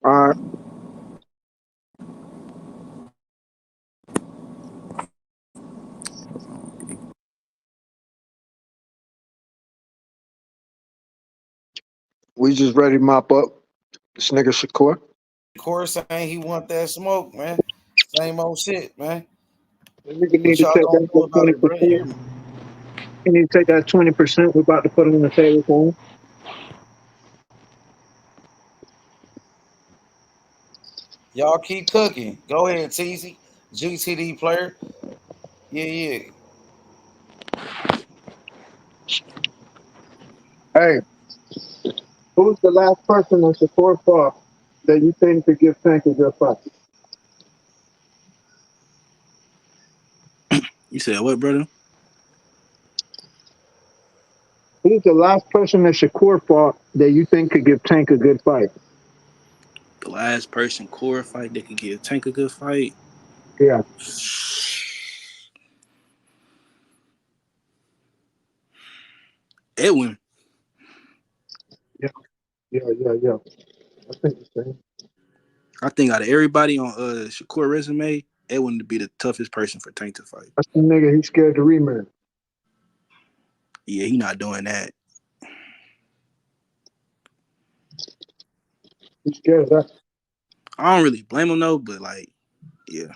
All right. We just ready to mop up this nigga Shakur. Shakur saying he want that smoke, man. Same old shit, man. The nigga need What to y'all take gonna that do about it, bro? You hear 20%. me? He need to take that 20%. We're about to put him on the table for him. Y'all keep cooking. Go ahead, Teasy. GTD player. Yeah, yeah. Hey, who's the last person on Shakur fought that you think could give Tank a good fight? You said what, brother? Who's the last person that Shakur fought that you think could give Tank a good fight? The last person core fight that could give Tank a good fight. Yeah, Edwin. yeah, yeah. I think the same. I think out of everybody on Shakur resume, Edwin would be the toughest person for Tank to fight. That's the nigga. He's scared to rematch. Yeah, he not doing that. He's scared of that. I don't really blame him though, but like, yeah.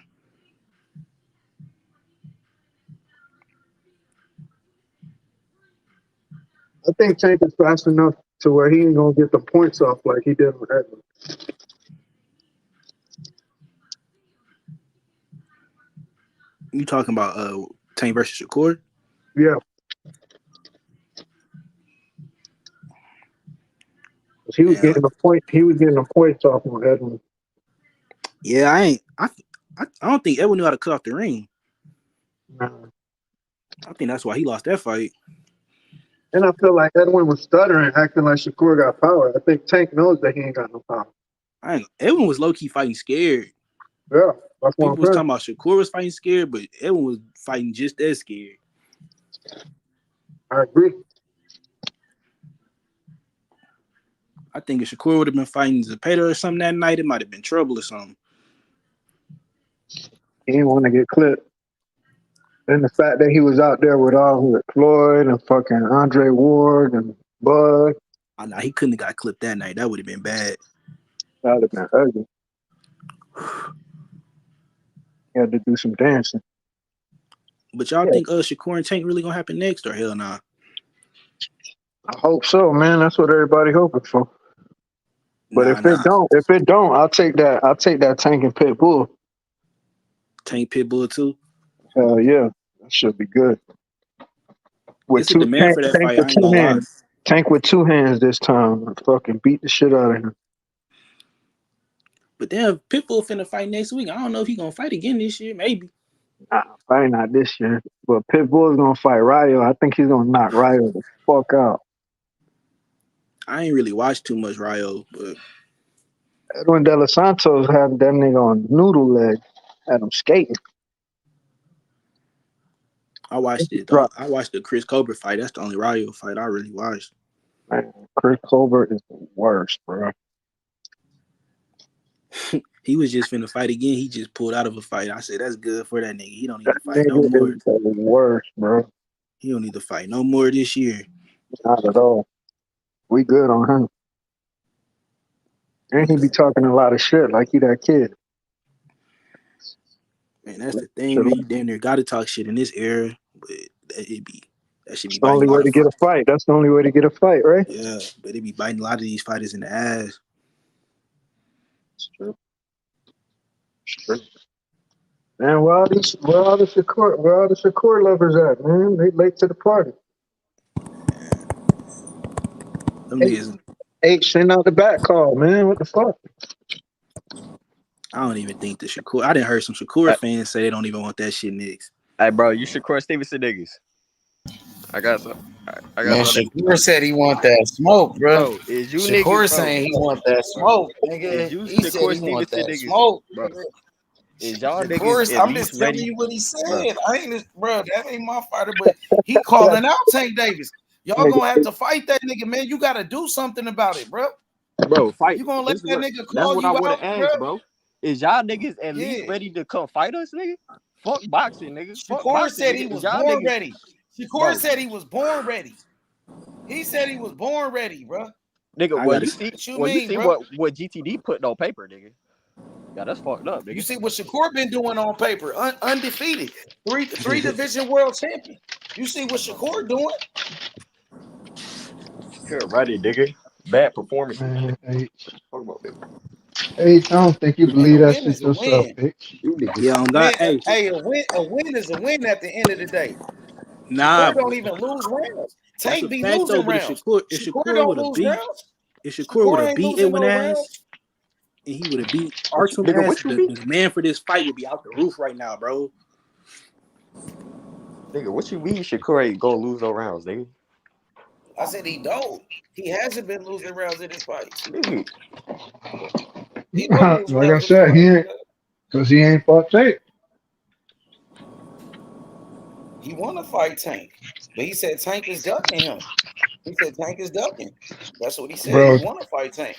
I think Tank is fast enough to where he ain't gonna get the points off like he did with Edwin. You talking about Tank versus Shakur? Yeah, 'cause he was Man, getting the point. He was getting the points off on Edwin. yeah, I don't think Edwin knew how to cut off the ring. Nah. I think that's why he lost that fight. And I feel like Edwin was stuttering, acting like Shakur got power. I think Tank knows that he ain't got no power. Edwin was low key fighting scared. Yeah, that's what I'm People was saying. talking about Shakur was fighting scared, but Edwin was fighting just as scared. I agree. I think if Shakur would have been fighting Zepeda or something that night, it might have been trouble or something. He didn't want to get clipped. And the fact that he was out there with all with Floyd and fucking Andre Ward and Bud, I know he couldn't have got clipped that night. That would have been bad. that would have been ugly. He had to do some dancing. But y'all Yeah, think Shakur and Tank really gonna happen next or hell nah? I hope so, man. That's what everybody hoping for. But Nah, nah. if it don't, I'll take that. I'll take that Tank and Pit Bull. Tank Pitbull too. Hell yeah, that should be good. With It's a two demand for that Tank fight. with I ain't two gonna lie. hands. Tank with two hands this time. Fucking beat the shit out of him. But then Pitbull finna fight next week. I don't know if he gonna fight again this year. Maybe. Nah, probably not this year. But Pitbull is gonna fight Ryo. I think he's gonna knock Ryo the fuck out. I ain't really watched too much Ryo, but Edwin De Los Santos had that nigga on noodle leg. Had him skating. I watched it. Drop. I watched the Chris Cobra fight. That's the only Ryo fight I really watched. Man, Chris Colbert is the worst, bro. He was just finna fight again. He just pulled out of a fight. I said that's good for that nigga. He don't need That to fight no nigga more. is the worst, bro. He don't need to fight no more this year. Not at all. We good on him. And he be talking a lot of shit like he that kid. Man, that's the thing, Shit, man. You damn near gotta talk shit in this era, but that should be that's the biting only a way lot to of get a fight. That's the only way to get a fight, right? yeah, but it be biting a lot of these fighters in the ass. It's true. It's true. Man, where all the Shakur lovers at, man? They late to the party. Them Hey, niggas, send out the back call, man. What the fuck? I don't even think the Shakur. I didn't heard some Shakur Hey, fans say they don't even want that shit next. hey, bro, you Shakur Stevenson niggas. I got some. I got Man, something. Shakur said he want that smoke, bro. Bro, is you niggas, Shakur bro? saying he want that smoke, Is nigga. you He said Shakur he want Stevenson that niggas, smoke, bro? nigga. Is y'all niggas Shakur, at I'm least just telling ready, you what he bro? said. I ain't, bro. That ain't my fighter, but he calling out Tank Davis. Y'all Nigga, gonna have to fight that nigga, man. You got to do something about it, bro. Bro, fight. You gonna let that nigga That's call what I you would have out, bro? asked, bro. Is y'all niggas at least Yeah. ready to come fight us, nigga? Fuck boxing, nigga. Fuck Shakur boxing, said nigga. he Is was y'all born niggas, ready. Shakur bro? said he was born ready. He said he was born ready, bro. Nigga, I well, gotta you see, What you well, you mean, see bro? what GTD put on paper, nigga. Yeah, that's fucked up, You nigga. see what Shakur been doing on paper, undefeated, three division world champion. You see what Shakur doing? Sure, ready, nigga. Bad performance. Man, hey, Talk about that. hey, I don't think you And a believe that win shit is a yourself, win. bitch. You niggas. yeah, on God. Man, Hey, hey, a win is a win at the end of the day. nah, Shakur don't even lose rounds. that's a Tank be fact though. losing But rounds. If Shakur Shakur don't would have lose beat, rounds. if Shakur would Shakur have ain't beat losing Edwin no ass, rounds. and he would have beat Artem Nigga, ass, what you beat? the man for this fight would be out the roof right now, bro. Nigga, what you mean Shakur ain't gonna lose no rounds, nigga? I said he don't. He hasn't been losing rounds in his fights. Nigga, He don't lose Like I rounds in his said, he fights. ain't, because he ain't fought Tank. He want to fight Tank, but he said Tank is ducking him. He said Tank is ducking. That's what he said. He Bro, want to fight Tank,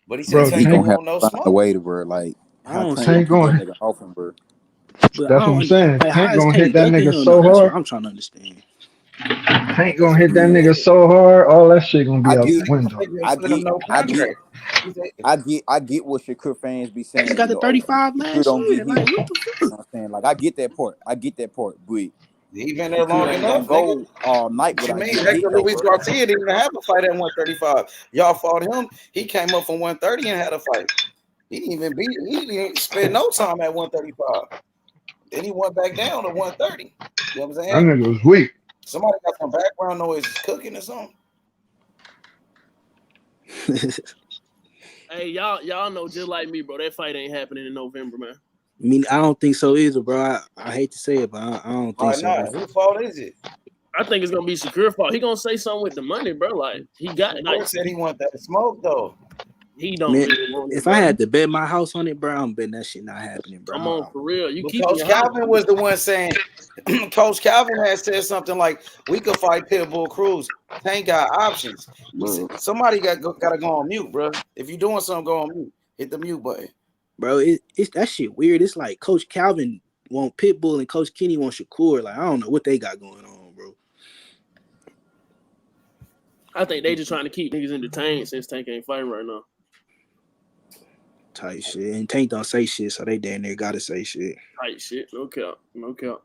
but he said bro, He Tank don't gonna Tank, have want no to find a smoke. way to where like I how don't Tank see. gonna Tank keep that going, nigga off him, bro. But I that's what I'm don't. saying. Like, how Tank is gonna hit Tank that ducking nigga him though? so That's what hard. I'm trying to understand. I Tank guess gonna what hit he that said. nigga so hard, all that shit gonna I be out get, the window. They gonna I send him get, no I get, contract. He said, I get what Shakur fans be He just saying. got You the know, oh, 35 Shakur last don't get year. hit. Like, what the You fuck? know what I'm saying? Like I get that part. I get that part. But he been there Shakur long ain't gonna enough, nigga. go all night What you without mean? getting hit Hector though, Luis bro. Garcia didn't even have a fight at 135. Y'all fought him. He came up from 130 and had a fight. He didn't even beat. He didn't spend no time at 135. Then he went back down to 130. You know what I'm That saying? nigga was weak. Somebody got some background noise cooking or something. Hey, y'all know just like me, bro. That fight ain't happening in November, man. I mean, I don't think so either, bro. I hate to say it, but I don't Why think so. not? Whose fault is it? I think it's gonna be Shakur fault. He gonna say something with the money, bro. Like he got Shakur said he want that smoke though. he don't Man, really want it, if bro. I had to bet my house on it, bro, I'm betting that shit not happening, bro. Come on, for real. You But keeping Coach your house. Calvin was the one saying. Coach Calvin had said something like, "We could fight Pitbull Cruz. Tank got options." He said, somebody gotta go on mute, bro. If you're doing something, go on mute. Hit the mute button. Bro, it's that shit weird. It's like Coach Calvin want Pitbull and Coach Kenny want Shakur. Like, I don't know what they got going on, bro. I think they just trying to keep niggas entertained since Tank ain't fighting right now. Type shit. And Tank don't say shit, so they damn near gotta say shit. Tight shit. No cap. No cap.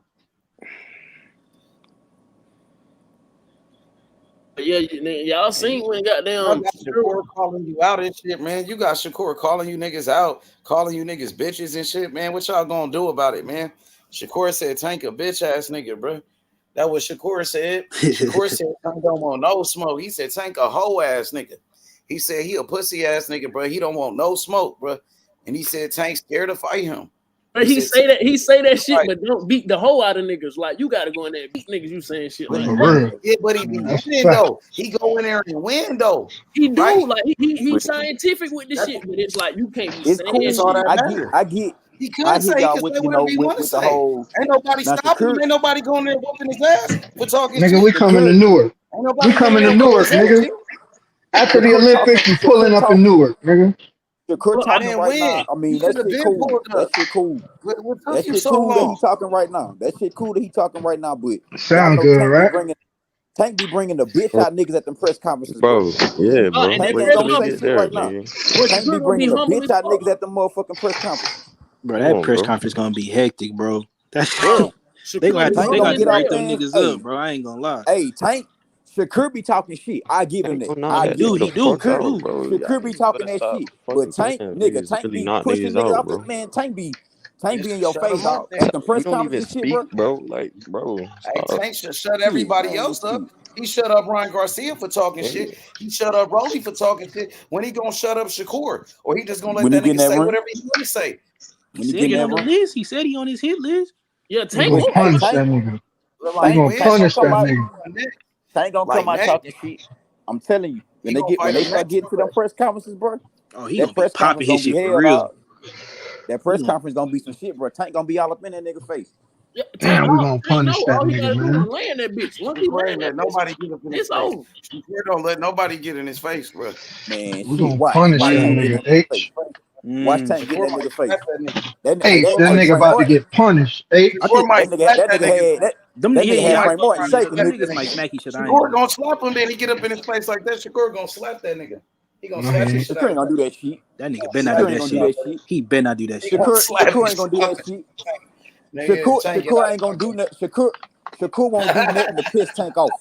But yeah, y'all seen when I goddamn got Shakur calling you out and shit, man. You got Shakur calling you niggas out, calling you niggas bitches and shit, man. What y'all gonna do about it, man? Shakur said Tank a bitch ass nigga, bro. That what Shakur said. Shakur said Tank don't want no smoke. He said Tank a hoe ass nigga. He said he a pussy ass nigga, bro. He don't want no smoke, bro. And he said Tank scared to fight him. But he say that shit, right. but don't beat the hoe out of niggas. Like you gotta go in there and beat niggas. You saying shit like For that. real. Yeah, but he be That's a winning fact. though. He go in there and win though. He do Right? like he But scientific with the shit, but it's like you can't be it's saying cool. That's all shit. that matters. I get. He I could hear say he y'all could with say whatever he want to with the say. whole. Ain't nobody Now stopping him. Shakur, Ain't nobody going there whooping his ass for talking Nigga, shit. we coming to Shakur, Newark. Ain't We nobody going coming to there whooping Newark, his ass. nigga. After the Olympics, we Shakur pulling up in talking. Newark, nigga. Shakur Bro, talking Man, right when? now. I You mean, should that have shit been cool. pulled That up. shit cool. What took That you shit so cool that he long? talking right now. That shit cool that he talking right now. But y'all Sound know good, right? Tank be bringing the bitch out niggas at them press conferences, bro. bro. Yeah, bro. and Tank that ain't Wait press till gonna they say conference, get shit there, right now. nigga. boy, Tank be Shakur gonna be bringing the humble bitch as out fuck. niggas at them motherfucking press conferences, Bro, Come that on, press bro. conference gonna be hectic, bro. That's bro. they Shakur gonna gonna have be to Tank they humble gonna gonna have as to get out break hell. there them and niggas up, bro. I ain't gonna lie. Tank. Shakur be talking shit. I give him Tank that. gonna knock I that give him He that. nigga the do, fuck he Shakur, out, do. bro. Y'all Shakur be niggas talking better that stop shit. But fucking Tank, playing. nigga, Niggas Tank really be knock pushing niggas niggas out, off this bro. man. Tank be in Just your shut face him up at then. them You press don't conferences even and shit, speak, bro. bro. Like, bro, Hey, stop. Tank should shut Shit, everybody man, else this up. shit. He shut up Ryan Garcia for talking Yeah. shit. He shut up Rolly for talking shit. When he gonna shut up Shakur? Or he just gonna let When he that get in nigga that say ring, whatever he want to say? He when he said get in he that on the ring. list. He said he on his hit list. Yeah, They Tank gonna But won't. hey, punish Tank, that nigga. They Like gonna Tank when? gonna punish come that out. nigga. Tank gonna Like come out next? talking shit. I'm telling you, He gonna when fight they him start next? getting to them press conferences, bro, Oh, he that gonna be press popping conference his gonna be shit for held real. out. That He press gonna, conference gonna be some shit, bro. Tank gonna be all up in that nigga face. Yeah, Damn, we gonna Tank punish know that all he nigga, gotta do man. is land that bitch. Once he Shakur ain't land let that bitch, nobody get up in his it's face. over. Shakur don't let nobody get in his face, bro. Man, We shit. gonna Watch punish that Tank get in nigga, that nigga face. H. Watch Tank get in Shakur that might nigga face. slap that nigga. H, That Shakur that might, hey nigga Frank about to Martin. get punished. I H. think Shakur might slap That that nigga nigga. had that. them. That Yeah, nigga yeah. had I, Frank Martin yeah, shaking, them nigga. niggas might smack each other. I ain't Shakur gonna lie. gonna slap him, then he get up in his face like that. Shakur gonna slap that nigga. He gonna Go slap the ahead. shit Shakur out ain't of gonna that. do that shit. That He nigga gonna better not slap do Shakur the ain't that gonna shit do shit. out that of that. shit. He better not do that He shit. gonna slap Shakur the ain't gonna shit do out that of shit. that. Nigga, Tank, get out of Shakur ain't gonna do nothing. Shakur won't do nothing to piss Tank off.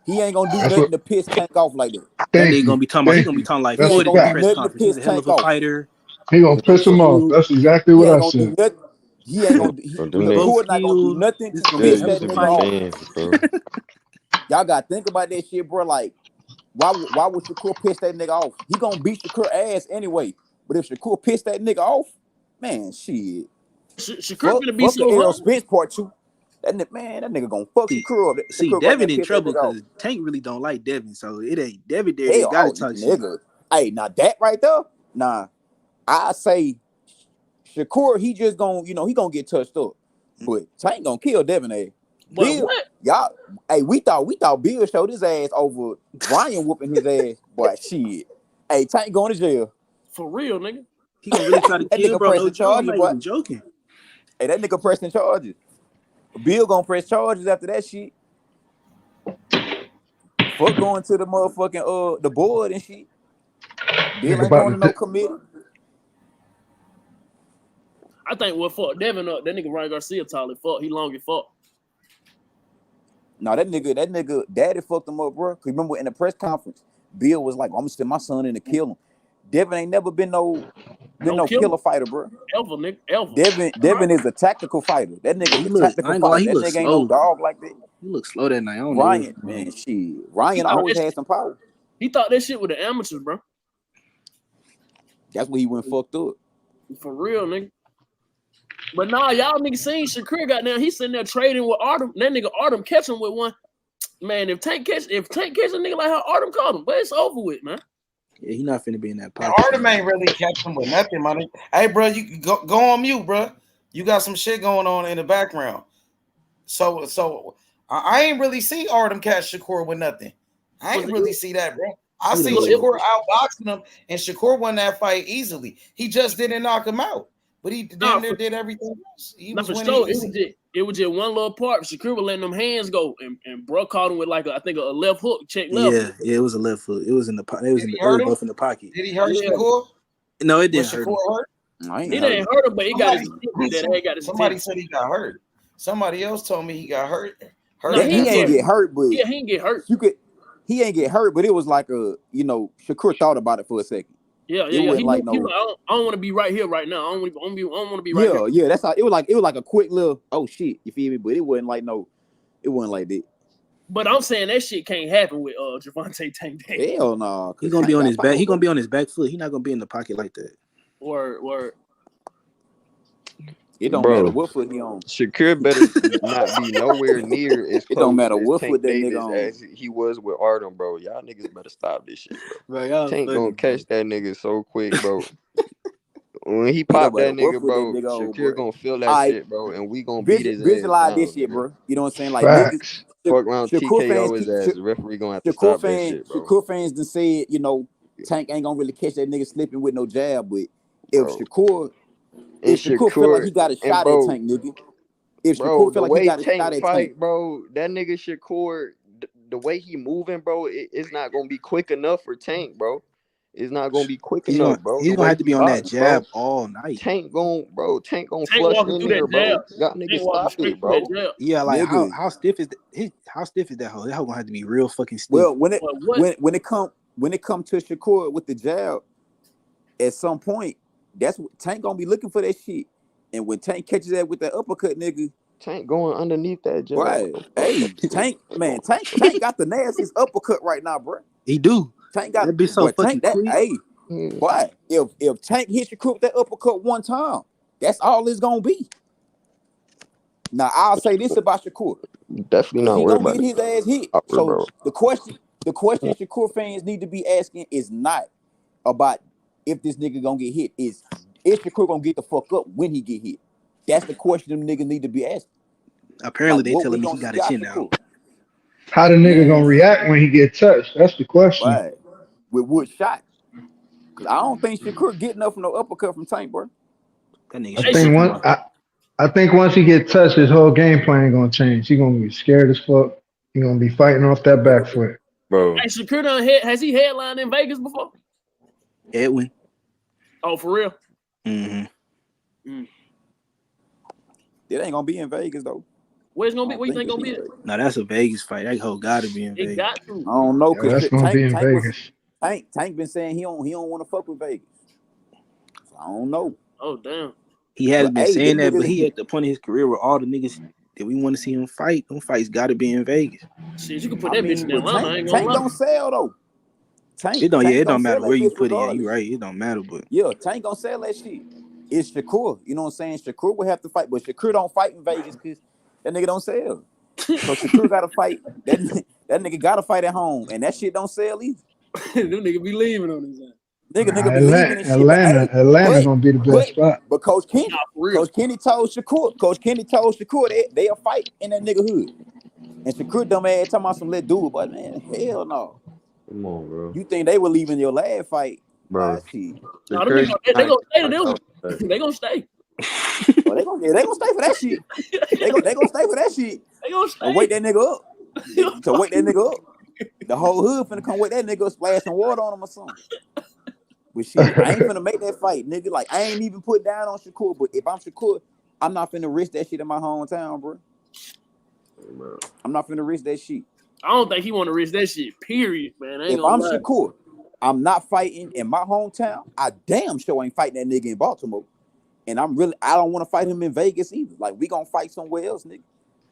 He ain't gonna do That's what. nothing to piss Tank off like that. That Thank nigga you. gonna be talking about. He Thank gonna be you. talking like He That's ain't a Floyd gonna in the do fact. press nothing to conference. He's piss a hell Tank of a off. fighter. He gonna Real piss him off. skilled. That's exactly He what ain't I gonna do said. nothing. He ain't Don't, gonna. don't do He nothing. both Shakur not gonna do skilled. nothing This to gonna be a piss Good. hell He's of that a a nigga fight. off. revenge, bro. Y'all gotta think about that shit, bro. Like, why would Shakur piss that nigga off? He gonna beat Shakur ass anyway. But if Shakur piss that nigga off, man, shit. Shakur Fuck, gonna be fuck a so Errol humble. Spence part two. That nigga gonna fuck See, Shakur up. see, Shakur right now Devin in piss that trouble nigga off. because Tank really don't like Devin, so it ain't Devin there. They Hell, gotta oh, talk shit. nigga. Hey, now that right there, nah, I say Shakur, he just gonna, he gonna get touched up. But Tank gonna kill Devin ass. But Bill, what? y'all, hey, we thought Bill showed his ass over Ryan whooping his ass. Boy, shit. Hey, Tank going to jail. For real, nigga. He gonna really try to That kill, nigga bro. No pressing joke. I'm charges, not boy. even joking. Hey, that nigga pressing charges. Bill gonna press charges after that shit. Fuck going to the motherfucking the board and shit. Bill Nigga ain't about going to. to no committee. I think what fucked Devin up, that nigga Ryan Garcia tall as fuck. He long as fuck. No, that nigga, daddy fucked him up, bro. Cause remember in the press conference, Bill was like, "I'm gonna send my son in to kill him." Devin ain't never been No no killer. killer fighter, bro. Ever, nigga. Ever. Devin is a tactical fighter. That Yeah, nigga's he a look. I tactical ain't gonna lie. fighter. He That look nigga ain't no slow. dog like that. He look slow that night. I don't know what's Ryan, going on. man, shit. He Ryan thought always that had shit, some power. he thought that shit with the amateurs, bro. That's where he went fucked up. For real, nigga. But nah, y'all niggas seen Shakur got down. He sitting there trading with Artem. That nigga Artem catch him with one. Man, if Tank catch a nigga like how Artem caught him, but it's over with, man. Yeah, he not finna be in that And pocket. Artem ain't really catching with nothing, money. Hey, bro, you go on mute, bro. You got some shit going on in the background. So I ain't really see Artem catch Shakur with nothing. I ain't really see that, bro. I He see done did. Shakur outboxing him, and Shakur won that fight easily. He just didn't knock him out, but he damn near did everything else. He was for winning sure. easy. It was just one little part. Shakur was letting them hands go, and bro caught him with like I think a left hook, check left. Yeah, it was a left foot. It was in the pocket. They Did he was hurt him? both in the pocket. Did he hurt Yeah. Shakur? No, it Was didn't hurt Shakur him. hurt? I ain't It hurt ain't him. hurt him, but it got his Somebody said he got hurt. Somebody else told me he got hurt. No, He ain't get hurt, but yeah, he ain't get hurt. He ain't get hurt, but it was like Shakur thought about it for a second. Yeah. It wasn't He like knew, I don't want to be right here right now. I don't want to be right here. Yeah, that's how it was like a quick little shit, you feel me? But it wasn't like that. But I'm saying that shit can't happen with Gervonta Tank. Hell no. He gonna be on his back. He gonna be on his back foot. He not gonna be in the pocket like that. Or It don't matter Bro, what foot he on. Shakur better not be nowhere near as It don't close matter as what Tank foot that nigga Davis on. as he was with Artem, bro. Y'all niggas better stop this shit, bro. Bro, Tank gonna catch that nigga so quick, bro. When he It don't popped matter that what nigga, foot that bro, nigga on, Shakur bro. gonna feel that I shit, bro, and we gonna beat his ass visualize down, this shit, nigga. bro. You know what I'm saying? Like niggas, Facts. Fuck around Shakur TKO fans, his ass. The referee gonna have to stop that shit, bro. Shakur fans done said, Tank ain't gonna really catch that nigga slipping with no jab. But if Bro. Shakur And feel like Shakur, he got a and shot at bro, Tank, nigga. If bro, Shakur feel the like he way got a shot Tank at Tank, fight, bro, that nigga Shakur, the way he moving, bro, it's not gonna be quick enough for Tank, bro. It's not gonna be quick enough, bro. He's The gonna way have to he be on that box, bro. jab all night. Tank gonna Tank flush walking in through there, that jab. bro. Y'all niggas Tank walking stop straight it, through that bro. jab. Yeah, like nigga. how stiff is how stiff is that hoe? That hoe gonna have to be real fucking stiff. Well, when it What? when it come to Shakur with the jab, at some point, that's what Tank gonna be looking for that shit. And when Tank catches that with that uppercut, nigga, Tank going underneath that jab. right? Hey, Tank got the nastiest uppercut right now, bro. He do. Tank got, That bitch so boy. fucking Tank that, quick. hey, boy. If Tank hits Shakur with that uppercut one time, that's all it's gonna be. Now I'll say this about Shakur. Definitely not He worried gonna about get it, his ass hit. So bro. the question Shakur fans need to be asking is not about if this nigga gonna get hit. Is Shakur gonna get the fuck up when he get hit? That's the question them niggas need to be asking. Apparently, Like, they what telling we me gonna he got see a out chin now. Shakur? How the nigga Man, gonna react when he get touched? That's the question. right. With Wood shot. Cause I don't think Shakur getting up from no uppercut from Tank, bro. That nigga I Hey, should think have Shakur, come one. out. I think once he get touched, his whole game plan gonna change. He gonna be scared as fuck. He gonna be fighting off that back foot. Bro. hey, Shakur has he headlined in Vegas before? Edwin. Oh, for real? Mm-hmm. It ain't gonna be in Vegas though. Where's I gonna be? don't Where you think think it's gonna in be at? Vegas. Now that's a Vegas fight. That whole gotta be in It Vegas. got to. I don't know, Yeah, cause that's gonna be in Tank Vegas. been saying he don't want to fuck with Vegas. So I don't know. Oh, damn. He has But been hey, saying them that, but he niggas, at the point of his career where all the niggas that we want to see him fight, them fights gotta be in Vegas. Shit, you can put I that bitch mean, in but Atlanta. I ain't gonna Tank lie. don't sell though. It don't Tank don't don't matter sell where that you bitch put it at. regardless. You right, it don't matter, but Yeah, Tank gonna sell that shit. It's Shakur. You know what I'm saying? Shakur will have to fight, but Shakur don't fight in Vegas because that nigga don't sell. So Shakur gotta fight. That nigga gotta fight at home, and that shit don't sell either. Them nigga be leaving on his ass. Nigga Nah, be leaving and shit. But hey, Atlanta gonna be the best but spot. but Nah, for real. Coach Kenny told Shakur they'll fight in that nigga hood. And Shakur dumb ass talking about some let do it, but man, hell no. Come on, bro. You think they were leaving your last fight? Bro. Shit. Nah, them niggas, they gonna stay to them. They They gonna stay. Oh, they gonna stay for that shit. They gonna stay for that shit. They gonna And wake stay. that nigga up. To wake that nigga up. The whole hood finna come wake that nigga up, splash some water on him or something. But shit, I ain't finna make that fight, nigga. Like, I ain't even put down on Shakur, but if I'm Shakur, I'm not finna risk that shit in my hometown, bro. I'm not finna risk that shit. I don't think he want to risk that shit. Period, man. I ain't If gonna I'm lie. Shakur, I'm not fighting in my hometown. I damn sure ain't fighting that nigga in Baltimore. And I don't want to fight him in Vegas either. Like, we gonna fight somewhere else, nigga.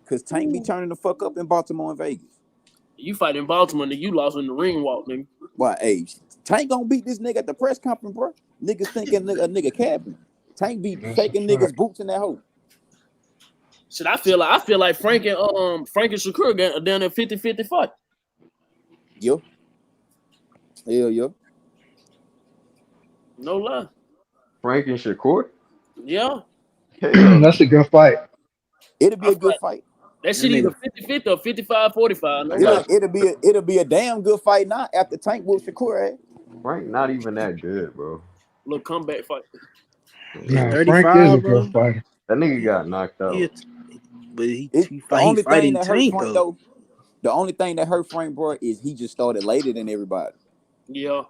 Cause Tank be turning the fuck up in Baltimore and Vegas. You fight in Baltimore, nigga. You lost in the ring walk, nigga. Why, hey, Tank gonna beat this nigga at the press conference, bro. Niggas thinking a nigga capping. Tank be That's a shaking fact. niggas' boots in that hole. Shit, I feel like Frank and Shakur got down there 50-50 fight. Yo. Hell, yo. No lie. Frank and Shakur? Yeah. Hell. That's a good fight. It'll be I a feel good like fight. that that shit either nigga 50-50 or 55-45. No lie. It'll be a damn good fight now after Tank whoop Shakur ass. Frank not even that good, bro. Little comeback fight. at No, Frank is a 35, good bro. fighter. That nigga got knocked He out. but he The he only thing fighting that hurt Tank Frank though. though, the only thing that hurt Frank, bro, is he just started later than everybody. Yeah.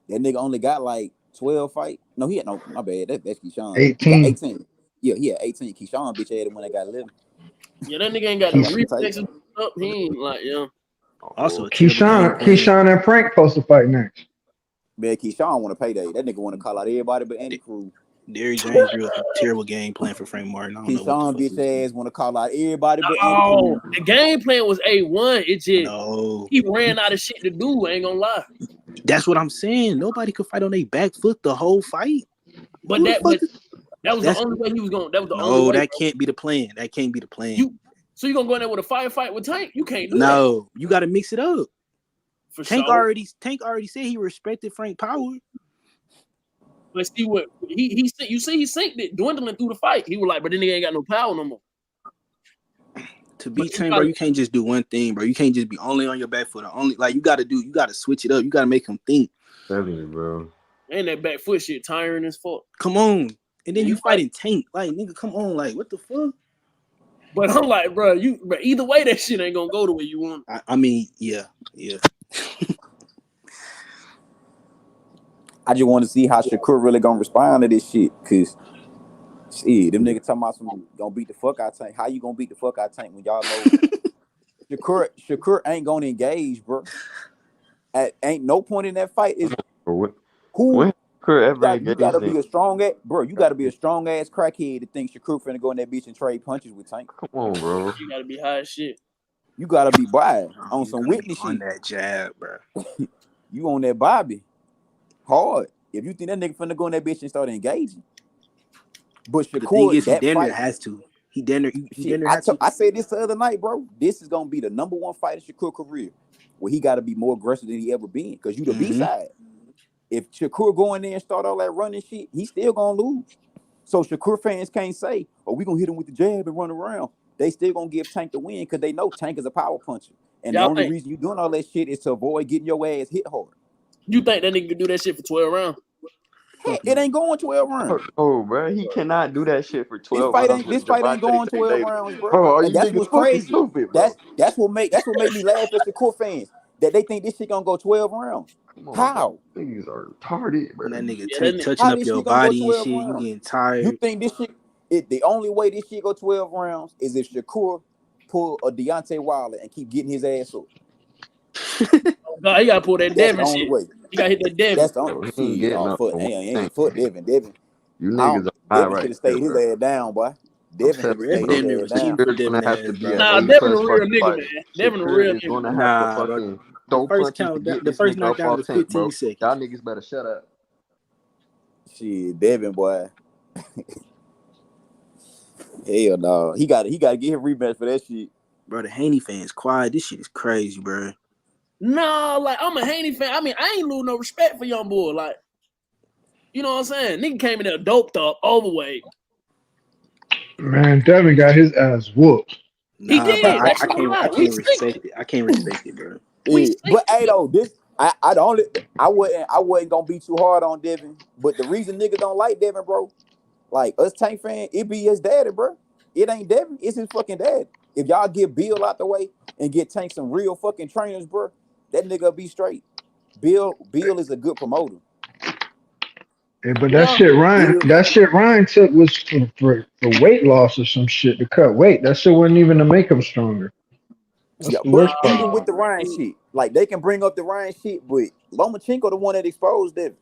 That nigga only got like 12 fights. No, he had no, my bad. That's Keyshawn. He got 18. 18. Yeah, he had 18. Keyshawn bitch had him when they got 11. Yeah, that nigga ain't got That's the what I'm saying. reflexes up. He ain't like, yeah. Also Oh, a terrible game plan. Keyshawn and Frank supposed to fight next. Man, Keyshawn want a payday. That nigga want to call out everybody but Andy Cruz. Derrick James real terrible game plan for Frank Martin. I don't know what the Keyshawn fuck bitch he was doing. ass want to call out everybody but Andy No, Cruz. the game plan was A1. It just No. he ran out of shit to do. I ain't gonna lie. That's what I'm saying. Nobody could fight on their back foot the whole fight. But Who the that fuck was the that's only way he was going. That was the only no, way. that Bro. can't be the plan. That can't be the plan. So you gonna go in there with a firefight with Tank? You can't do that. No, you gotta mix it up. For Tank sure. already said he respected Frank Power. But see what he synced it dwindling through the fight. He was like, but then he ain't got no power no more. To beat Tank, bro, you can't just do one thing, bro. You can't just be only on your back foot. Only like you gotta switch it up. You gotta make him think. telling you, bro. And that back foot shit tiring as fuck. Come on. And then Yeah, you fighting Tank. Like, nigga, come on. Like, what the fuck? But I'm like, bro, either way, that shit ain't gonna go the way you want. I mean, yeah. I just want to see how Shakur really gonna respond to this shit. Cause shit, them niggas talking about some gonna beat the fuck out Tank. How you gonna beat the fuck out Tank when y'all know Shakur ain't gonna engage, bro. Ain't no point in that fight is When who Shakur ever you gotta engaged be a strong ass bro. You gotta be a strong ass crackhead to think Shakur finna go in that bitch and trade punches with Tank. Come on, bro. You gotta be high as shit. You gotta be by on You some gotta be Whitney on shit. that jab, bro. You on that Bobby hard. If you think that nigga finna go in that bitch and start engaging, but The thing Shakur is, he that damn near fight. has to. He damn near Shit, has to. I said this the other night, bro. This is gonna be the number one fight in Shakur career, where he got to be more aggressive than he ever been. Because you the B side. If Shakur go in there and start all that running shit, he still gonna lose. So Shakur fans can't say, "Oh, we gonna hit him with the jab and run around." they still gonna give Tank the win because they know Tank is a power puncher. And the Y'all only think reason you doing all that shit is to avoid getting your ass hit hard. you think that nigga could do that shit for 12 rounds? Heck, it ain't going 12 rounds. Oh, bro, he cannot do that shit for This 12 fight rounds ain't this with fight ain't Gervonta going 12 daily. rounds, bro. Bro, are And you that's niggas what's fucking crazy. stupid, bro? That's what made me laugh at the core fans that they think this shit gonna go 12 rounds. Come on, How? bro. Niggas are retarded, bro. When that nigga Yeah, Tank that nigga, touching How up this your shit gonna go body and 12 shit, you rounds? getting You tired. think this shit? The only way this shit go 12 rounds is if Shakur pull a Deontay Wilder and keep getting his ass up. God, he gotta pull that That's the Devin only shit. way. He gotta hit that Devin. That's the Bro, only he ain't shit. getting Oh up fuck, for one ain't thing, fuck bro. Devin. Devin, You niggas are high Devin should right have stayed now, his bro. ass down, boy. I'm Devin telling should have That you, stayed bro. his damn near ass down. received for Shakur's gonna Devin have to ass, be bro. an Nah, A Devin a plus real fucking nigga, fighter. man. Devin a Shakur real is nigga. gonna have to Nah, bro. fucking The throw first punches to count, get the this first nigga up knockdown off was Tank, 15 bro. seconds. Y'all niggas better shut up. Shit, Devin, boy. Hell no. He got to get him rematch for that shit. Bro, the Haney fans quiet. This shit is crazy, bro. No, like I'm a Haney fan. I mean, I ain't lose no respect for young boy. Like, you know what I'm saying? Nigga came in there doped up, overweight. Man, Devin got his ass whooped. He Nah, bro, did. That's no I lie. We can't see. respect it. I can't respect it, bro. We Yeah. see. But hey though, this I wasn't gonna be too hard on Devin. But the reason niggas don't like Devin, bro, like us Tank fan, it be his daddy, bro. It ain't Devin, it's his fucking dad. If y'all get Bill out the way and get Tank some real fucking trainers, bro, that nigga be straight. Bill is a good promoter. Yeah, but Yeah. Bill, That shit Ryan took was for weight loss or some shit to cut weight. That shit wasn't even to make him stronger. yeah, That's the but worst part even about with Nah. the Ryan shit, like they can bring up the Ryan shit, but Lomachenko the one that exposed Devin.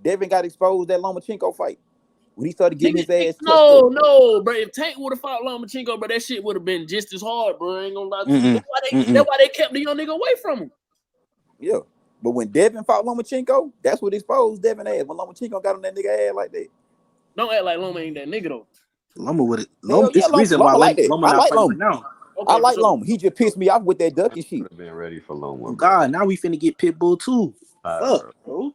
Devin got exposed that Lomachenko fight when he started getting Nigga, his ass touched up. no, bro. If Tank would have fought Lomachenko, bro, that shit would have been just as hard, bro. I ain't gonna lie to you. Mm-mm. That's why they kept the young nigga away from him. Yeah. But when Devin fought Lomachenko, that's what exposed Devin ass. When Lomachenko got on that nigga ass like that. Don't act like Loma ain't that nigga though. Loma would it. Hell Loma. yeah, It's the reason why Loma like that. Loma I not like fighting Loma. right now. I Okay, for like sure. Loma. He just pissed me off with that ducking shit. Should have been ready for Loma, Oh bro. God, now we finna get Pitbull too. Fuck, Bro. bro.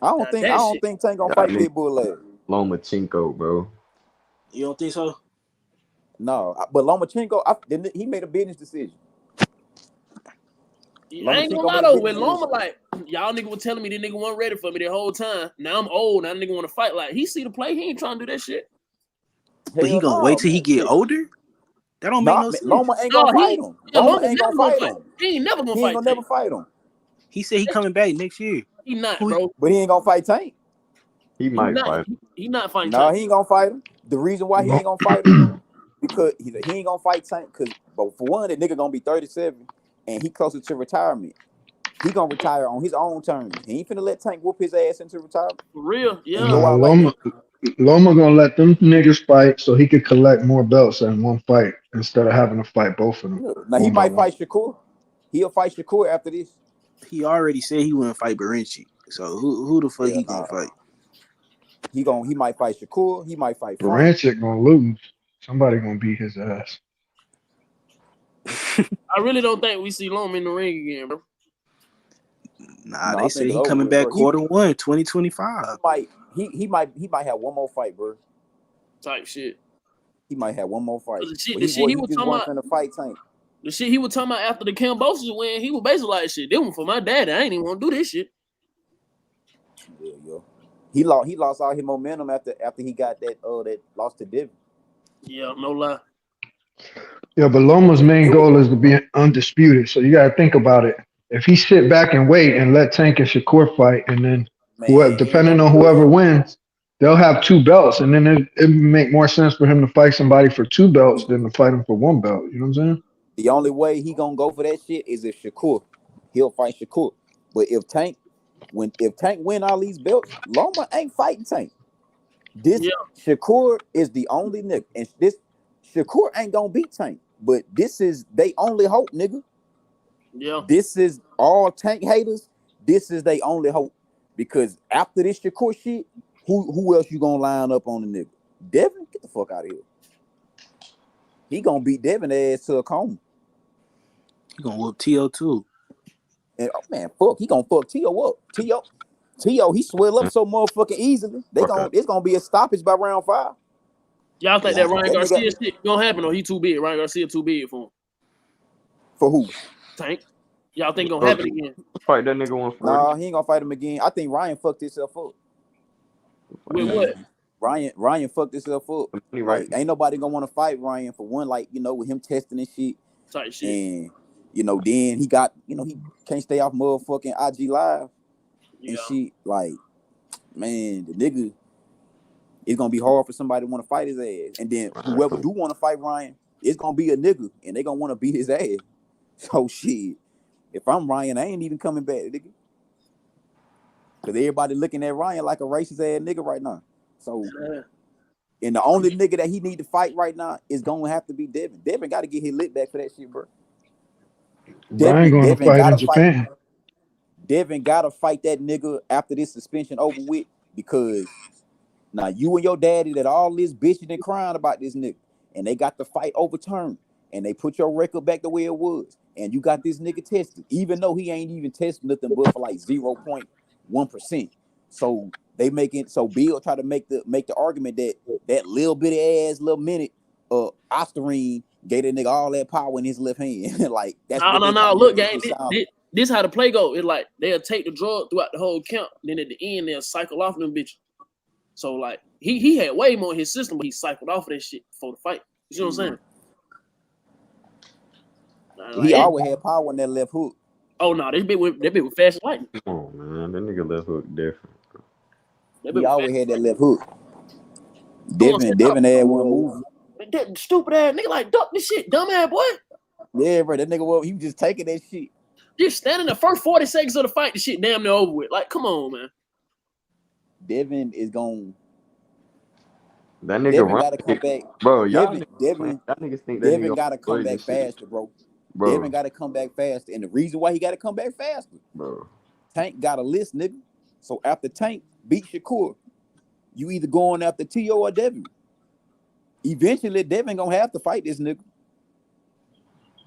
Now I that don't shit. think Tank gonna Y'all fight niggas Pitbull ass. Lomachenko, bro. You don't think so? No, but Lomachenko, he made a business decision. I ain't gonna Lomachenko lie made a though. business With Loma, decision. like y'all nigga was telling me this nigga wasn't ready for me the whole time. Now I'm old. Now the nigga want to fight. Like he see the play. He ain't trying to do that shit. But he Hell gonna wait no, till he man. get Shit. older? That don't make Nah, no man, sense. Loma ain't No, gonna fight him. Loma Loma ain't never gonna gonna fight fight. him. He ain't never gonna He ain't fight gonna Tank. never fight him. He said he coming back next year. He not, bro. But he ain't gonna fight Tank. He He might not. fight. He not fighting No, Tank. he ain't gonna fight him. The reason why he it. ain't gonna fight him because he ain't gonna fight Tank because, but for one, that nigga gonna be 37 and he closer to retirement. He gonna retire on his own terms. He ain't finna let Tank whoop his ass into retirement For real, and yeah. go Nah, out like that. Loma gonna let them niggas fight so he could collect more belts in one fight instead of having to fight both of them Yeah. Now he one by might one. fight Shakur. He'll fight Shakur after this. He already said he wouldn't fight Barenchi. So who the fuck Hell he gonna nah. fight? He might fight Shakur. He might fight Frank. Barancik gonna lose. Somebody gonna beat his ass. I really don't think we see Loma in the ring again, bro. Nah, No, they I think say it's he over coming with, back bro. Q1 2025. He might have one more fight, bro. Type shit. He might have one more fight. The shit, But the shit he he was just talking wasn't about. finna fight Tank. The shit he was talking about after the Cambosis win, he was basically like, shit, this one for my daddy. I ain't even want to do this shit. Yeah, yo. He lost all his momentum after he got that loss to Devin. Yeah, no lie. Yeah, but Loma's main goal is to be undisputed. So you gotta think about it. If he sit back and wait and let Tank and Shakur fight, and then whoever, Man, he ain't depending gonna on do whoever it. wins, they'll have two belts, and then it make more sense for him to fight somebody for two belts than to fight him for one belt. You know what I'm saying? The only way he gonna go for that shit is if Shakur. He'll fight Shakur. But if Tank win all these belts, Loma ain't fighting Tank. This Yeah, Shakur is the only nigga, and this Shakur ain't gonna beat Tank. But this is they only hope, nigga. yeah. This is all Tank haters. This is they only hope because after this Shakur shit, who else you gonna line up on the nigga? Devin, get the fuck out of here. He gonna beat Devin ass to a coma. He gonna whoop T.O. too. And oh man, fuck, he gonna fuck T.O. up. T.O. he swell up so motherfucking easily. Fuck up. It's gonna be a stoppage by round 5. Y'all think that Ryan That Garcia nigga- shit gonna happen or he too big? Ryan Garcia too big for him. For who? Tank. Y'all think gonna happen again? Fight that nigga 140. Nah, he ain't gonna fight him again. I think Ryan fucked himself up. With what? Ryan fucked himself up. He Like, right. ain't nobody gonna want to fight Ryan for one. Like, with him testing and shit, Type shit. and then he got, he can't stay off motherfucking IG Live and shit. Like, man, the nigga, it's gonna be hard for somebody to want to fight his ass. And then whoever do want to fight Ryan, it's gonna be a nigga, and they gonna want to beat his ass. So shit, if I'm Ryan, I ain't even coming back, nigga. Cause everybody looking at Ryan like a racist ass nigga right now. So, and the only nigga that he need to fight right now is gonna have to be Devin. Devin got to get his lit back for that shit, bro. Ryan going to fight in Japan. Devin gotta fight that nigga after this suspension over with, because now you and your daddy that all this bitching and crying about this nigga, and they got the fight overturned, and they put your record back the way it was, and you got this nigga tested, even though he ain't even tested nothing but for like 0.1%. So they Bill try to make the argument that little bitty ass little minute Ostarine gave that nigga all that power in his left hand. Like that's no. Look, gang, this how the play go. It's like they'll take the drug throughout the whole camp, then at the end they'll cycle off them bitches. So like he had way more in his system, but he cycled off of that shit before the fight. You see what I'm saying? He always had power in that left hook. Oh no, that bit with fast and lightning. Come on, man, that nigga left hook different. He always had that left hook. Devin had one move. That stupid ass nigga like duck this shit, dumb ass boy. Yeah, bro, that nigga he was just taking that shit. Just standing the first 40 seconds of the fight, the shit damn near over with. Like, come on, man. Devin is gone. That nigga Devin gotta come back, bro. Devin niggas think Devin gotta come back faster, bro. Devin gotta come back faster, and the reason why he gotta come back faster, bro. Tank got a list, nigga. So after Tank beat Shakur, you either going after T.O. or Devin. Eventually, Devin gonna have to fight this nigga.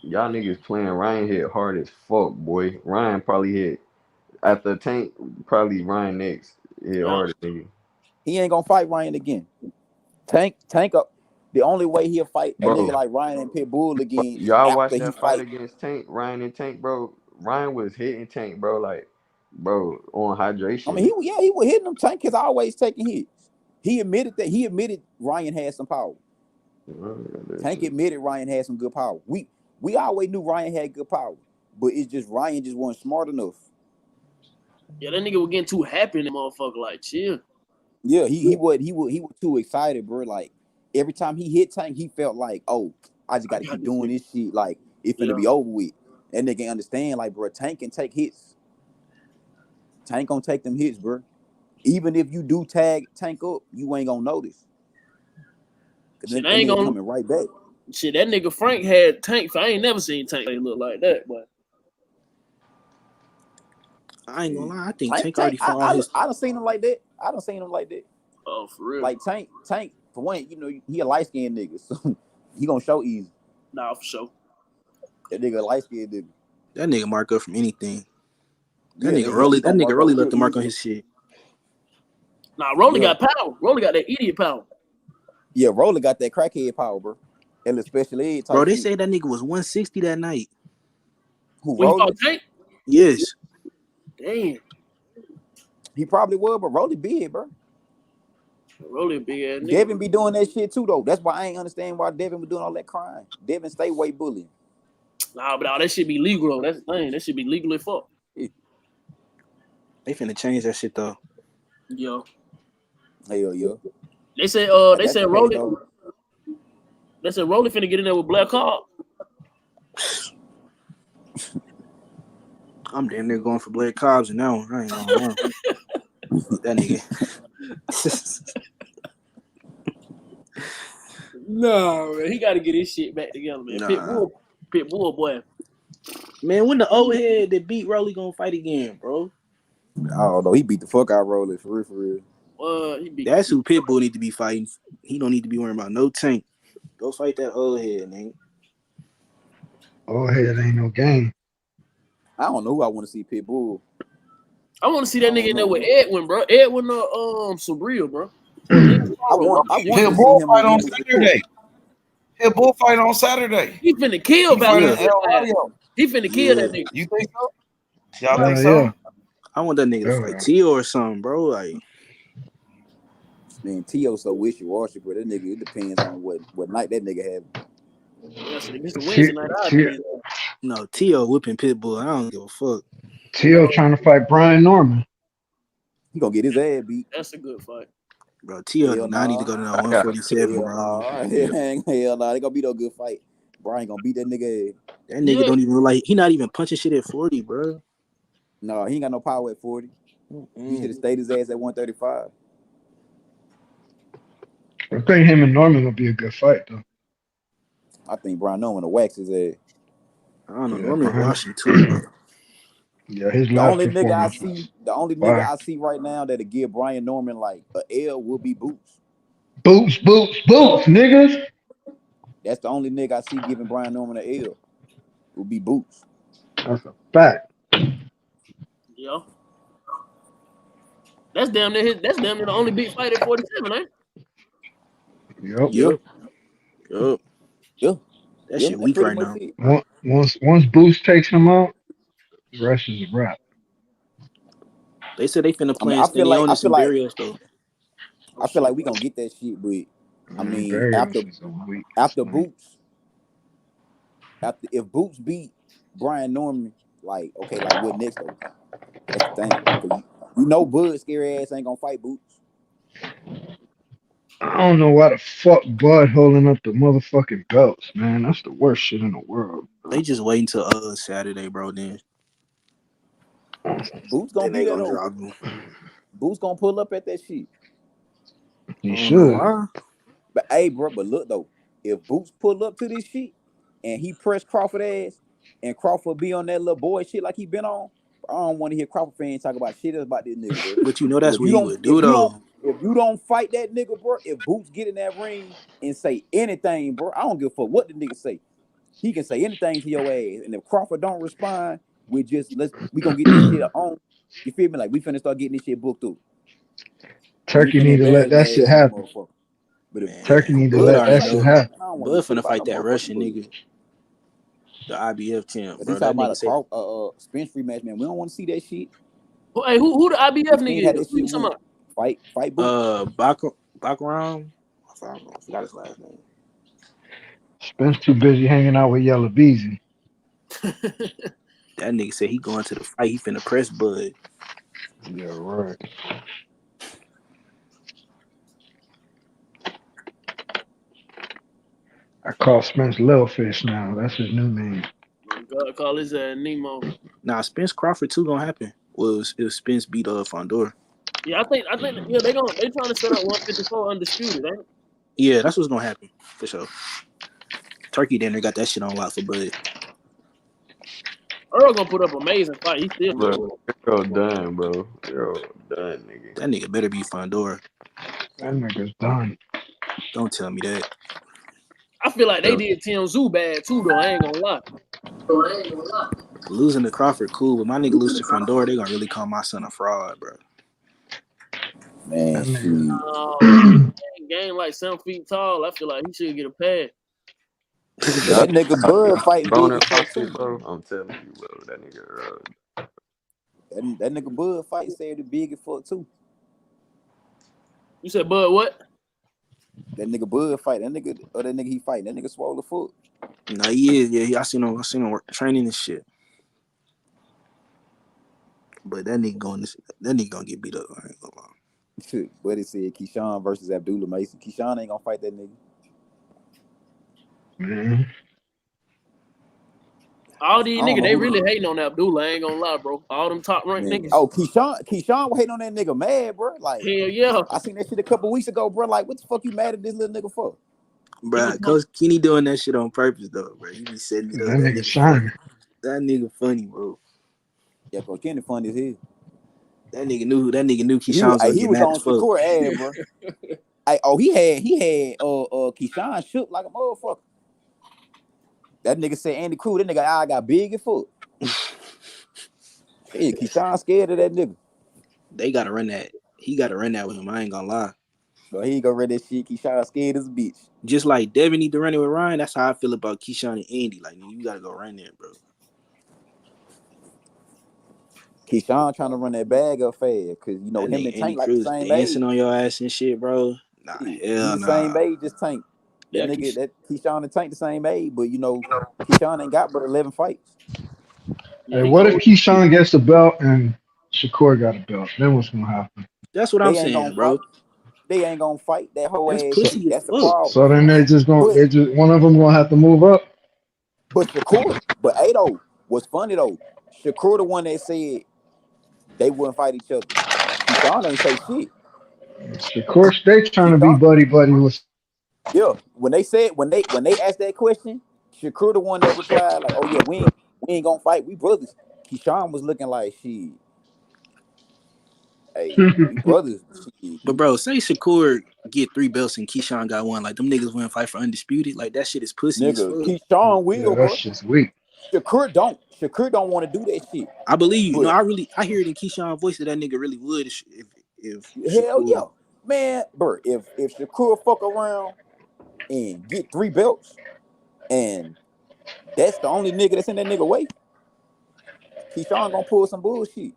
Y'all niggas playing Ryan hit hard as fuck, boy. Ryan probably hit after Tank, probably Ryan next hit hard as nigga. He ain't gonna fight Ryan again. Tank up. The only way he'll fight a nigga like Ryan and Pitbull again. Y'all watch that fight against Tank, Ryan and Tank, bro. Ryan was hitting Tank, bro, like, bro, on hydration. I mean, he was hitting him. Tank is always taking hits. He admitted Ryan had some power. Tank admitted Ryan had some good power. We always knew Ryan had good power, but it's just Ryan just wasn't smart enough. Yeah, that nigga was getting too happy in the motherfucker. Like, chill. Yeah, he was too excited, bro. Like every time he hit Tank, he felt like, oh, I just gotta keep doing this shit. Like it's gonna be over with. That nigga understand, like, bro, Tank can take hits. Tank gonna take them hits, bro. Even if you do tag Tank up, you ain't gonna notice. Shit, I ain't gonna coming right back. Shit, that nigga Frank had Tank. I ain't never seen Tank look like that, but I ain't gonna lie. I think Tank already fought his. I done seen him like that. Oh, for real? Like Tank, for one, he a light skinned nigga, so he gonna show easy. Nah, for sure. That nigga a light skinned nigga. That nigga mark up from anything. That nigga really left the mark on his shit. Nah, Rolly got power. Rolly got that idiot power. Yeah, Rolly got that crackhead power, bro. And the special ed type. Bro, they said that nigga was 160 that night. Who Rolly? Tank? Yes. Damn. He probably would, but Rolly big, bro. Rolly big ass nigga. Devin be doing that shit too, though. That's why I ain't understand why Devin was doing all that crime. Devin stay weight bullying. Nah, but all that shit be legal though. That's the thing. That shit be legal as fuck. They finna change that shit though. Yo. Hell yeah. They said Rolly. They said Rolly finna get in there with Black Hawk. I'm damn near going for Black Cobbs and now I ain't gonna that nigga. No, man, he got to get his shit back together, man. Nah. Pitbull, boy. Man, when the old head that beat Rolly gonna fight again, bro? I don't know. He beat the fuck out of Rolly for real. That's who Pitbull need to be fighting. He don't need to be worrying about no Tank. Go fight that old head, man. Old head ain't no game. I don't know who I want to see Pitbull. I want to see that nigga in there with Edwin, bro. Edwin Sabril, bro. I want He'll to see him bullfight on on Emily Shakur. Saturday. He'll bullfight on Saturday. He finna kill He fighting Valdez. El Rayo. He finna kill that nigga. You think so? Y'all think so? Yeah. I want that nigga to fight Tio or something, bro. Like, Man, Tio so wishy-washy, but that nigga, it depends on what night that nigga have. Yeah, so this is Wednesday night. I'll be no, Tio whipping Pitbull. I don't give a fuck. Tio trying to fight Brian Norman. He gonna get his ass beat. That's a good fight. Bro, Tio do not need to go to that 147, bro. Hell nah. They gonna be no good fight. Brian gonna beat that nigga ass. That nigga don't even like. He not even punching shit at 40, bro. No, he ain't got no power at 40. He should have stayed his ass at 135. I think him and Norman will be a good fight, though. I think Brian Norman will wax his ass. I don't know. Norman washing too, bro. Yeah, his The last only nigga I see fire. right now that'll give Brian Norman like a L will be Boots. Boots, niggas. That's the only nigga I see giving Brian Norman a L. Will be Boots. That's a fact. Yeah. That's damn near the only big fight at 47, ain't Yep. That shit weak right now. Once Boots takes him out, the rest is a wrap. They said they finna play I feel like Barrios though. I feel like we gonna get that shit, but I mean Barrios after Boots, if Boots beat Brian Norman, like what next though? That's the thing. You know Bud scary ass ain't gonna fight Boots. I don't know why the fuck Bud holding up the motherfucking belts, man. That's the worst shit in the world. They just waiting till Saturday, bro. Then Boots gonna be there though. drop him. Boots gonna pull up at that shit. He should. But hey, bro, but look though, if Boots pull up to this shit and he press Crawford ass and Crawford be on that little boy shit like he been on, I don't want to hear Crawford fans talk about shit about this nigga, bro. But you know that's what he would do though. If you don't fight that nigga, bro, if Boots get in that ring and say anything, bro, I don't give a fuck what the nigga say. He can say anything to your ass, and if Crawford don't respond, we gonna get this shit on. You feel me? Like we finna start getting this shit booked through. Turkey need to let that shit happen. Turkey need to let that shit happen. Bud finna fight that Russian nigga, the IBF champ, bro. He talking about a Spence rematch, man. We don't want to see that shit. Hey, who the IBF nigga is? Who you talking about? Fight Boots. Bakaram. I forgot his last name. Spence too busy hanging out with Yellow Beezy. That nigga said he going to the fight. He finna press Bud. Yeah, right. I call Spence Lil Fish now. That's his new name. God, call his Nemo. Nah, Spence Crawford too gonna happen. If Spence beat Fondor. Yeah, I think yeah, they trying to set up 154 undisputed, ain't it? Yeah, that's what's gonna happen for sure. Turkey dinner got that shit on lock for Bud. Earl gonna put up an amazing fight. He still Bro, done, bro. You're done, nigga. That nigga better be Fondor. That nigga's done. Don't tell me that. I feel like they did Tim Zoo bad too, though. I ain't gonna lie. Losing to Crawford, cool, but my nigga lose to Fondor, they gonna really call my son a fraud, bro. Man, game like 7 feet tall. I feel like he should get a pad. That nigga Bud fighting Boner big as fuck, bro. I'm telling you, bro. That nigga. That nigga Bud fight said the big as fuck too. You said Bud what? That nigga Bud fight. That nigga he fighting. That nigga swole the foot. No, he is. Yeah, I seen him work, training and shit. But that nigga gonna get beat up. I ain't gonna lie. But it said Keyshawn versus Abdullah Mason. Keyshawn ain't gonna fight that nigga. Man. All these niggas, they really hating on Abdullah. I ain't gonna lie, bro. All them top ranked niggas. Oh, Keyshawn was hating on that nigga mad, bro. Like, hell yeah. I seen that shit a couple weeks ago, bro. Like, what the fuck you mad at this little nigga for? Bro, Coach Kenny doing that shit on purpose, though, bro. He be setting it up. That nigga shining. That nigga funny, bro. Yeah, Coach Kenny funny as hell. That nigga knew Keyshawn was he was on Shakur ass, bro. He had Keyshawn shook like a motherfucker. That nigga said Andy Cruz, that nigga eye got big as fuck. Yeah, Keyshawn scared of that nigga. They gotta run that. He gotta run that with him. I ain't gonna lie. So he go read that shit. Keyshawn scared as a bitch. Just like Devin need to run it with Ryan, that's how I feel about Keyshawn and Andy. Like, you gotta go run there, bro. Keyshawn trying to run that bag up fast because you know That him nigga and Andy Tank like the Cruz same dancing age. on your ass and shit, bro. Nah, He hell the nah. same age as Tank. Yeah, That Keyshawn and Tank the same age, but you know Keyshawn ain't got but 11 fights. yeah, Hey, he what if go. Keyshawn gets the belt and Shakur got a belt? Then what's gonna happen? That's what I'm They ain't gonna saying, bro. fight. They ain't gonna fight that whole That's ass So, pussy shit. as That's the fuck. problem. so then But one of them gonna have to move up. Shakur, but Ado was funny though. Shakur the one that said they wouldn't fight each other. Keyshawn ain't say shit. Of course, they trying to be Keyshawn, buddy with. yeah. When they asked that question, Shakur the one that replied like, "Oh yeah, we ain't gonna fight. We brothers." Keyshawn was looking like, "She, hey, we brothers." Shit. But bro, say Shakur get 3 belts and Keyshawn got 1. Like, them niggas wouldn't fight for undisputed. Like, that shit is pussy as Nigga, fuck. Keyshawn Yeah, will, that's bro. just weak. Shakur don't. Shakur don't want to do that shit. I believe you. No, But I hear it in Keyshawn's voice that nigga really would if hell Shakur. yeah, man, bro. If Shakur fuck around and get 3 belts, and that's the only nigga that's in that nigga way, Keyshawn gonna pull some bullshit.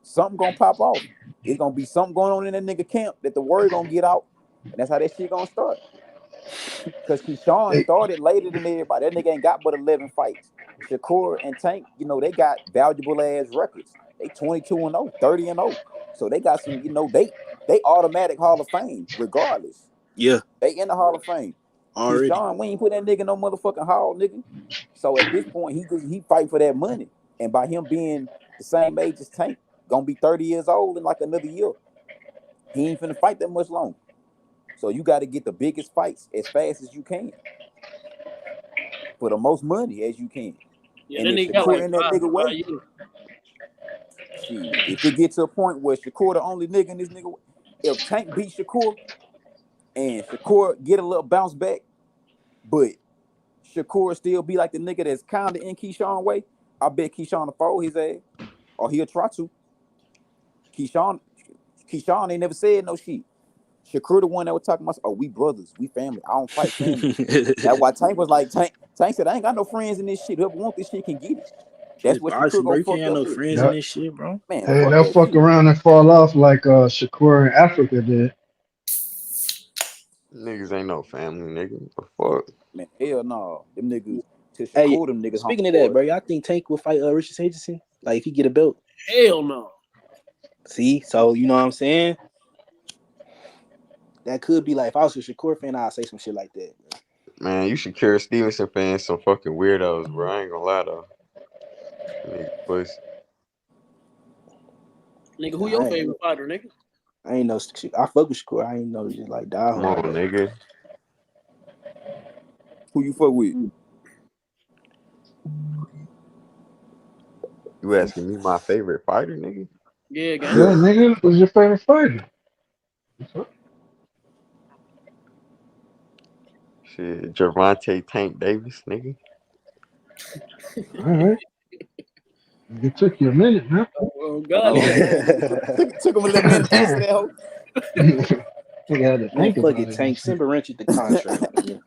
Something gonna pop off. It's gonna be something going on in that nigga camp that the word gonna get out, and that's how that shit gonna start. Because Keyshawn Hey, started later than everybody. That nigga ain't got but 11 fights. Shakur and Tank, you know, they got valuable ass records. They 22-0, 30-0. So they got some, you know, they automatic Hall of Fame regardless. Yeah, They in the Hall of Fame. already. Keyshawn, we ain't put that nigga in no motherfucking hall, nigga. So at this point, he fight for that money. And by him being the same age as Tank, gonna be 30 years old in like another year. He ain't finna fight that much longer. So you got to get the biggest fights as fast as you can for the most money as you can. Yeah, And that if nigga got Shakur like in that five nigga way, years. shit, if it gets to a point where Shakur the only nigga in this nigga way, if Tank beat Shakur and Shakur get a little bounce back, but Shakur still be like the nigga that's kind of in Keyshawn way, I bet Keyshawn will fold his ass or he'll try to. Keyshawn ain't never said no shit. Shakur the one that was talking about, oh, we brothers, we family. I don't fight family. That's why Tank was like, Tank said, I ain't got no friends in this shit. Whoever want this shit can get it. That's It's what Shakur boxing, bro. gonna You can't fucked have up no with. friends in that, this shit, bro. Man, hey, fuck they'll that fuck shit. around and fall off like Shakur in Africa did. Niggas ain't no family, nigga. The fuck? Man, hell no. Them niggas, to Hey, Shakur, them niggas speaking of that, homeboys. bro, y'all think Tank will fight Richard Henderson? Like, if he get a belt? Hell no. See? So, you know what I'm saying? That could be like, if I was a Shakur fan, I'd say some shit like that, bro. Man, you should Shakur Stevenson fans some fucking weirdos, bro. I ain't gonna lie though. Nigga, pussy. Nigga, who Nah, your favorite fighter, nigga? I ain't know. I fuck with Shakur. I ain't know just like die Come on, hard. nigga. Who you fuck with? You asking me my favorite fighter, nigga? Yeah, gang. Yeah, Yeah. nigga, who's your favorite fighter? Shit, Gervonta Tank Davis, nigga. All right, it took you a minute, huh? Oh, I God. know what I'm Man, saying. Took him a little minute to answer that hoe. You had to think fuck about it, it and Tank. shit. Simba rented the contract. Man.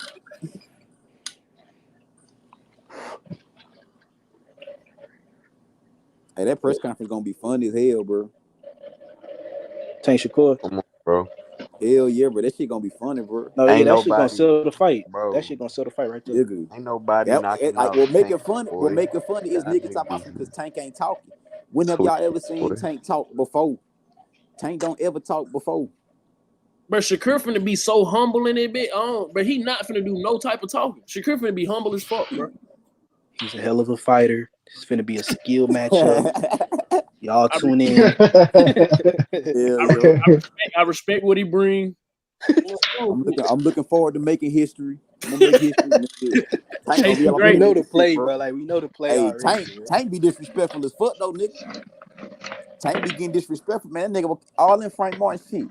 Hey, that press conference gonna be fun as hell, bro. Tank Shakur. Come on, bro. Hell yeah, bro. That shit gonna be funny, bro. No, yeah, Ain't that shit gonna nobody, sell the fight. That bro. shit gonna sell the fight right there. Nigga. Ain't nobody knocking Like out what make Tank, it funny? What boy. make it funny is That niggas talking about nigga some because Tank ain't talking. When have y'all twisted, ever seen boy. Tank talk before? Tank don't ever talk before. But Shakur finna be so humble in it, bit. But he not finna do no type of talking. Shakur finna be humble as fuck, bro. He's a hell of a fighter. It's finna be a skill matchup. Hell Y'all I, tune in. yeah. I respect what he bring. I'm looking forward to making history. I'm gonna make history. Nigga. Tank gonna be Chasing all on We that know greatness. the nigga shit, play, bro. bro. Like, we know the play Hey, already, Tank bro. be disrespectful as fuck though, nigga. Tank be getting disrespectful, man. That nigga all in Frank Martin shit.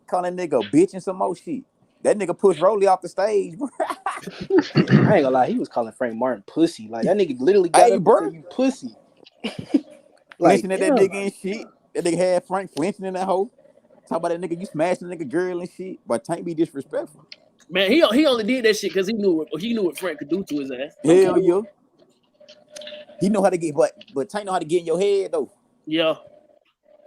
Calling that nigga a bitch and some more shit. That nigga pushed Rolly off the stage, bro. I ain't gonna lie. He was calling Frank Martin pussy. Like, that nigga literally got Hey, up and bro. said, "You pussy." Like, Flinching at that damn. nigga and shit. That nigga had Frank flinching in that hole. Talk about that nigga, you smashing the nigga girl and shit, but Tank be disrespectful. Man, he only did that shit because he knew what Frank could do to his ass. Hell yeah. He know how to get, but Tank know how to get in your head though. Yeah.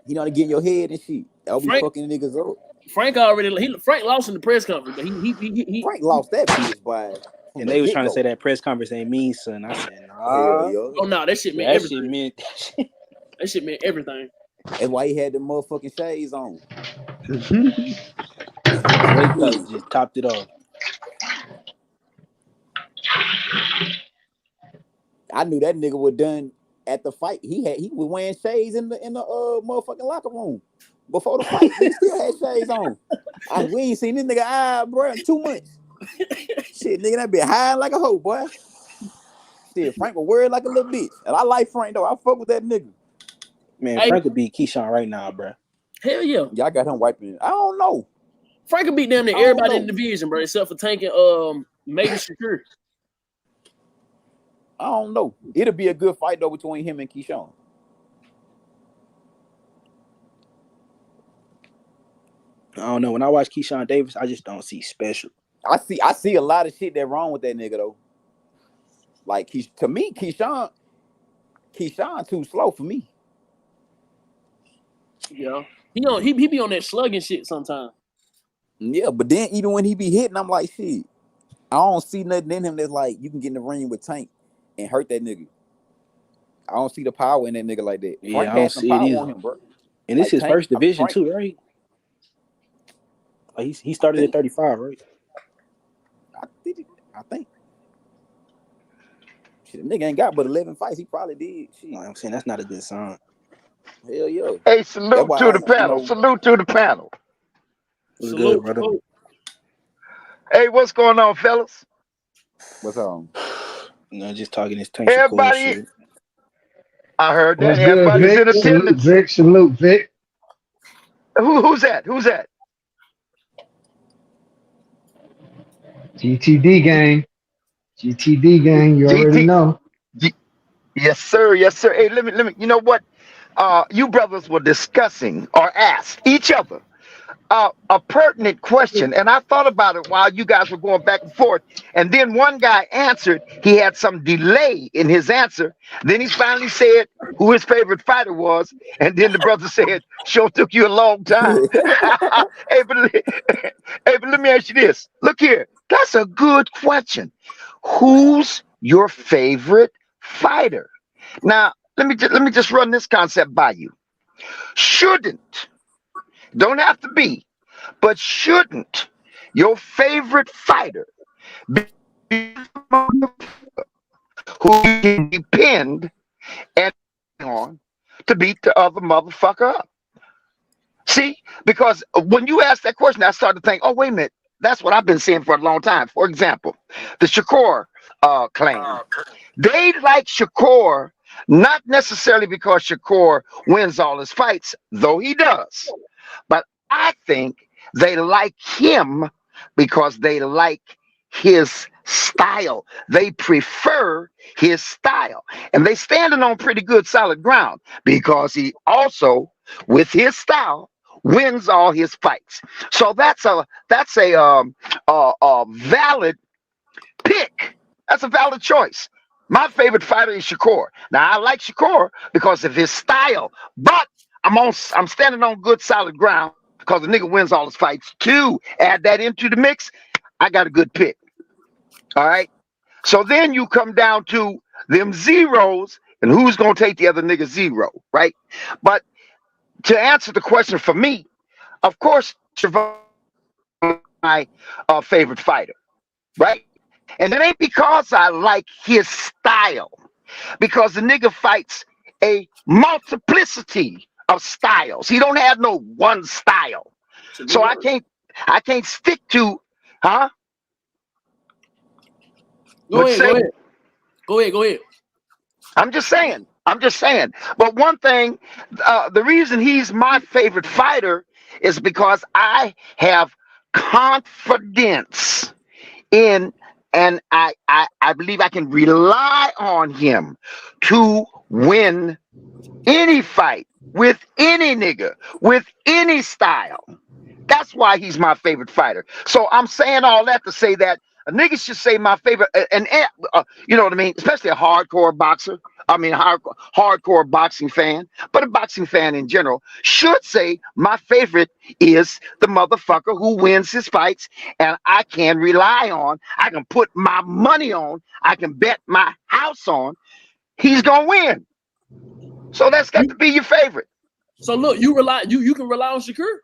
He know how to get in your head and shit. I'll be fucking niggas up. Frank lost in the press conference, but he Frank lost that bitch, boy. And they was trying to say that press conference ain't mean, son. I said, nah. Oh no, that shit meant everything. That shit meant everything. That's why he had the motherfucking shades on. Just topped it off. I knew that nigga was done at the fight. He was wearing shades in the motherfucking locker room before the fight. He still had shades on. We ain't seen this nigga eye, bro, in 2 months. Shit, nigga, that be high like a hoe, boy. Shit, Frank was worried like a little bitch, and I like Frank though. I fuck with that nigga. Man, Frank could beat Keyshawn right now, bro. Hell yeah. Y'all got him wiping it. I don't know. Frank could beat damn near everybody in the division, bro, except for tanking maybe Shakur. I don't know. It'll be a good fight though between him and Keyshawn. I don't know. When I watch Keyshawn Davis, I just don't see special. I see a lot of shit that wrong with that nigga though. Like to me, Keyshawn too slow for me. Yeah, he be on that slugging shit sometimes. Yeah, but then even when he be hitting, I'm like, shit, I don't see nothing in him that's like you can get in the ring with Tank and hurt that nigga. I don't see the power in that nigga like that. Yeah, I don't see it either. On him, bro. And this is his first division too, right? Like he started at 35, right? I think. Shit, the nigga ain't got but 11 fights. He probably did. Shit. No, I'm saying that's not a good sign. Hell yeah. Hey, salute to the panel. Salute to the panel. What's good, brother? Hey, what's going on, fellas? What's on? No, just talking this Tank everybody. Shit. I heard that. What's Everybody's good, in attendance. Salute, Vic. Who's that? Who's that? GTD gang. GTD gang, you already know. Yes, sir. Yes, sir. Hey, let me. You know what? You brothers were discussing or asked each other a pertinent question, and I thought about it while you guys were going back and forth. And then one guy answered. He had some delay in his answer. Then he finally said who his favorite fighter was, and then the brother said, "Sure took you a long time." Hey, but let me ask you this. Look here. That's a good question. Who's your favorite fighter? Now, let me just run this concept by you. Don't have to be, but shouldn't your favorite fighter be who you can depend and on to beat the other motherfucker up? See, because when you ask that question, I started to think, oh, wait a minute. That's what I've been saying for a long time. For example, the Shakur clan. They like Shakur, not necessarily because Shakur wins all his fights, though he does. But I think they like him because they like his style. They prefer his style. And they standing on pretty good solid ground because he also, with his style, wins all his fights. So that's a valid pick. That's a valid choice. My favorite fighter is Shakur. Now I like Shakur because of his style, but I'm standing on good solid ground because the nigga wins all his fights too. Add that into the mix, I got a good pick. All right. So then you come down to them zeros and who's gonna take the other nigga zero, right? But to answer the question for me, of course, Gervonta is my favorite fighter, right? And it ain't because I like his style, because the nigga fights a multiplicity of styles. He don't have no one style. So I can't stick to, huh? Go ahead. I'm just saying. But one thing, the reason he's my favorite fighter is because I have confidence in and I believe I can rely on him to win any fight with any nigga, with any style. That's why he's my favorite fighter. So I'm saying all that to say that a nigga should say my favorite, and you know what I mean? Especially a hardcore boxer. I mean, hardcore boxing fan, but a boxing fan in general should say my favorite is the motherfucker who wins his fights, and I can rely on. I can put my money on. I can bet my house on. He's gonna win. So that's got to be your favorite. So look, you can rely on Shakur.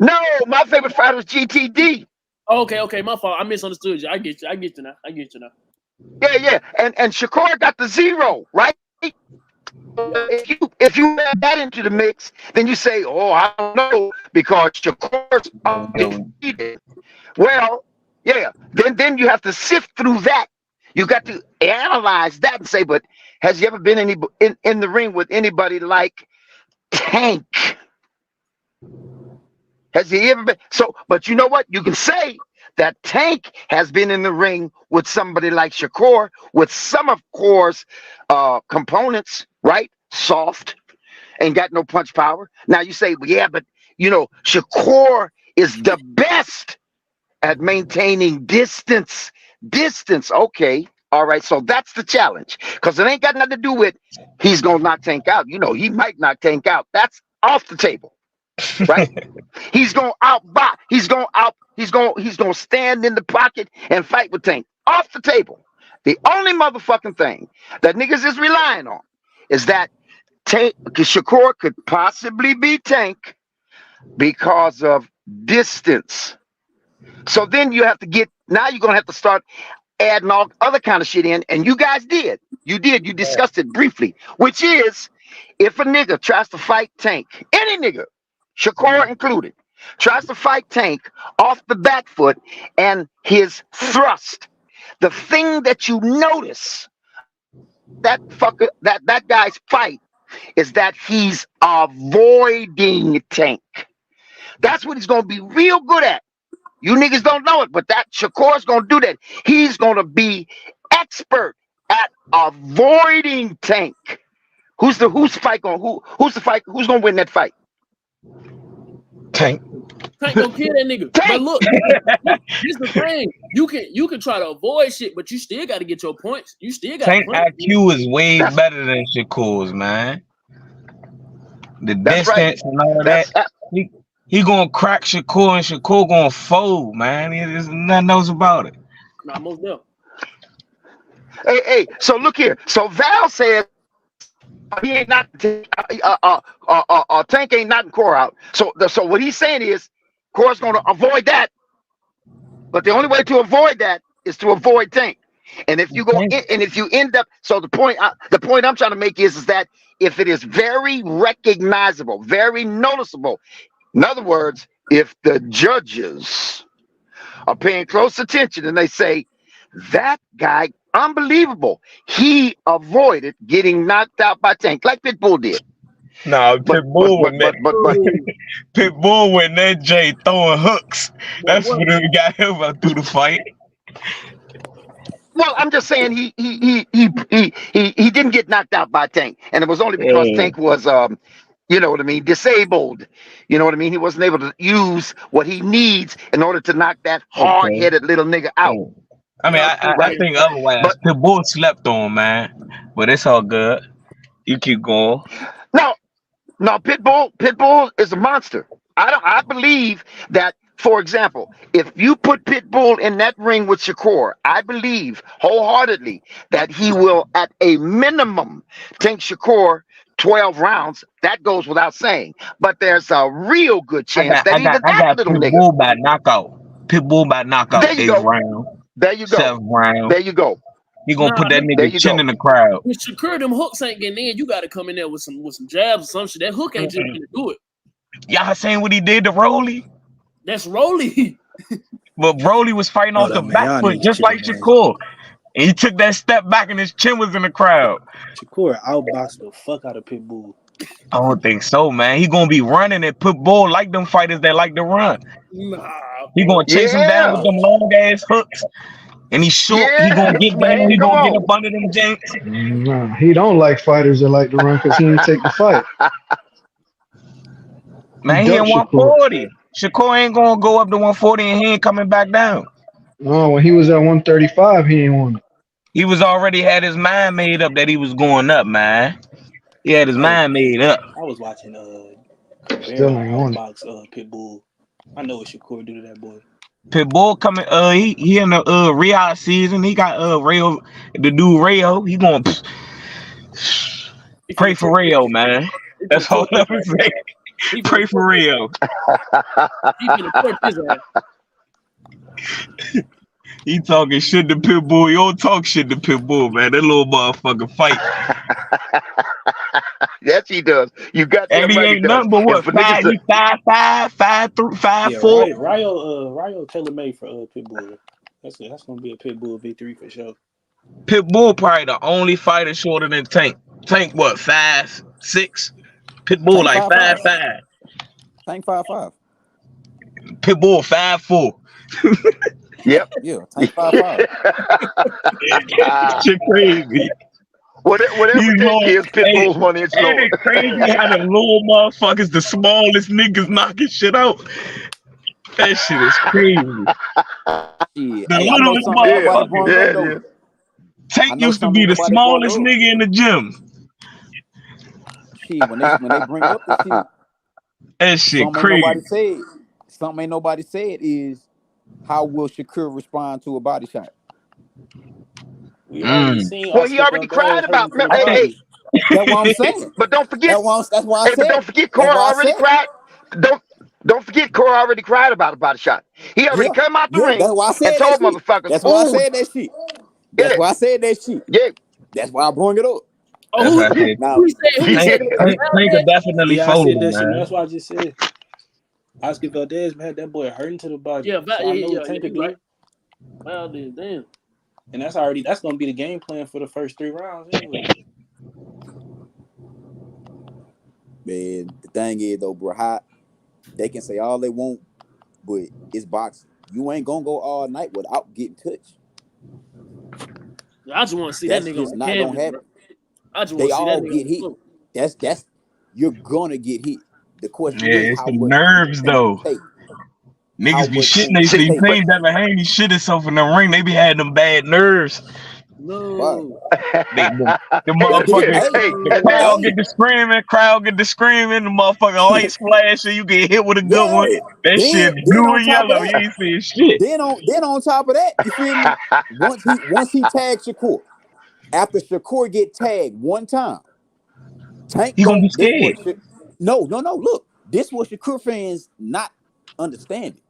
No, my favorite fighter is GTD. Okay, my fault. I misunderstood you. I get you now. Yeah. And Shakur got the 0, right? If you add that into the mix, then you say, oh, I don't know, because Shakur's undefeated. Well, yeah. Then you have to sift through that. You got to analyze that and say, but has he ever been in the ring with anybody like Tank? Has he ever been? So, but you know what? You can say that Tank has been in the ring with somebody like Shakur, with some of Shakur's components, right? Soft, ain't got no punch power. Now you say, well, yeah, but you know, Shakur is the best at maintaining distance. Okay. All right. So that's the challenge, because it ain't got nothing to do with he's gonna knock Tank out. You know, he might knock Tank out. That's off the table. Right? He's gonna outbox. He's gonna stand in the pocket and fight with Tank. Off the table. The only motherfucking thing that niggas is relying on is that Shakur could possibly be Tank because of distance. So then you're gonna have to start adding all other kind of shit in, and you guys did. You discussed it briefly, which is if a nigga tries to fight Tank, any nigga, Shakur included, tries to fight Tank off the back foot and his thrust, the thing that you notice that guy's fight is that he's avoiding Tank. That's what he's gonna be real good at. You niggas don't know it, but that Shakur's gonna do that. He's gonna be expert at avoiding Tank. Who's the fight gonna win that fight? Tank. Tank gonna kill that nigga. Tank. But look, here's the thing. You can try to avoid shit, but you still got to get your points. You still got Tank IQ is way better than Shakur's, man. The distance right. and all that. He gonna crack Shakur, and Shakur gonna fold, man. There's nothing else about it. Nah, most definitely. Hey, so look here. So Val says he ain't not Tank ain't knocking Core out. So what he's saying is Core's gonna avoid that. But the only way to avoid that is to avoid Tank. And if you go in, and if you end up, so the point I'm trying to make is that if it is very recognizable, very noticeable, in other words, if the judges are paying close attention and they say that guy, unbelievable, he avoided getting knocked out by Tank like Pitbull did. No, Pitbull when that Jay throwing hooks. That's what got him through the fight. Well, I'm just saying he didn't get knocked out by Tank, and it was only because Tank was you know what I mean, disabled. You know what I mean? He wasn't able to use what he needs in order to knock that hard-headed little nigga out. I mean, I think otherwise. But Pitbull slept on, man. But it's all good. You keep going. No, Pitbull is a monster. I believe that, for example, if you put Pitbull in that ring with Shakur, I believe wholeheartedly that he will, at a minimum, take Shakur 12 rounds. That goes without saying. But there's a real good chance that even that little nigga. Pitbull by knockout. Pitbull by knockout. There you go. Round. There you go. 7th round. There you go. He gonna put that nigga chin in the crowd. With Shakur, them hooks ain't getting in. You got to come in there with some jabs or some shit. That hook ain't just gonna do it. Y'all saying what he did to Rolly? That's Rolly. But Rolly was fighting off the back foot just like Shakur. And he took that step back and his chin was in the crowd. Shakur outboxed the fuck out of Pitbull. I don't think so, man. He gonna be running at Pitbull like them fighters that like to run. Nah, He gonna chase him down with them long ass hooks. And he's short. He gonna Yeah, get down. man, He come gonna get on. up under them janks. Nah, he don't like fighters that like to run because he didn't take the fight. Man, he in Duck Shakur. 140. Shakur ain't gonna go up to 140 and he ain't coming back down. No, when he was at 135, he ain't won it. He was already had his mind made up that he was going up, man. He had his mind made up. I was watching Still Vera ain't won it. outbox Pitbull. I know what Shakur do to that boy. Pitbull coming. He in the Riyadh season. He got Rayo, the dude Rayo. He going pray for Rayo, man. That's all I'm gonna say. Pray for Rayo. He finna torch his ass. He talking shit to Pitbull. You don't talk shit to Pitbull, man. That little motherfucker fight. Yes, he does. You got that And he right. ain't nothing but what? And for niggas He 5'4". Rayo tailor made for Pitbull. That's gonna be a Pitbull victory for sure. Pitbull probably the only fighter shorter than Tank. Tank what? 5'6". Pitbull Tank like 5'5". Tank 5'5". Pitbull 5'4". Yep. Yeah, Tank 5'5". Shit crazy. Whatever These Tank long, is, Pitbull's 1 inch ain't lower. it crazy how the little motherfuckers, the smallest niggas knocking shit out? That shit is crazy. Shit. The Hey, I know littlest something nobody motherfuckers. brung up though. Tank I know used to something be the nobody brung smallest up. nigga in the gym. Shit, when they bring up the shit, That shit something ain't nobody said is how will Shakur respond to a body shot? We already seen Well, he Oscar already cried about. hurting Hey, That's what I'm saying. but don't forget. That's why I Hey, but said. don't forget, That's Cora why I already said. cried. Don't forget, Cora already cried about a body shot. He already come out the ring That's why I and said told that shit. motherfuckers, That's why I "Ooh, said that shit. That's why I said that shit. yeah, That's why I brought it up. Oh, That's who, what I who, said. Now, who he said? Who he said? Tank could definitely Yeah, I fold said him, that shit. man. That's why I just said Oscar Valdez had that boy hurting to the body. Yeah, So I know what Tank could do. right. Well, then, damn. And that's gonna be the game plan for the first 3 rounds anyway. man, the thing is though, bro, how they can say all they want, but it's boxing. You ain't gonna go all night without getting touched. I just want to see That's that nigga just on not canvas, gonna happen. bro. I just want They to see that all nigga get on hit. floor. That's you're gonna get hit. The question Yeah, is it's how the much nerves can you though. take? How Niggas be much shitting can you they take? ain't never hang he shit himself in the ring. They be having them bad nerves. No. The And then, motherfucker, the crowd get to screaming, the motherfucking lights flash and you get hit with a good one. That shit then blue on and top of yellow. that, You ain't seeing shit. then on top of that, you feel me? Once he tagged Shakur, after Shakur get tagged one time, Tank He gonna gon' be scared. no. Look, this what Shakur fans not understanding.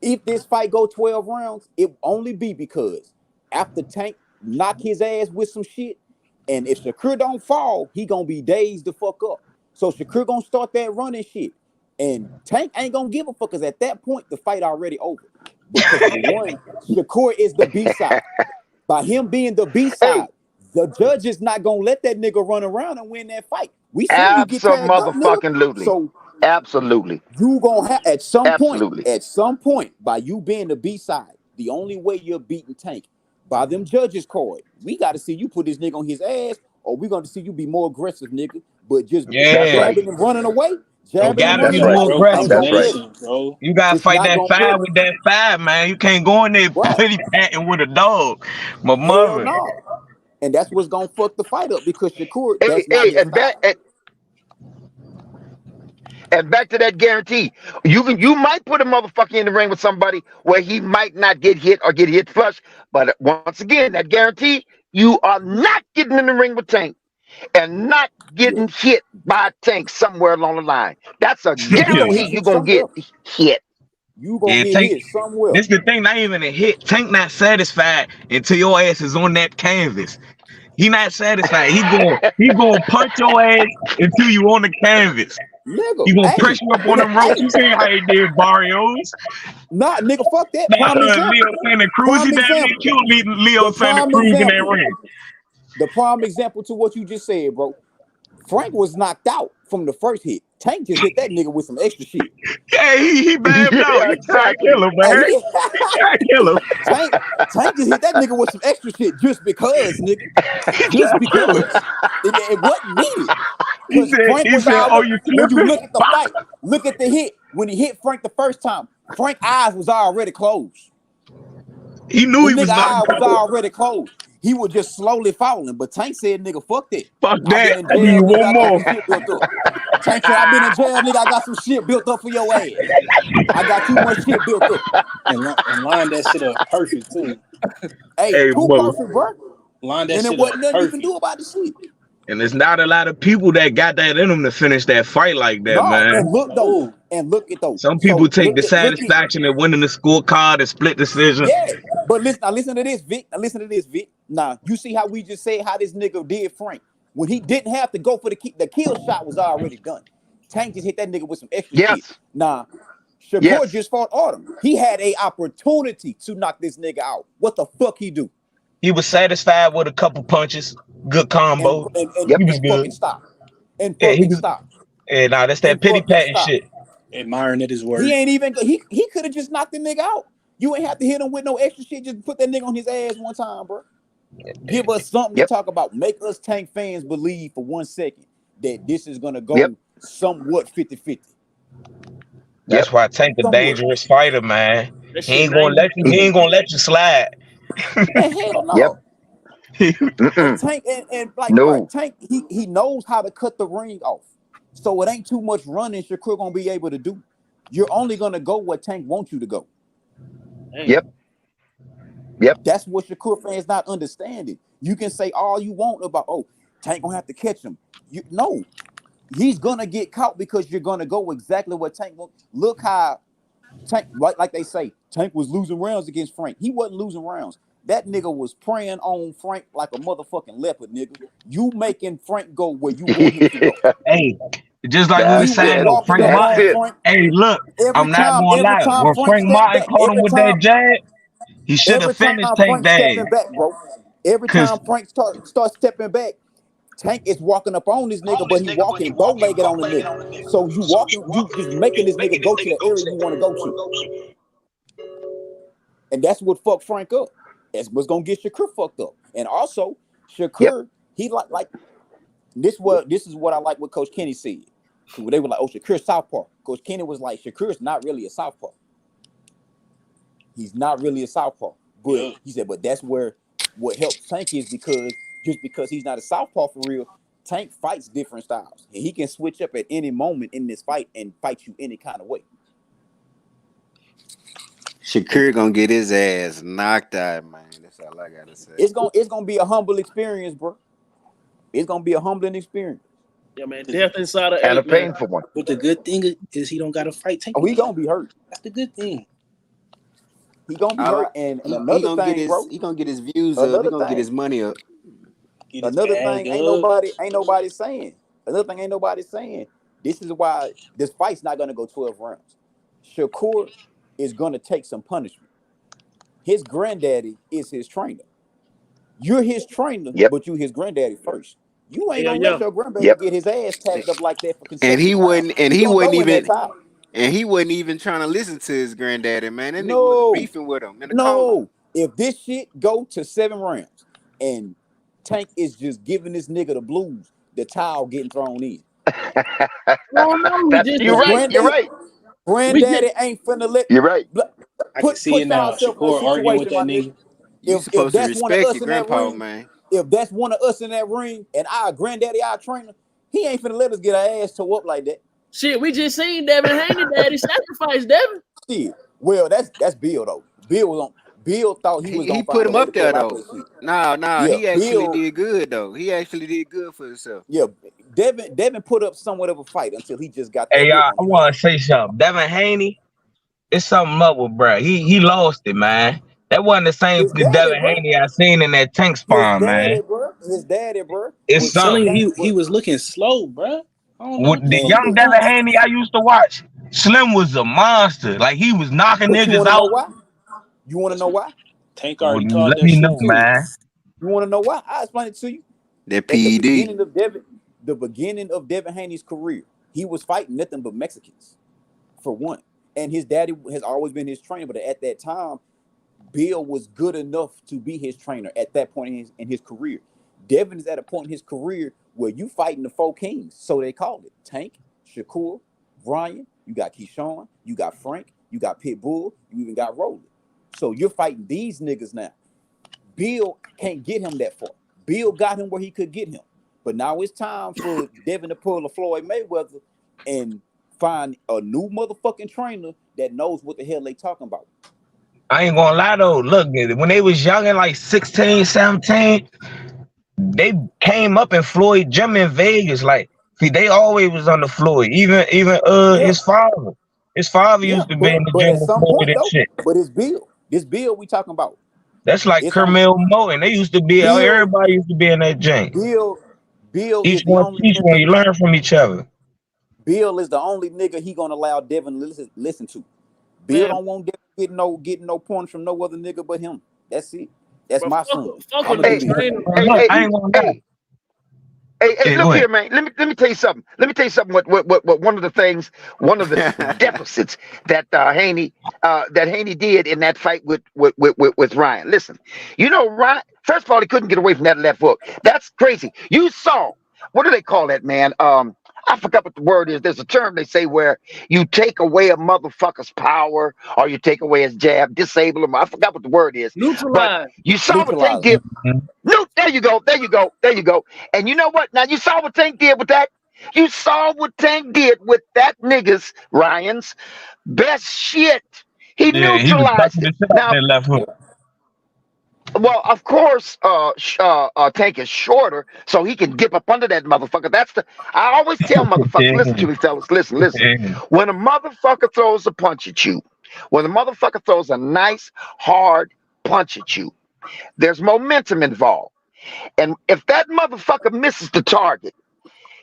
If this fight go 12 rounds, it only be because after Tank knock his ass with some shit, and if Shakur don't fall, he gonna be dazed the fuck up. So Shakur gonna start that running shit, and Tank ain't gonna give a fuck, cause at that point the fight already over. Because for one, Shakur is the B side. By him being the B side, the judge is not gonna let that nigga run around and win that fight. We seen you get tagged up, nigga. Absolutely. So Absolutely. you gonna have at some Absolutely. point, by you being the B side, the only way you're beating Tank by them judges card. We got to see you put this nigga on his ass, or we gonna see you be more aggressive, nigga. But just jabbing and running away, You gotta be more aggressive. Bro. You gotta It's fight not that gonna five look with that five, man. You can't go in there pity patting with a dog. My hell mother. no. And that's what's gonna fuck the fight up because Shakur, that's not his style. And back to that guarantee, you might put a motherfucker in the ring with somebody where he might not get hit or get hit flush, but once again, that guarantee, you are not getting in the ring with Tank and not getting hit by Tank somewhere along the line. That's a guarantee you're gonna get hit. You gonna get hit somewhere. This the thing, not even a hit. Tank not satisfied until your ass is on that canvas. He not satisfied. He gonna punch your ass until you on the canvas. Nigga, He gonna press you up on them ropes. You see how he did Barrios? Nah, nigga, fuck that. Prime example. Leo Santa Cruz, he damn near killed Leo Santa Cruz in that ring. The prime example to what you just said, bro. Frank was knocked out from the first hit. Tank just hit that nigga with some extra shit. Yeah, he babbed out. Exactly. Kill him, man. Hey, Kill him. Tank just hit that nigga with some extra shit just because, nigga. He Just tried to kill him. because. It wasn't needed. He Because Frank was said, all "Oh, up. you When you tripping?" look at the fight, look at the hit. When he hit Frank the first time, Frank's eyes was already closed. He knew The he was nigga not. eye was already closed. He was just slowly falling. But Tank said, nigga, fuck that. Fuck I've been that. in I give jail, you nigga. one I got more. some shit built up. Tank said, I've been in jail, nigga. I got some shit built up for your ass. I got too much shit built up. And line that shit up perfect too. Hey, Hey, too bro. perfect, bro. Line that And it shit up wasn't nothing you can perfect. do about the shit. And there's not a lot of people that got that in them to finish that fight like that, No, man. and look though, Oh, and look at those. Some So people take look the at satisfaction of winning the scorecard and split decision. yeah. But listen to this, Vic. Now listen to this, Vic. Now you see how we just said how this nigga did Frank when he didn't have to go for the kill shot was already done. Tank just hit that nigga with some extra shit. Yes. Now Shakur Yes. just fought Autumn. He had a opportunity to knock this nigga out. What the fuck he do? He was satisfied with a couple punches, good combo. Yep. He was And good. fucking stop. And Yeah, he fucking was. stop. And nah, that's that And pity fucking patting stop. shit. admiring at his work. He ain't even he could have just knocked the nigga out. You ain't have to hit him with no extra shit. Just put that nigga on his ass one time, bro. Give us something to Yep. talk about. Make us Tank fans believe for 1 second that this is gonna go Yep. somewhat 50-50. That's why Tank a Somewhat. dangerous fighter, man. That He shit ain't gonna let you. He ain't gonna let you slide. Man, hell no. Yep. And Mm-mm. Tank and like No. right, Tank, he knows how to cut the ring off. So it ain't too much running Shakur gonna be able to do. You're only gonna go where Tank wants you to go. Damn. Yep. Yep. That's what Shakur fans not understanding. You can say all you want about, oh, Tank gonna have to catch him. No, he's gonna get caught because you're gonna go exactly what Tank wants. Look how Tank, like they say, Tank was losing rounds against Frank. He wasn't losing rounds. That nigga was preying on Frank like a motherfucking leopard, nigga. You making Frank go where you want him to go. Hey, just like we That's was He was saying it. though, walking Frank up That's on Martin. it. Frank Hey, look, I'm not gonna every lie. time When Frank Frank stepped Martin back, caught him with that jab, he should every have time finished Tank Frank bag. stepping back, bro. Every Cause time Frank starts stepping back, Tank is walking up on this nigga, but he walking bow-legged on the nigga. So you just making this nigga go to the area you want to go to. And that's what fucked Frank up. That's what's gonna get Shakur fucked up. And also, Shakur, he like this is what I like what Coach Kenny said. They were like, oh, Shakur's southpaw. Coach Kenny was like, Shakur's not really a southpaw. He's not really a southpaw. But he said, but that's where what helps Tank is because just because he's not a southpaw for real, Tank fights different styles. And he can switch up at any moment in this fight and fight you any kind of way. Shakur gonna get his ass knocked out, man. That's all I gotta say. It's gonna be a humble experience, bro. It's gonna be a humbling experience. Yeah, man. Death inside of And a 8, man. painful one. But the good thing is he don't got to fight Tank. Oh, he gonna be hurt. That's the good thing. He gonna be hurt. And He another gonna get thing, bro. he gonna get his views up. He Another gonna get thing. his money up. Get his Another bag thing up. ain't nobody saying. Another thing ain't nobody saying. This is why this fight's not gonna go 12 rounds. Shakur is gonna take some punishment. His granddaddy is his trainer. You're his trainer, Yep. but you his granddaddy first. You ain't Yeah, gonna yeah. let your grandbaby Yep. get his ass tagged up like that for And he consecutive rounds. wasn't and He he gonna wasn't go in that even time. and he wasn't even trying to listen to his granddaddy, man. That nigga was No, beefing with him in the corner. no. If this shit go to 7 rounds and Tank is just giving this nigga the blues, the towel getting thrown in. No, no, we just You're Because right. You're right. granddaddy ain't finna let You're right. I can see it now. yourself in a Shakur arguing with situation, my that nigga. nigga. You If supposed to that's one of respect us your in that grandpa, ring, man. if that's one of us in that ring and our granddaddy, our trainer, he ain't finna let us get our ass toe up like that. shit. We just seen Devin Haney daddy sacrifice Devin. Shit. Well, that's Bill though. Bill thought he was He gonna put find a him way up to put there him out though. that shit. Nah, Yeah, he actually Bill. did good though. He actually did good for himself. Yeah, Devin put up somewhat of a fight until he just got that hey, hit I on his want ass. to say something. Devin Haney, it's something up with bro. He lost it, man. That wasn't the same His the daddy, Devin bro. Haney I seen in that tank spawn, man. His daddy, bro, It's was Telling something. you, gang, he was looking slow, bro. I don't know With what the the fuck young going Devin on. Haney I used to watch, Slim was a monster. Like he was knocking but you niggas wanna know out. why? You wanna know why? Tank Well, already called let that me shit know, too. man. You wanna know why? I explain it to you. That At the PED. beginning of Devin Haney's career, he was fighting nothing but Mexicans, for one. and his daddy has always been his trainer. But at that time, Bill was good enough to be his trainer at that point in his career. Devin is at a point in his career where you fighting the 4 kings, so they called it Tank, Shakur, Ryan. You got Keyshawn, you got Frank, you got Pitbull, you even got Roland. So you're fighting these niggas now. Bill can't get him that far. Bill got him where he could get him. But now it's time for Devin to pull a Floyd Mayweather and find a new motherfucking trainer that knows what the hell they talking about. I ain't gonna lie though. Look, when they was young and like 16, 17, they came up in Floyd gym in Vegas. Like, see, they always was on the Floyd. Even Yeah, his father. His father yeah. used to be in the But gym at with some Floyd point and though, shit. but it's Bill. This Bill we talking about. That's like It's on Kermel Moe, and they used to be. Bill. Everybody used to be in that gym. Bill Each is the one only teach one. nigga. You learn from each other. Bill is the only nigga he gonna allow Devin listen to. Bill Man, don't want Devin getting no points from no other nigga but him. That's it. That's but my son. fuck I'ma with the do Hey, this. trainer. hey, Look, hey, I ain't gonna lie. hey, hey, Yeah, go look ahead. here, man. Let me tell you something. Let me tell you something. What one of the things, one of the deficits that Haney did in that fight with Ryan. Listen, you know, Ryan. First of all, he couldn't get away from that left hook. That's crazy. You saw, what do they call that, man? I forgot what the word is. There's a term they say where you take away a motherfucker's power or you take away his jab, disable him. I forgot what the word is. But Neutralize. you saw what Tank Neutralizer. did. Mhm. No, there you go. There you go. There you go. And you know what? Now you saw what Tank did with that. You saw what Tank did with that nigga's Ryan's best shit. He Yeah, he was neutralized bucking it. the shit out Now, that left hook. well, of course, Tank is shorter, so he can dip up under that motherfucker. I always tell motherfuckers, Yeah, listen to me, fellas, listen. yeah. When a motherfucker throws a punch at you, when a motherfucker throws a nice, hard punch at you, there's momentum involved. And if that motherfucker misses the target,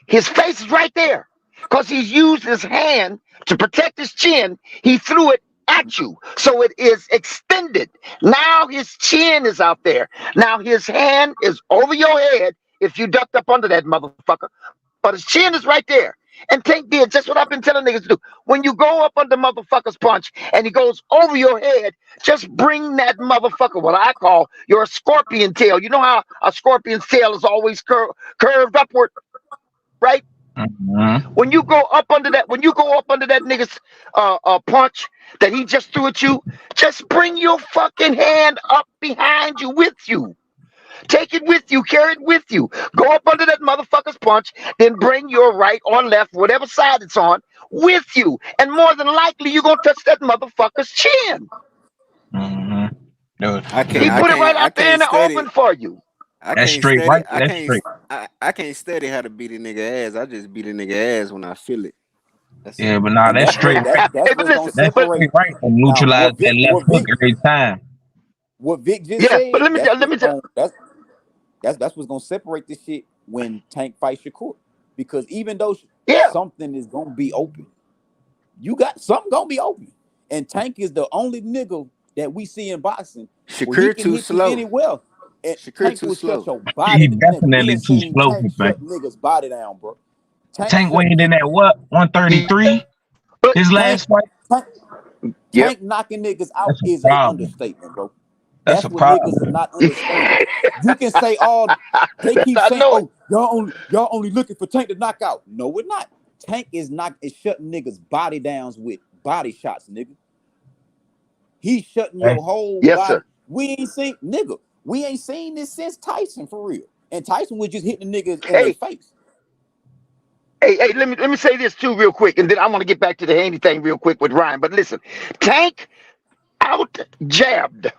his face is right there because he's used his hand to protect his chin. He threw it at you. So it is extended. Now his chin is out there. Now his hand is over your head if you ducked up under that motherfucker. But his chin is right there. And Tank did just what I've been telling niggas to do. When you go up under motherfucker's punch and he goes over your head, just bring that motherfucker, what I call your scorpion tail. You know how a scorpion's tail is always curved upward, right? Mhm. When you go up under that nigga's punch that he just threw at you, just bring your fucking hand up behind you with you. Take it with you, carry it with you. Go up under that motherfucker's punch, then bring your right or left, whatever side it's on, with you. And more than likely, you're gonna touch that motherfucker's chin. Mhm. No, I He can't I put it right can't I out there in can't the study open for you. I that's can't straight study right. That's straight. I can't study how to beat a nigga ass. I just beat a nigga ass when I feel it. That's it. Yeah, but nah, And that's that's straight what right. Hey, that's but what's gonna listen, That's but separate. straight right. And Now neutralize that left hook every time. What Vic just yeah, but said, let me tell. that's what's gonna separate this shit when Tank fights Shakur. Because even though Yeah, something is gonna be open, you got something gonna be open. And Tank is the only nigga that we see in boxing where he Shakur can too hit you slow. anywhere. And Shakur Tank too will shut slow. your He body. Nigga, we definitely done too seen slow Tank for me. shut niggas body down, bro. Tank Tank shut weighed in niggas. at what? 133? but His Tank, last fight? Tank, yep. Tank knocking niggas out That's a is a problem. understatement, bro. That's That's a what niggas is problem. not understanding. You can say all they That's keep I saying, know it. oh, y'all only looking for Tank to knock out. No, we're not. Tank is shutting niggas body downs with body shots, nigga. He's shutting Hey, your whole Yes, body. sir. We ain't seen this since Tyson for real. And Tyson was just hitting niggas in their Hey, face. hey, let me say this too real quick, and then I want to get back to the Haney thing real quick with Ryan. But listen, Tank out jabbed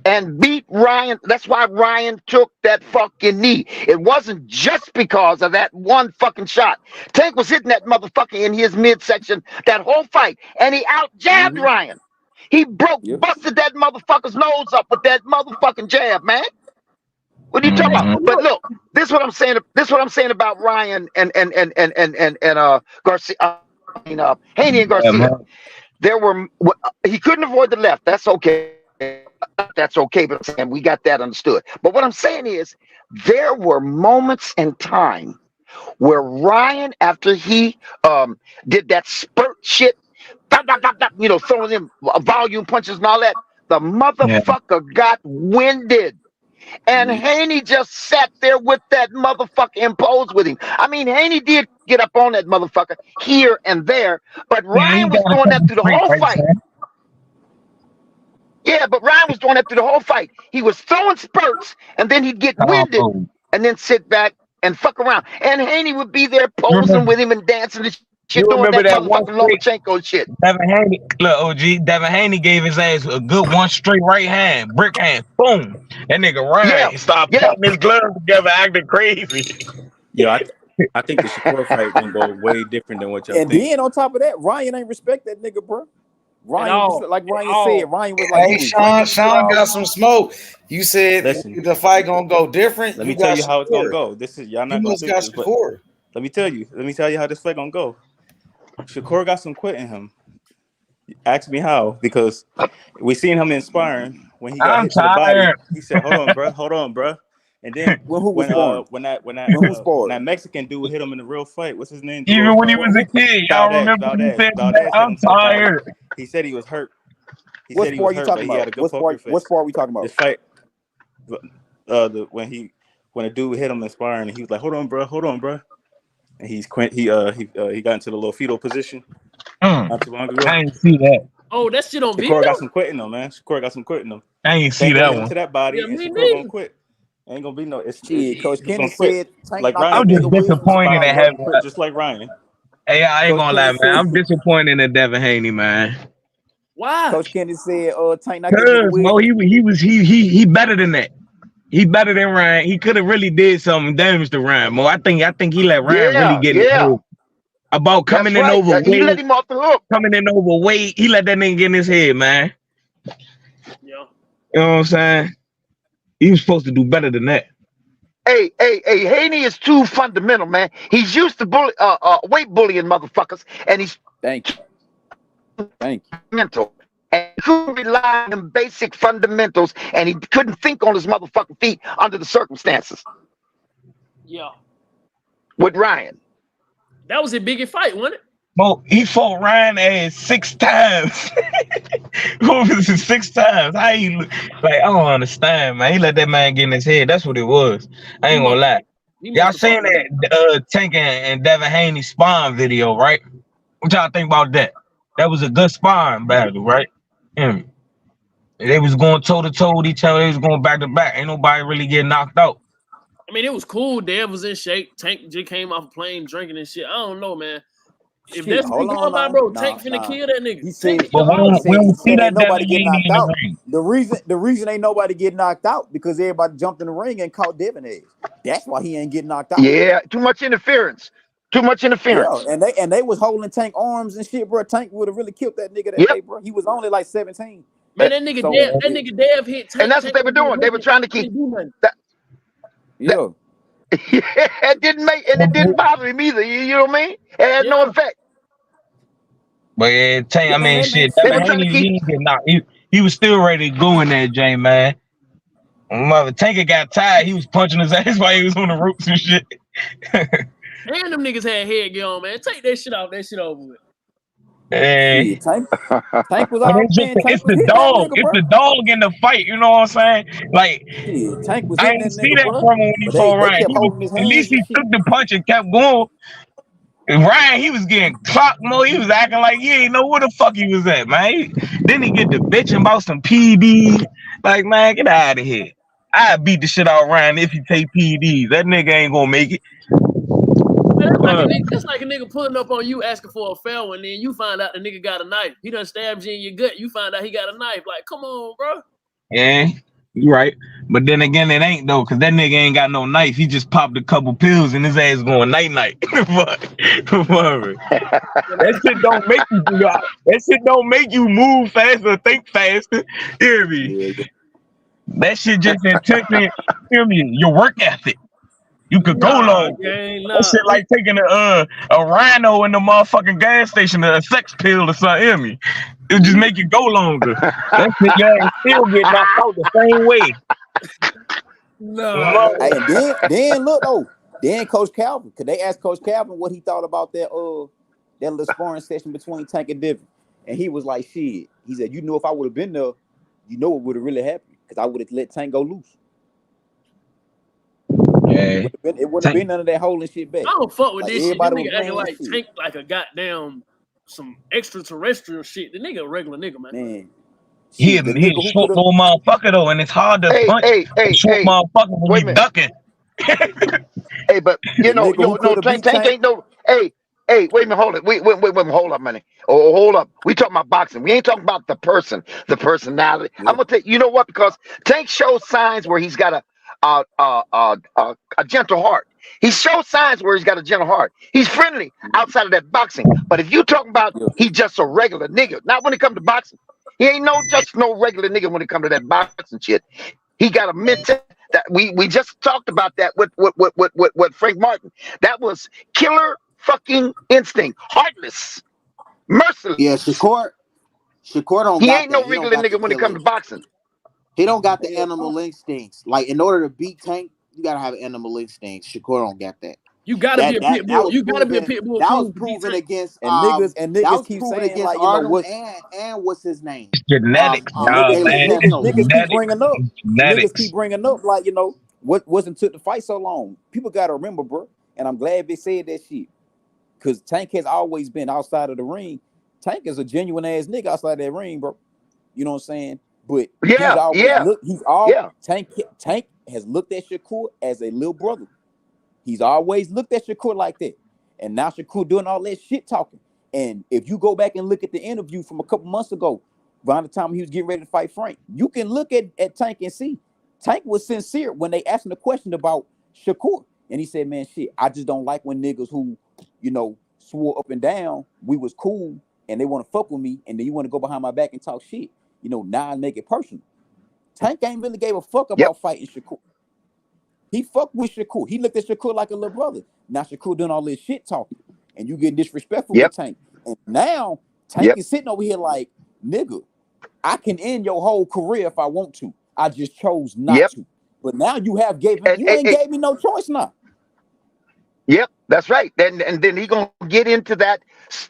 and beat Ryan. That's why Ryan took that fucking knee. It wasn't just because of that one fucking shot. Tank was hitting that motherfucker in his midsection that whole fight, and he out jabbed Mm-hmm. Ryan. He Yeah. busted that motherfucker's nose up with that motherfucking jab, man. What are you talking Hey, about? mhm. so But look, look, this is what I'm saying. This is what I'm saying about Ryan and Garcia. Haney and Garcia. He couldn't avoid the left. That's okay. That's okay. But and we got that understood. But what I'm saying is, there were moments in time where Ryan, after he did that spurt shit, throwing them volume punches and all that. The Yeah. motherfucker got winded. And Haney just sat there with that motherfucker imposed with him. I mean, Haney did get up on that motherfucker here and there, but Yeah, he Ryan was got a doing that couple through the straight whole right fight. there. Yeah, but Ryan was doing that through the whole fight. He was throwing spurts, and then he'd get winded, Oh, and then sit back and fuck around. And Haney would be there you posing remember, with him and dancing and you shit, doing remember that that one motherfucking straight Lomachenko shit. Devin Haney? Look, OG, Devin Haney gave his ass a good one straight right hand, brick hand, boom. That nigga Yeah, Ryan stopped yeah. putting his gloves together, acting crazy. Yeah, I think the Shakur fight gonna go way different than what y'all And think. then on top of that, Ryan ain't respect that nigga, bro. Ryan was all. like At Ryan all. said. Ryan was like he Hey, was Sean, drinking shit Sean all got the some time. smoke. You said Listen, the fight gonna go different. let You me tell got you how it's gonna Shakur. go. This is y'all You not gonna must think got this, but Shakur. let me tell you how this fight gonna go. Shakur got some quit in him. Ask me how, because we seen him inspiring when he got I'm hit to the body. tired. He said, hold on, bro. And then When who was sparring? when that When who sparred? Mexican dude hit him in the real fight, what's his name? Even when he When was a who? kid, y'all remember what he said? Valdez hit I'm him to the body. tired. He said he was hurt. He What said he sport was you hurt, talking but he had about? a good poker face. What sport we talking about? This fight, when a dude hit him inspiring, and he was like, hold on, bro. And he got into the little fetal position not too long ago. I ain't see that. Oh, that shit on Shakur video? got some quitting though, man. Shakur got some quitting though. I ain't see Tank gonna that hit him one. to that body, Yeah, and me Shakur gonna neither. quit. Ain't gonna be no. Shit, Coach He's Kenny gonna quit said Tank like knocked Ryan that I'm just did. nigga wisdom disappointed spot in Shakur out. gonna having. quit just like Ryan. Hey, I ain't Coach gonna Kenny lie, man. said. I'm disappointed in Devin Haney, man. Why? Coach Kenny said, Tank knocked that nigga Cause Mo, wisdom. he better than that. He better than Ryan. He could have really did something damage to Ryan. Mo, I think he let Ryan really Yeah, get in his yeah. head about That's coming in right. He let overweight. him off the hook. Coming in overweight, he let that nigga get in his head, man. Yeah. You know what I'm saying? He was supposed to do better than that. Hey, Haney is too fundamental, man. He's used to weight bullying motherfuckers, and he's Thank you. mental. And he couldn't rely on them basic fundamentals, and he couldn't think on his motherfucking feet under the circumstances Yeah. with Ryan. That was a biggie fight, wasn't it? Mo, he fought Ryan ass 6 times. What was it, 6 times? How he look? Like, I don't understand, man. He let that man get in his head. That's what it was. I ain't gonna lie. He Y'all must have seen that Tank and Devin Haney spawn video, right? What y'all think about that? That was a good sparring battle, right? They was going toe to toe with each other. They was going back to back. Ain't nobody really getting knocked out. I mean, it was cool. Dev was in shape. Tank just came off a plane drinking and shit. I don't know, man. If Shit, that's what hold you on talking about, now. bro, Nah, Tank finna kill that nigga. He said, Tank But we kill he don't said see that ain't nobody Devin get Haney knocked in the out. ring. The reason ain't nobody get knocked out because everybody jumped in the ring and caught Devin ass. That's why he ain't getting knocked out. Yeah, too much interference. Yeah, and they was holding Tank arms and shit, bro. Tank would have really killed that nigga that day, bro. He was only like 17. Man, that nigga Dev hit Tank. And that's what they were doing. They were trying to keep that. Yeah. It didn't bother him either. You know what I mean? It had no effect. But yeah, Tank, I mean, shit, They were Devin trying to Haney, he keep. didn't get knocked. He was still ready to go in that J, man. Mother Tanker got tired. He was punching his ass while he was on the ropes and shit. And them niggas had headgear on, man. Take that shit off. That shit over with. Hey. Tank was But out, it's, man. Tank it's was the hitting dog. that nigga, It's bro. the dog in the fight. You know what I'm saying? Like, Shit, Tank was I hitting didn't that see nigga, that bro. from when he But fought they Ryan. kept holding his At least hands he and shit. took the punch and kept going. And Ryan, he was getting clocked more. He was acting like he ain't know where the fuck he was at, man. Then he get to bitching about some PEDs. Like, man, get out of here. I beat the shit out of Ryan if he take PEDs. That nigga ain't gonna make it. Man, that's like a nigga pulling up on you asking for a fail, and then you find out the nigga got a knife. He done stabbed you in your gut. You find out he got a knife. Like, come on, bro. Yeah, you right. But then again, it ain't though, cause that nigga ain't got no knife. He just popped a couple pills and his ass going night night. That shit don't make you do that. That shit don't make you move faster, think faster. Hear me? Yeah. That shit just intensive. Hear me? Your work ethic. You could go long. That shit like taking a rhino in the motherfucking gas station, a sex pill or something. Hear me? It just make you go longer. That shit, yeah, still get knocked out the same way. No. Hey, and then look though, then Coach Calvin, cause they asked Coach Calvin what he thought about that little sparring session between Tank and Devin. And he was like, shit. He said, you know, if I would have been there, you know what would have really happened. Because I would have let Tank go loose. Yeah. It wouldn't have been none of that holding shit back. I don't fuck with Like, this shit. This everybody was nigga acting playing like shit. Tank like a goddamn some extraterrestrial shit. The nigga a regular nigga, man. Man. He Shit, the a nigga who short could little motherfucker though, and it's hard to punch a short motherfucker when Wait a you minute. ducking. Hey, but you the know, nigga who no, could have Tank beat Tank. ain't no. Hey, wait a minute, hold it. Wait, hold up, money. Oh, hold up. We talking about boxing. We ain't talking about the person, the personality. Yeah. I'm gonna take. You know what? Because Tank shows signs where he's got a gentle heart. He shows signs where he's got a gentle heart. He's friendly outside of that boxing. But if you talking about he's just a regular nigga, not when it comes to boxing. He ain't just no regular nigga when it comes to that boxing shit. He got a mental that we just talked about that with Frank Martin. That was killer fucking instinct, heartless, merciless. Yeah, Shakur don't He got ain't that. no He don't regular got the nigga when it comes killer. to boxing. He don't got the animal instincts. Like, in order to beat Tank, you gotta have animal instincts. Shakur don't got that. You gotta be a pit That bull. was You gotta be a proven. pit bull. That was To beat proven Tank. against And niggas that was keep proven saying, against like, you know Arnold what? and what's his name? Genetics, y'all, Caleb man. Niggas Cesso. keep Genetics. bringing up. Niggas keep Genetics. bringing up, like, you know, what wasn't took the fight so long. People gotta remember, bro. And I'm glad they said that shit. Cause Tank has always been outside of the ring. Tank is a genuine ass nigga outside that ring, bro. You know what I'm saying? But he's always looked. Tank has looked at Shakur as a little brother. He's always looked at Shakur like that. And now Shakur doing all that shit talking. And if you go back and look at the interview from a couple months ago, around the time he was getting ready to fight Frank, you can look at Tank and see Tank was sincere when they asked him the question about Shakur. And he said, man, shit, I just don't like when niggas who, you know, swore up and down we was cool and they want to fuck with me and then you want to go behind my back and talk shit. You know, now I make it personal. Tank ain't really gave a fuck about fighting Shakur. He fucked with Shakur. He looked at Shakur like a little brother. Now Shakur doing all this shit talking, and you getting disrespectful with Tank. And now Tank is sitting over here like, nigga, I can end your whole career if I want to. I just chose not to. But now you have gave him. You ain't gave me no choice now. Yep, that's right. And then he gonna get into that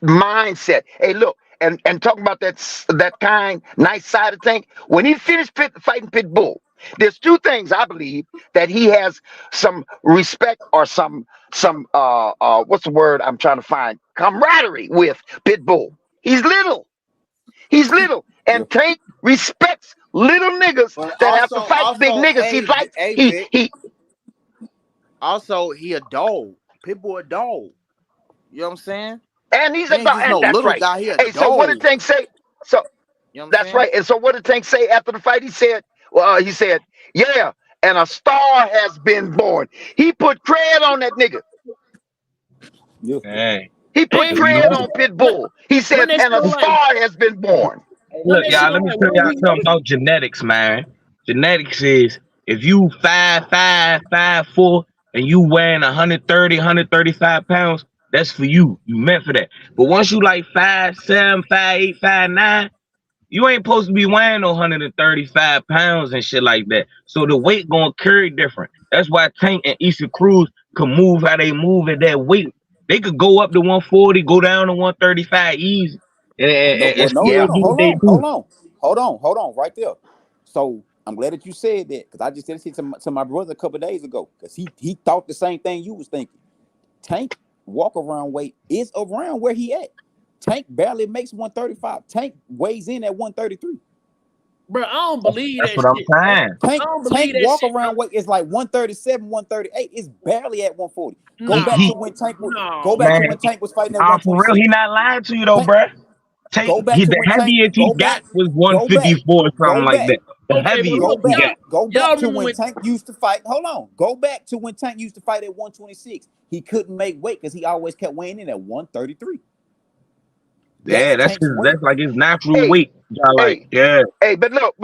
mindset. Hey, look, and talking about that kind, nice side of Tank. When he finished fighting Pitbull, there's two things I believe that he has some respect or some what's the word I'm trying to find? Camaraderie with Pitbull. He's little, and Tank respects little niggas that have to fight big niggas. He Also, he a dog. Pitbull a dog. You know what I'm saying? And he's he ain't about, just and no that's little right. guy. He a Hey, dog. so what did Tank say? So you know what that's saying? right. And so what did Tank say after the fight? He said, yeah, and a star has been born. He put cred on that nigga. Hey. He put cred on Pitbull. He said, and a star has been born. Look, y'all, let me tell y'all something about genetics, man. Genetics is if you 5'5", 5'4", and you weighing 130, 135 pounds, that's for you. You meant for that. But once you like 5'7", 5'8", 5'9", you ain't supposed to be weighing no 135 pounds and shit like that. So the weight gonna carry different. That's why Tank and Issa Cruz can move how they move at that weight. They could go up to 140, go down to 135 easy, and still do what they do. Hold on, right there. So I'm glad that you said that because I just said this to my brother a couple of days ago because he thought the same thing you was thinking. Tank walk around weight is around where he at. Tank barely makes 135. Tank weighs in at 133. Bro, I don't believe That's that what I'm shit. saying. Tank walk around weight is like 137, 138. It's barely at 140. Go back to when Tank was fighting at 126. For real, he not lying to you though, bro. Go back to the when Tank. heaviest he got was 154 or something like that. The heaviest he got. Go back to when Tank used to fight. Hold on. Go back to when Tank used to fight at 126. He couldn't make weight because he always kept weighing in at 133. Yeah, that's like his natural weight. Hey, but look.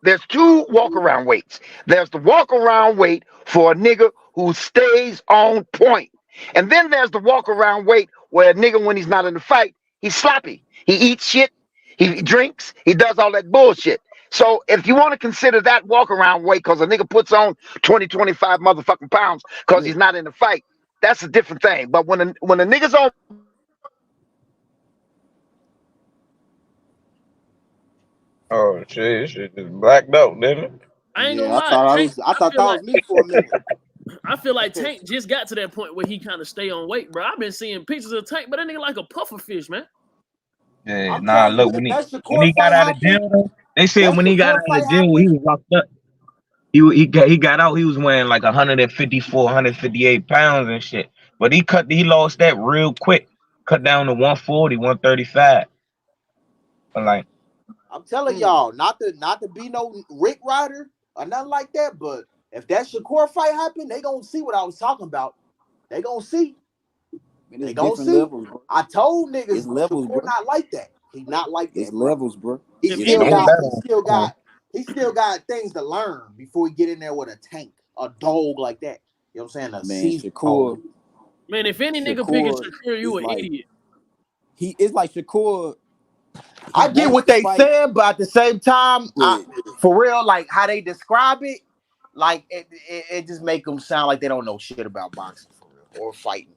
There's two walk around weights. There's the walk around weight for a nigga who stays on point. And then there's the walk around weight where a nigga, when he's not in the fight, he's sloppy. He eats shit, he drinks, he does all that bullshit. So if you want to consider that walk around weight because a nigga puts on 20, 25 motherfucking pounds because he's not in the fight, that's a different thing. But when a nigga's on Oh shit, shit just blacked out, didn't it? I ain't gonna Yeah, I lie, thought I Tank. was. I thought feel that like was me for a minute. I feel like Tank just got to that point where he kind of stay on weight, bro. I've been seeing pictures of Tank, but that nigga like a puffer fish, man. Yeah, I'm nah. telling you, Look, if that when Shakur he got fight out of happen, jail, though, they said that when he got Shakur out fight of jail, he happen. was locked up. He got out. He was weighing like 154, 158 pounds and shit. But he lost that real quick. Cut down to 140, 135. But like, I'm telling y'all, not to be no Rick Rider or nothing like that. But if that Shakur fight happen, they gonna see what I was talking about. They gonna see. Man, They it's gonna different see. levels, bro. I told It's niggas levels, Shakur bro. not like that. He not like It's that, bro. levels, bro. He If still any don't nigga, got. bet He still got things to learn before he get in there with a tank, a dog like that. You know what I'm saying? A Man, seasoned dog. man, if any nigga picking Shakur Shakur, is you an like idiot. it's like Shakur. I He get wants what to they fight, saying, but at the same time, but for real, like how they describe it, like it just make them sound like they don't know shit about boxing for real or fighting.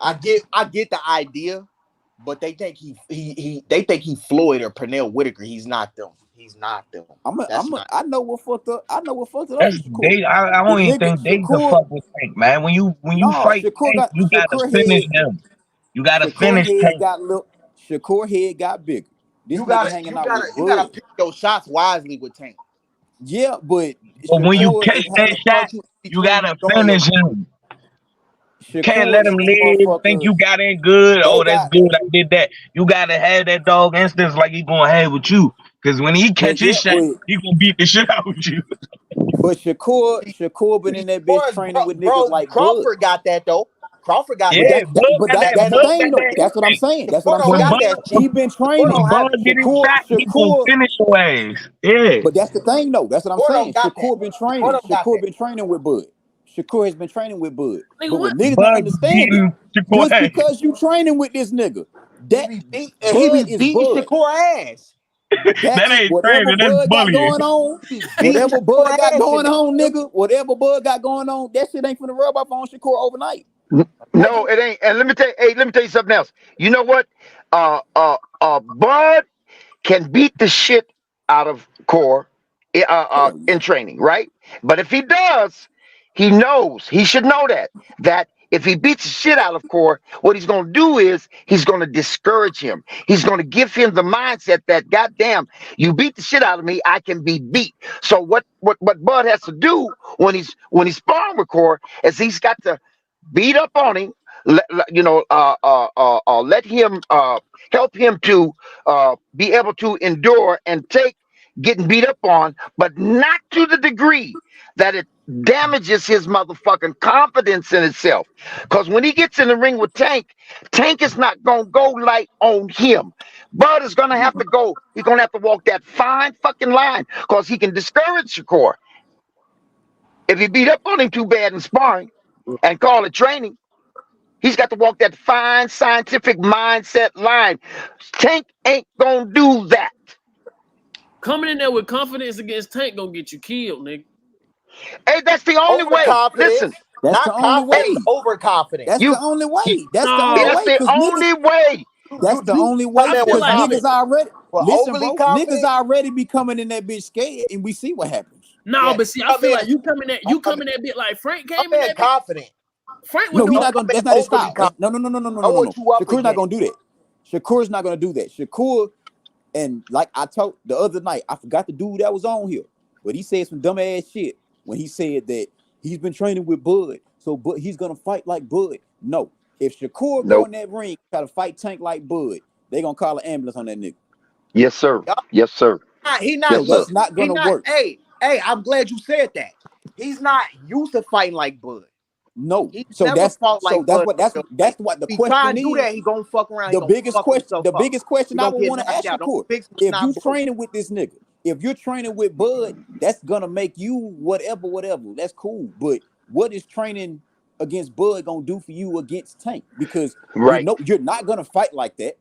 I get the idea, but they think they think he Floyd or Pernell Whitaker. He's not them. He's not them. That's not. I know what fucked up. I know what fucked it up that's for Shakur. they. I The don't even nigga think they can Shakur, fuck with Tank, man. When you no, fight Tank, you gotta finish him. You gotta Shakur finish head Tank. got little. Shakur head got bigger. This You nigga gotta hanging you out with gotta you gotta Bud. pick your shots wisely with Tank. Yeah, but But when you Shakur catch is that hanging. shot, Punch you in you between gotta throwing your. finish him. Can't Shakur let him is this live. Think motherfucker. you got in good. They Oh, that's got, good. I did that. You gotta have that dog instance like he gonna have with you. Cause when he catch but his yeah, shot, he gonna beat the shit out with you. but Shakur been in that bitch Boys, training with niggas bro, like Bud. Crawford got that though. Crawford got But Yeah, that. that, that Bud but got that that. that's the Bud thing got though. that That's what I'm instinct. saying. That's what Shakur I'm don't When got saying. that Bud, shit. He been Shakur when training. don't have Bud that. get his shot, he gonna Shakur. finish your ass. Yeah. But that's the thing though. That's what I'm Shakur saying. don't got that. Shakur been Shakur training. don't got Shakur that. been training with Bud. Shakur has been training with Bud. Nigga, But what? what niggas not Bud understanding, beating Shakur just ass. because you training with this nigga, He that be Bud is beating Bud. Shakur ass. That That is ain't whatever training. That's Bud got bullying. going on. He be beating Whatever Shakur Bud got ass. going on, nigga. Whatever Bud got going on, that shit ain't finna rub off on Shakur overnight. No, it ain't. And let me tell you something else. You know what? Bud can beat the shit out of Core Hell yeah. in training, right? But if he does, he should know that if he beats the shit out of Core, what he's going to do is he's going to discourage him. He's going to give him the mindset that, goddamn, you beat the shit out of me, I can be beat. So what Bud has to do when he's sparring with Core is he's got to beat up on him, let him help him to be able to endure and take getting beat up on, but not to the degree that it damages his motherfucking confidence in itself. Because when he gets in the ring with Tank is not gonna go light on him. Bud is gonna have to go. He's gonna have to walk that fine fucking line because he can discourage Shakur if he beat up on him too bad in sparring and call it training. He's got to walk that fine scientific mindset line. Tank ain't gonna do that. Coming in there with confidence against Tank gonna get you killed, nigga. Hey, that's the only way. Listen, Overconfidence, That's the not only confidence. way. Overconfidence. That's you, the only you way. That's the only No, that's way. the Cause niggas, only way. that's the You only come I way. in feel with Cause like if niggas confidence, already but listen, overly bro. Niggas confident. already be coming in that bitch scared, and we see what happens. no, Yeah, but see, I come feel in. like you I mean, coming that bit like Frank come came in in that bit. confident. Frank would No, do he Don't that. not come gonna. in That's not his overly style. confident. No, no, no, no, no, no, Know no, no, what no. you up Shakur's not against. gonna do that. Shakur's not gonna do that. Shakur, and like I told the other night, I forgot the dude that was on here, but he said some dumb ass shit when he said that he's been training with Bud, so but he's gonna fight like Bud. No, if Shakur go Nope. in that ring try to fight Tank like Bud, they gonna call an ambulance on that nigga. Yes, sir. Yup. Yes, sir. He Yes, So not sir. used. that's not He gonna not. work. Hey, I'm glad you said that. He's not used to fighting like Bud. No. He's So never that's fought so like that's Bud what in that's real life. that's what the If he try question and do is. that, he gonna fuck around. He The gonna biggest fuck question, himself the up. biggest question He I gonna would get want to knocked ask out. Don't Shakur, fix what's if you not broke. training with this nigga, if you're training with Bud, that's gonna make you whatever. That's cool. But what is training against Bud gonna do for you against Tank? Because we Right. know you're not gonna fight like that.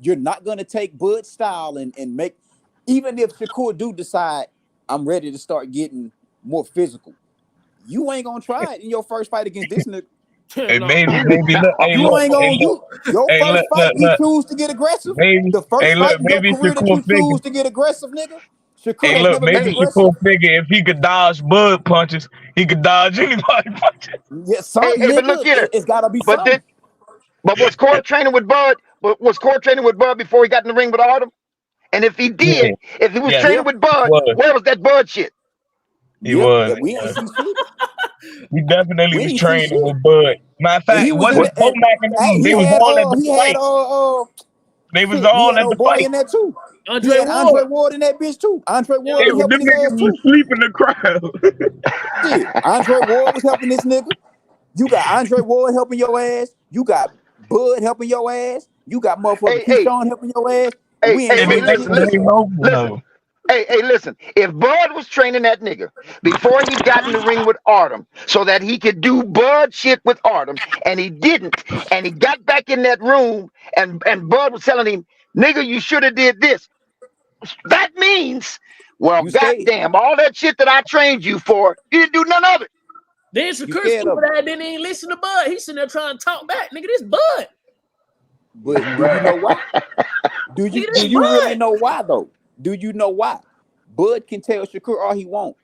You're not gonna take Bud's style and make, even if Shakur do decide I'm ready to start getting more physical, you ain't gonna try it in your first fight against this nigga. Hey, No. maybe look. Hey, You look. ain't Hey, gonna look. your Hey, first look, fight look, you look. choose to get aggressive. Maybe. The Hey, first look. fight in your Maybe career that Shakur you figure. choose to get aggressive, nigga. Shakur Hey, has look. never been Maybe aggressive. Shakur figure if he could dodge Bud punches, he could dodge anybody punches. Yeah, something, Hey, but look nigga. here. It's gotta be But something. was Core training with Bud? But was Core training with Bud before he got in the ring with Autumn? And if he Yeah. did, if he was Yes. Yeah, training with Bud, Was. where was that Bud shit? He yeah. was. We ain't see shit. He definitely We was ain't see training shit. with Bud. Matter of And he fact, was in wasn't the Bo Mac and them? They was all at the fight. They was shit. He all had at the old boy fight. in there too. He Andre had Andre Ward. Ward in that bitch too. Andre Ward They was were helping them his ass niggas was too. asleep in the crowd. Shit, Andre Ward was helping this nigga. You got Andre Ward helping your ass. You got Bud helping your ass. You got motherfucking Hey, hey, Keyshawn helping your ass. And hey, we ain't hey, And hey, they see think shit. listen, they listen, know listen. no. Hey, listen. If Bud was training that nigga before he got in the ring with Artem so that he could do Bud shit with Artem, and he didn't, and he got back in that room and Bud was telling him, nigga, you should have did this. That means, well, You scared. goddamn, all that shit that I trained you for, you didn't do none of it. Then You Shakur scared of stupid him. ass didn't even listen to Bud. He's sitting there trying to talk back. Nigga, this Bud. But do you know why? Do Nigga, you this really Bud. know why though? Do you know why? Bud can tell Shakur all he want,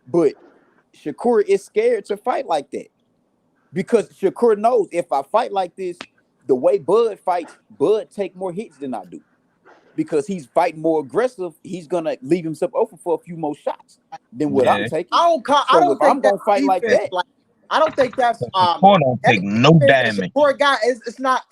but Shakur is scared to fight like that because Shakur knows if I fight like this, the way Bud fights, Bud take more hits than I do because he's fighting more aggressive. He's gonna leave himself open for a few more shots than what I'm Yeah. taking. I So don't if I'm think that's gonna fight like defense. that, Like I don't think that's Shakur don't that take no defense that damage. Shakur got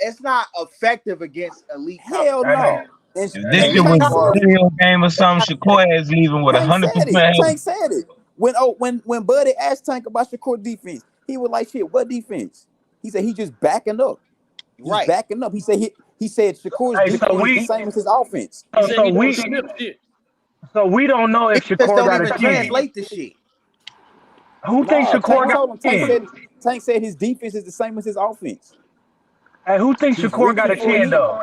it's not effective against elite hell competition. no. And, If this and shit Elite was Tank a said it. competition. video game or something, Shakur is leaving with Tank 100% said it. health. Tank said it. When Buddy asked Tank about Shakur defense, he was like, "Shit, what defense?" He said he just backing up. He's Right. backing up. He said Shakur's Hey, defense is the same as his offense. He so said so he don't we snip shit. so we don't know if Defense Shakur don't got a even chin. translate the shit. Who thinks No, Shakur Tank got told him. a chin? Tank said his defense is the same as his offense. Hey, who thinks He's Shakur ready got a before chin he hit. though?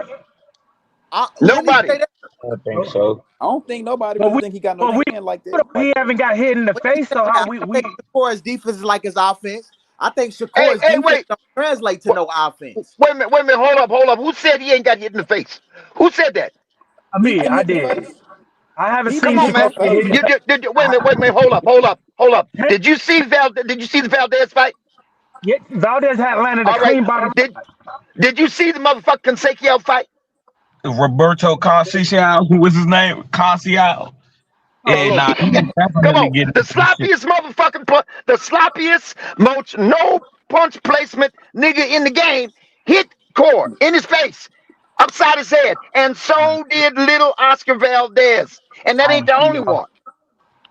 When did he Nobody. say that? I don't think so. I don't think nobody But really we think he got no but we chin like that. he haven't got hit in the When did he face. say So that? how I we don't we think Shakur's defense is like his offense. I think Hey, Shakur's hey, defense wait. don't translate to no offense. Wait a minute, hold up. Who said he ain't got hit in the face? Who said that? He me been I hit in the did. face. I haven't He seen been Come on, hit in Shakur man. the get hit face. in the face. Wait a minute, hold up. Did you see the Valdez fight? Yeah, Valdez had landed a All right. clean bottom. Did you see the motherfucking Consequio fight? Roberto Conceição, who was his name? Conceição. Yeah, nah, he was Come definitely on. getting The this shit. sloppiest the sloppiest, most no punch placement nigga in the game hit Core in his face, upside his head. And so did little Oscar Valdez. And that I ain't haven't the seen only it. one.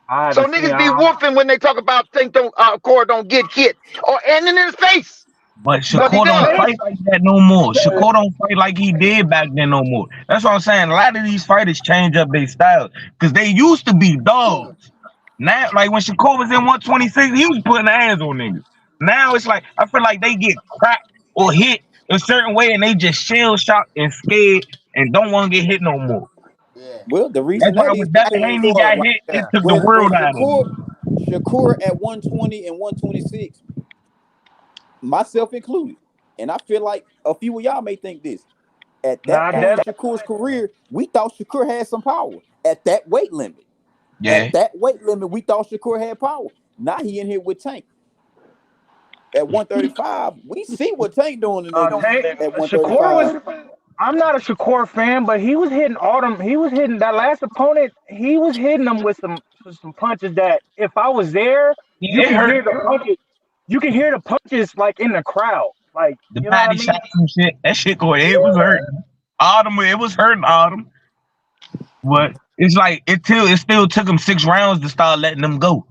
I So haven't seen it. niggas be woofing when they talk about Core don't get hit. Or and in his face. But Because he Shakur don't does. fight like that no more. Shakur don't fight like he did back then no more. That's what I'm saying. A lot of these fighters change up their style because they used to be dogs. Now, like when Shakur was in 126, he was putting hands on niggas. Now it's like I feel like they get cracked or hit a certain way and they just shell shocked and scared and don't want to get hit no more. Yeah. Well, the reason That's why that is with that That's because Haney Core got right hit, it there. took the when world out of him. Shakur at 120 and 126, myself included, and I feel like a few of y'all may think this. At that Nah, point in Dev. Shakur's career, we thought Shakur had some power at that weight limit. Yeah. At that weight limit, we thought Shakur had power. Now he in here with Tank. At 135, we see what Tank doing to niggas Tank, at Shakur 135. was. I'm not a Shakur fan, but he was hitting Autumn. He was hitting that last opponent. He was hitting them with some punches that if I was there, you It can hurt. hear the punches. You can hear the punches like in the crowd. Like The you know what I body mean? shots and shit. That shit going, it was hurting. Autumn, it was hurting Autumn. But it's like it still took him 6 rounds to start letting them go.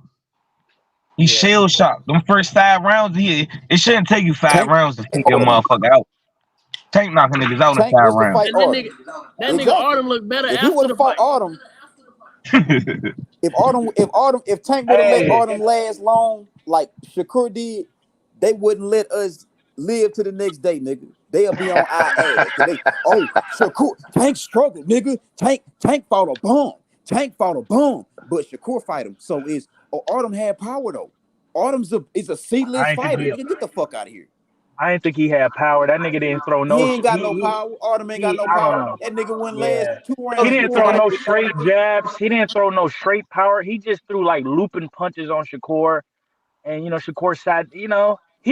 He Yeah. shell shocked. Them first 5 rounds, it shouldn't take you five Tank rounds to take your Autumn. motherfucker out. Tank knocking niggas out in Tank five was to rounds. fight And Autumn. that nigga Exactly. Artem looked better If he after would the have fought fight. Autumn, if Tank would have let Hey, Autumn last long like Shakur did, they wouldn't let us live to the next day, nigga. They'll be on our ass. Shakur, Tank struggled, nigga. Tank fought a bum. But Shakur fight him. So Autumn had power though. Autumn's is a C-list I ain't think fighter. he. Get the fuck out of here. I didn't think he had power. That nigga didn't throw He no. ain't got no power. Artem ain't got no I don't power. know. That nigga wouldn't last Yeah. 2 He rounds. didn't throw no straight jabs. He didn't throw no straight power. He just threw like looping punches on Shakur. And Shakur sat, he And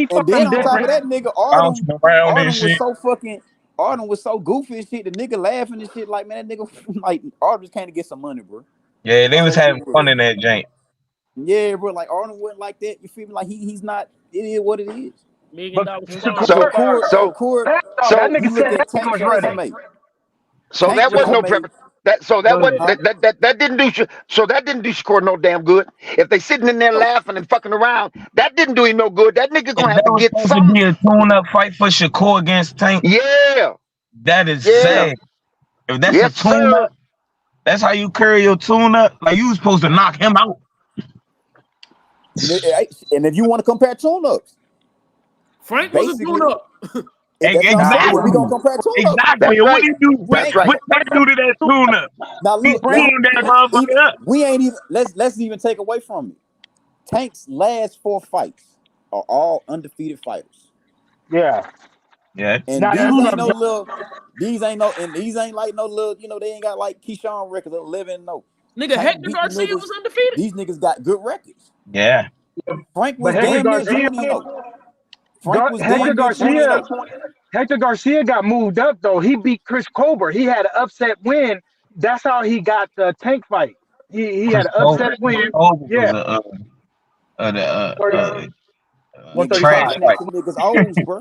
fucked then him on top of different. that, nigga, Bouncing around and Artem was shit. so fucking. Artem was so goofy and shit. The nigga laughing and shit. Like, man, that nigga like Artem just came to get some money, bro. Yeah, they All was that shit having was. fun in that jank. Yeah, bro. Like Artem wasn't like that. You feel me? Like he's not. It is what it is. $1 million But sponsor. Shakur, that you nigga look said at he Tank's was ready. resume. So Tank's that was no resume. that so that Go wasn't ahead. that didn't do so that didn't do Shakur no damn good. If they sitting in there laughing and fucking around, that didn't do him no good. That nigga If gonna have that to was get supposed to some. be a tune-up fight for Shakur against Tank, Yeah, that is yeah, sad. If that's a yes, sir. tune-up, that's how you carry your tune-up. Like you was supposed to knock him out. And if you want to compare tune-ups, Frank was a basically, tune-up. that's what I'm saying. If we gonna Exactly. compare tune-ups, Exactly. That's And what right. he do? What That's right. that do to that tune-up? now He look, tuned that motherfucker up. we ain't even let's even take away from it. Tank's last 4 fights are all undefeated fighters. Yeah. Yeah. And Now, these ain't no little, these ain't like no little, they ain't got like Keyshawn records of 11-0. Nigga, Tank Hector beat the Garcia niggas. was undefeated. These niggas got good records. Yeah. Frank but was damn near 20-0. Frank was damn near 20-0. Hector Garcia got moved up though. He beat Chris Colbert. He had an upset win. That's how he got the Tank fight. He had Chris an Colbert upset win. was Yeah. a trash 135. Tank fight. snatching niggas O's, bro.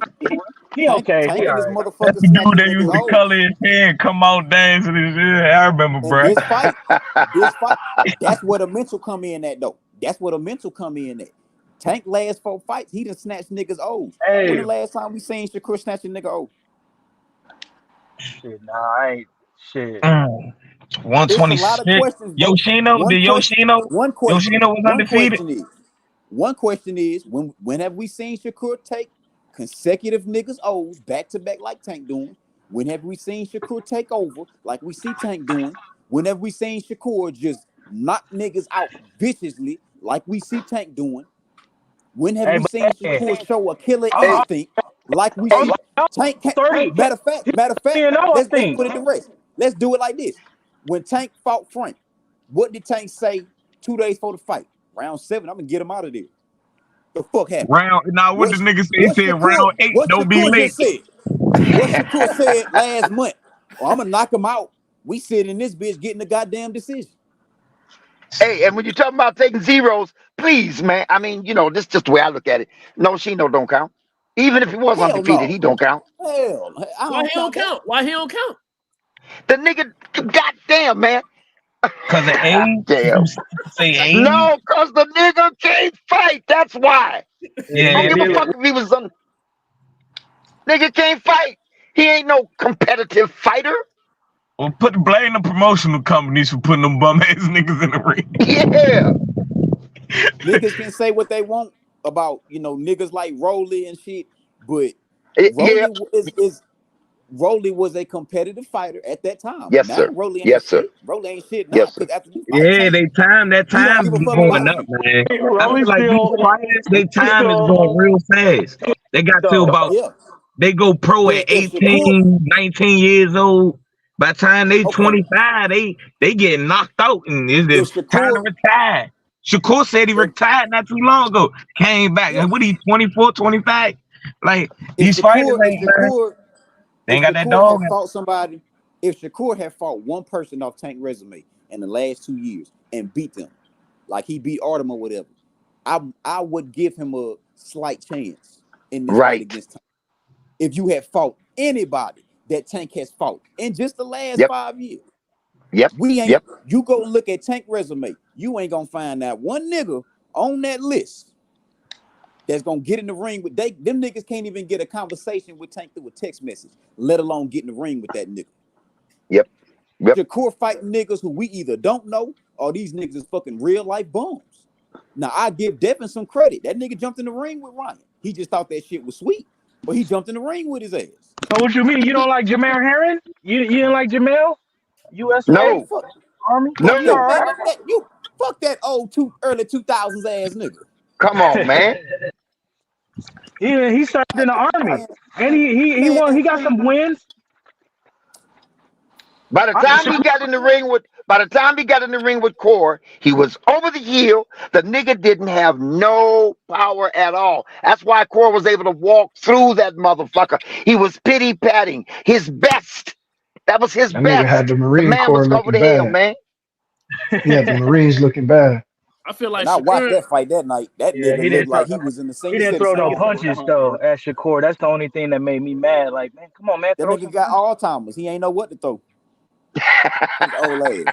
He okay. Tank He and all this right. That's motherfucker the dude snatching that used niggas to O's. color his hair and come out dancing and shit. I remember, And bro. this fight, that's where the mental come in at though. That's where the mental come in at. Tank last 4 fights, he done snatched niggas O's. Hey. When the last time we seen Shakur snatching nigga O? Shit, nah, I ain't shit. 126. It's a lot of questions, bro. Yoshino was undefeated. One question is when have we seen Shakur take consecutive niggas O's back to back like Tank doing? When have we seen Shakur take over like we see Tank doing? When have we seen Shakur just knock niggas out viciously like we see Tank doing? When have we seen Shakur show a killer instinct like we see Tank? Matter of fact, let's put it to rest. Let's do it like this. When Tank fought Frank, what did Tank say 2 days before the fight? Round 7, I'm gonna get him out of there. The fuck happened? What the nigga say? He said round 8, don't be late. Just said? What Shakur said last month? Oh, I'm gonna knock him out. We sit in this bitch getting the goddamn decision. Hey, and when you're talking about taking zeros, please, man. I mean, this is just the way I look at it. No, Shino don't count. Even if he was undefeated, he don't count. Hell, why he don't count? Why he don't count? The nigga, goddamn, man. Cause of age? Damn. Say age? No, cause the nigga can't fight. That's why. Yeah, I don't give a fuck if he was nigga can't fight. He ain't no competitive fighter. Well, blame the promotional companies for putting them bum ass niggas in the ring. Yeah. Niggas can say what they want about niggas like Rolly and shit, but Rolly was a competitive fighter at that time. Yes, now sir. Rolly ain't Yes, shit. sir. Rolly ain't shit now. Yes, sir. After you fight Tank, that time is going up, man. I feel like these fighters, they time is going real fast. They got to about they go pro at 18, 19 years old. By the time they 25, they get knocked out and it's time to retire. Shakur said he retired not too long ago. Came back. And what he 24, 25? Like these fighters ain't they ain't got that dog. If Shakur had fought one person off Tank resume in the last 2 years and beat them, like he beat Artem or whatever, I would give him a slight chance in this fight against Tank. If you had fought anybody that Tank has fought in just the last 5 years. You go look at Tank resume, you ain't gonna find that one nigga on that list that's gonna get in the ring with them niggas can't even get a conversation with Tank through a text message, let alone get in the ring with that nigga. Yep. Shakur fighting niggas who we either don't know or these niggas is fucking real life bums. Now I give Devin some credit. That nigga jumped in the ring with Ryan. He just thought that shit was sweet, but he jumped in the ring with his ass. So what you mean? You don't like Jamel Herring? You didn't like Jamel? USA? No. Army? No. You fuck that old early 2000s ass nigga. Come on, man. He served in the army, and Man, he got some wins. By the time he got in the ring with Core, he was over the hill. The nigga didn't have no power at all. That's why Core was able to walk through that motherfucker. He was pity patting his best. That was his That nigga had best. the The Marine man was Corps over looking the hill, bad. man. He had the Marines looking bad. I feel like and I watched Shakur. that fight that night. That Yeah, nigga looked like he was in the he senior didn't throw citizen no hospital. punches though at Shakur. That's the only thing that made me mad. Like, man, come on, man, That throw nigga some got punches. Alzheimer's. He ain't know what to throw. His old ass.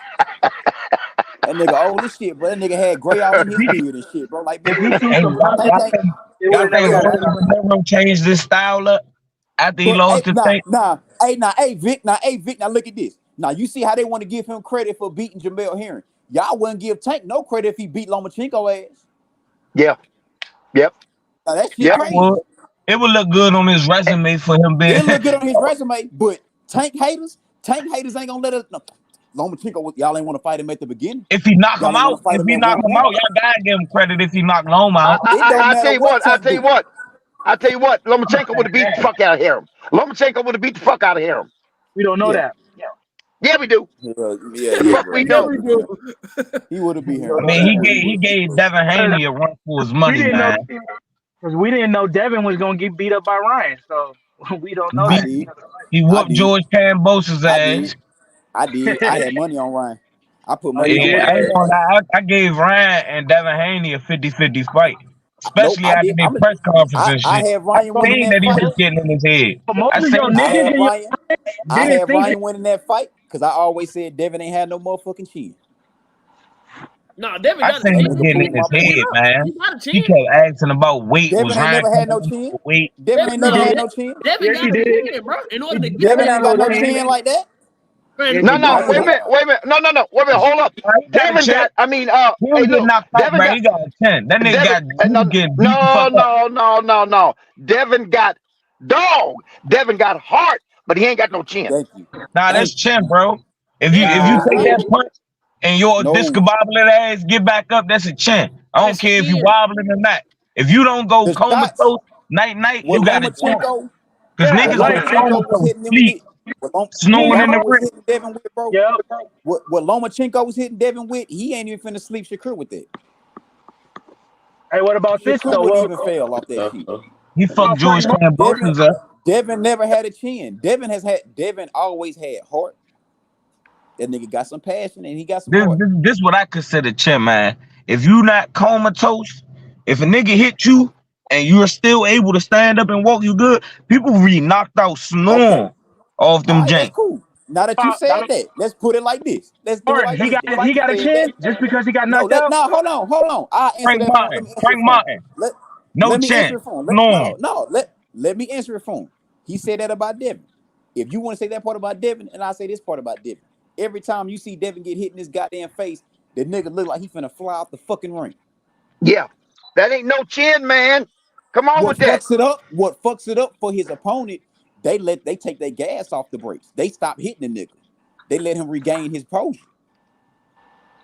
That nigga old as shit, bro. That nigga had gray all in his beard and shit, bro. Like, bro, If he threw Hey, some Tank y'all punches, ain't. think it would y'all have think never Yeah, happened. Rolly Romero changed this style up after he but lost to Tank? hey, Vic, now look at this. Now you see how they want to give him credit for beating Jamel Herring. Y'all wouldn't give Tank no credit if he beat Lomachenko ass. Yeah. Yep. Now that shit Yep. crazy. It would look good on his resume for him being. It look good on his resume, but Tank haters ain't gonna let us. No. Lomachenko, y'all ain't want to fight him at the beginning. If he knock Y'all him ain't want out, to fight if him he at knock one him point. out, y'all gotta give him credit if he knock Loma out. It don't I matter tell you what what. I Tank tell you do. what. Lomachenko would have beat the fuck out of him. Lomachenko would have beat the fuck out of him. We don't know Yeah, that. Yeah, we do. yeah, Fuck, bro. we He Yeah, do. would we have beat him. do. He would have beat him, I bro. mean, That's what he he would have beat, gave bro. Devin Haney a run for his We money, didn't know man. because we didn't know Devin was gonna get beat up by Ryan, so we don't He know I that. beat, did. he I whooped did. George Cambosa's I did. ass. I had money on Ryan. I put Oh, money you on Yeah, did? Ryan I for ain't that gonna fight. lie. I gave Ryan and Devin Haney a 50-50 fight, Nope, especially I after did. their press conference and I shit. had I Ryan winning seen that that he fight. was getting in his head. But most I of your seen I that. niggas had in your Ryan. I didn't had think that. Ryan winning that fight because I always said Devin ain't had no motherfucking chin. Nah, Devin I got a seen And that him chin. nigga getting in proved He my his point. been head, up. man. He got a He chin. kept asking about weight. Was Devin ain't Ryan never had coming no in chin. for weight? Devin ain't He never Nah, had did. no chin. Devin Yes, he got a did. chin, bro. In He order to get did Devin that have ain't a got no motherfucker, chin. chin like that. man. Yes, No, he no, did. wait a minute, Nah. wait a minute. No, wait a minute, hold up. Nah, he got a Devin chin. got, He hey, didn't get look, knocked out, Devin bro. got, He got a chin. That nigga Devin, got he was getting beat the no, fuck up. no, no, no, no. Devin got dog. Devin got heart, but he ain't got no chin. Thank you. Nah, that's Thank you. chin, bro. If you Devin, Nah, take that punch and your no. discombobulated ass get back up, that's a chin. I don't yes, care he if you is. wobbling or not. If you don't go The shots comatose night, what you got a chin. Lomachenko, Cause Yeah, what niggas go like Lomachenko was comatose, hitting him sleep, with, what snoring in the Loma was ring. hitting Devin with, bro. yep. What Lomachenko was hitting Devin with, he ain't even finna sleep Shakur with that. Hey, what about this Shakur though? wouldn't Well, even fail off that shit. He fucked George Frank, Devin Cambosos up. Devin never had a chin. Devin always had heart. That nigga got some passion and he got some heart. This what I consider chin, man. If you not comatose, if a nigga hit you and you're still able to stand up and walk, you good. People be knocked out Okay. snoring off All them right, that's jank. cool. Now that you said that, let's put it like this. Let's do it Martin, like this. Just he like you got a said that. chin just because he got No, knocked out. hold on. I'll answer Frank that for him. Let Martin, me answer Frank it for him. Martin, Let no let me answer chin, it for him. snoring. Let me answer it for him. He said that about Devin. If you want to say that part about Devin, and I say this part about Devin. Every time you see Devin get hit in his goddamn face, the nigga look like he finna fly out the fucking ring. Yeah, that ain't no chin, man. Come on What with that. fucks it up? What fucks it up for his opponent? They take their gas off the brakes. They stop hitting the nigga. They let him regain his posure.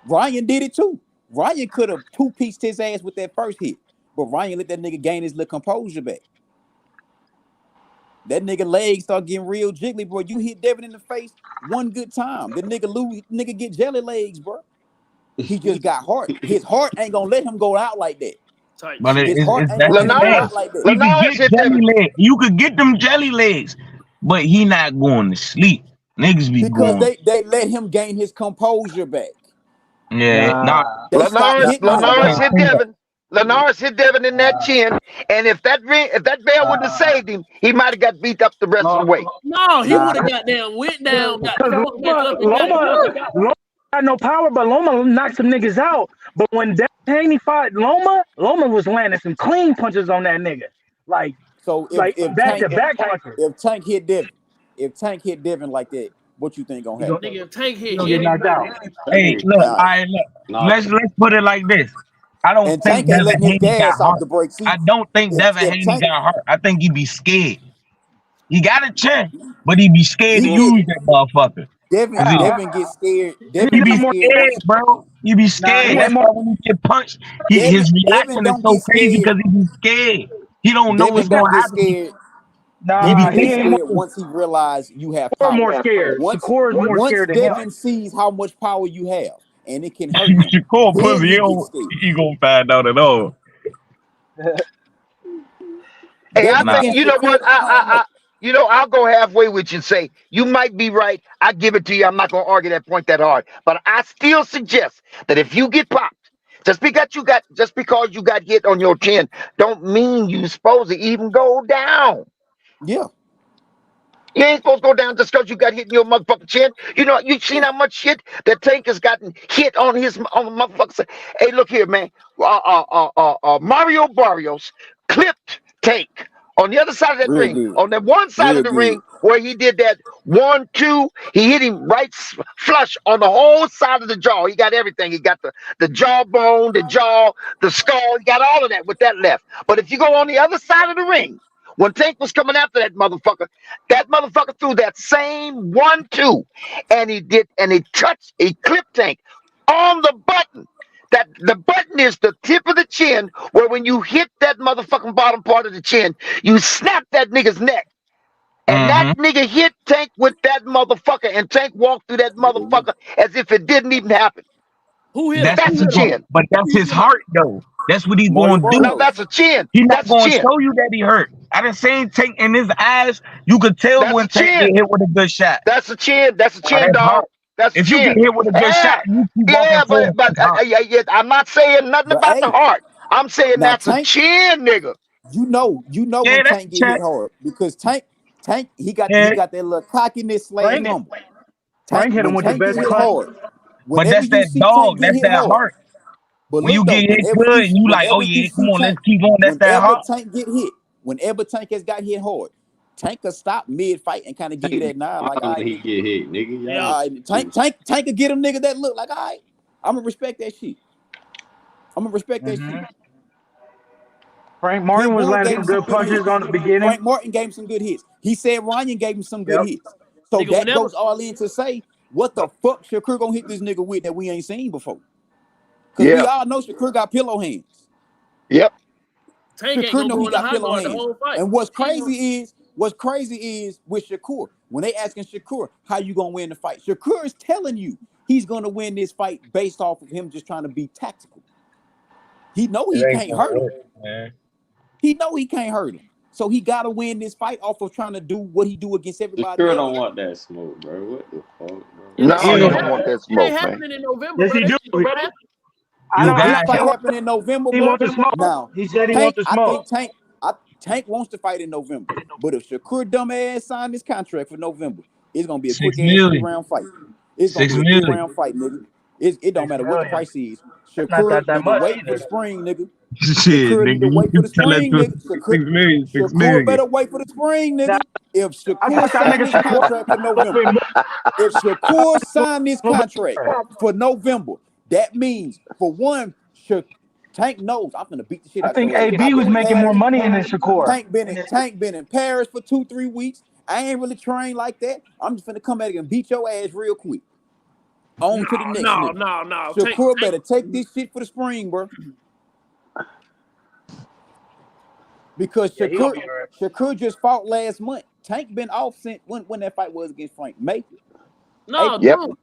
Ryan did it too. Ryan could have two-pieced his ass with that first hit, but Ryan let that nigga gain his little composure back. That nigga legs start getting real jiggly, bro. You hit Devin in the face one good time, the nigga get jelly legs, bro. He just got heart. His heart ain't gonna let him go out like that. Type But shit. His heart ain't gonna that's let the him go thing. out like that. He could Lenars get hit jelly Devin legs. You could get them jelly legs, but he not going to sleep. Niggas be Because going. they let him gain his composure back. Yeah, nah, Nah, They stopped hitting I him, Lenars bro. can't hit see that. Devin. Lenars hit Devin in that chin, and if that bear wouldn't have saved him, he might have got beat up the rest of the way. No, he nah. would have got down, went down, got the Because fuck back up, and got to work. Loma got no power, but Loma knocked some niggas out. But when Devin Haney fought Loma was landing some clean punches on that nigga, like So like if back Tank to back punches. if Tank hit Devin like that, what you think gonna He happen? gonna, Nigga, if Tank he hit gonna get any, knocked out. Hey, look, All right. look. Let's put it like this. I don't And think Tank ain't Devin letting his Haney got gas off hurt. the brakes I either. don't think Devin If Haney Tank got hurt. I think he be scared. He got a chin, but he be scared he to get use that motherfucker. Cause How? Devin gets scared. He he Devin be get got more. scared scared, once bro. He be Nah, he scared. got That's more. why when he get punched, his Devin reaction is don't so get crazy scared. because he be scared. He don't know what's Devin gonna gonna get happen. scared. Nah, Devin he get ain't scared once he realizes you have more power. scared. Shakur is more Once scared than Devin him. sees how much power you have and it can hurt him, Shakur then pussy, he gets scared. he gonna find out at all. Hey, I Devin Nah. think against you know what? Shakur, I don't know. I'll go halfway with you and say you might be right. I give it to you. I'm not gonna argue that point that hard. But I still suggest that if you get popped, just because you got hit on your chin, don't mean you supposed to even go down. Yeah. You ain't supposed to go down just because you got hit in your motherfucking chin. You know, you seen how much shit that Tank has gotten hit on on the motherfucker. Hey, look here, man. Mario Barrios clipped Tank on the other side of that Real ring. good. On that one side Real of the good. ring where he did that 1-2, he hit him right flush on the whole side of the jaw. He got everything. He got the jawbone, the jaw, the skull. He got all of that with that left. But if you go on the other side of the ring, when Tank was coming after that motherfucker threw that same 1-2, and he clipped Tank on the button. That the button is the tip of the chin, where when you hit that motherfucking bottom part of the chin, you snap that nigga's neck. And that nigga hit Tank with that motherfucker, and Tank walked through that motherfucker as if it didn't even happen. Who hit him? That's a chin. But that's his heart though. That's what he's Mario gonna do. No, Barrios. that's a chin. He's not That's a gonna chin. show you that he hurt. I done seen Tank in his eyes. You could tell That's when a Tank chin. get hit with a good shot. That's a chin. That's a Oh, chin, that's dog. hard. That's a If you get chin. hit with a good shot, Yeah, you keep walking yeah, forward. That's hard. I'm not saying nothing But about the hey, heart. I'm saying now that's a Tank, chin, nigga. you know Yeah, when that's Tank a get hit check. hard because Tank he got Yeah, that little cockiness / Frank humble. hit him When with the Tank get best hit cut. hard, but whenever that's you that see dog. Tank get That's hit that hard, heart. but When look you though, get hit good, and you like, oh whenever yeah, you come see on, let's Tank, keep going. That's that whenever heart. Tank get hit, whenever Tank has got hit hard, Tank will stop mid fight and kind of give you that nod like, all When right, he nigga. get hit, nigga. Yeah. Y'all Tank could get him nigga that look like, all right, I'm gonna respect that shit. That shit. Frank Martin was Pitbull landing gave some him some good good punches hits. on the beginning. Frank Martin gave him some good hits. He said Ryan gave him some good Yep. hits. So Nigga, that whenever goes all in to say, what the fuck Shakur gonna hit this nigga with that we ain't seen before? Because we Yeah. all know Shakur got pillow hands. Yep. Tank ain't Shakur gonna know go he in the got high pillow guard the hands. whole fight. And what's crazy is with Shakur, when they asking Shakur, how you gonna win the fight? Shakur is telling you he's gonna win this fight based off of him just trying to be tactical. He know he can't hurt him. Man. He know he can't hurt him. So he gotta win this fight off of trying to do what he do against the everybody sure else. don't want that smoke, bro. What the fuck, bro? Yeah, but No, shit he ain't don't want that it ain't smoke, man. happening in November, Yes, bro. he That do. shit gonna happen. I You don't. This got fight him. happened in November, He bro. wants to smoke. Now, He said he wants to smoke. Tank wants to fight in November. But if Shakur dumbass signed this contract for November, it's gonna be a 6 quick ass million. 3-round fight. It's gonna 6 be a million. 3-round fight, nigga. It don't 6 matter what the million. price is. That's not Shakur that need to much wait for either. the spring, nigga. Shit, Shakur nigga. need to wait for You the tell that spring, to nigga. 6 million. 6 Shakur million. better wait for the spring, Now, nigga. If I Shakur thought that signed nigga this Shakur contract for a little November, bit more. if Shakur signed this contract for November, that means for one, Tank knows I'm gonna beat the shit I out think your ass. AB was making more money than Shakur. Tank been in Paris for 2-3 weeks. I ain't really trained like that. I'm just finna come back and beat your ass real quick. On to the next nigga. No. Shakur better take this shit for the spring, bro. Because Yeah, he gonna be interesting. Shakur just fought last month. Tank been off since when that fight was against Frank. May? No, April.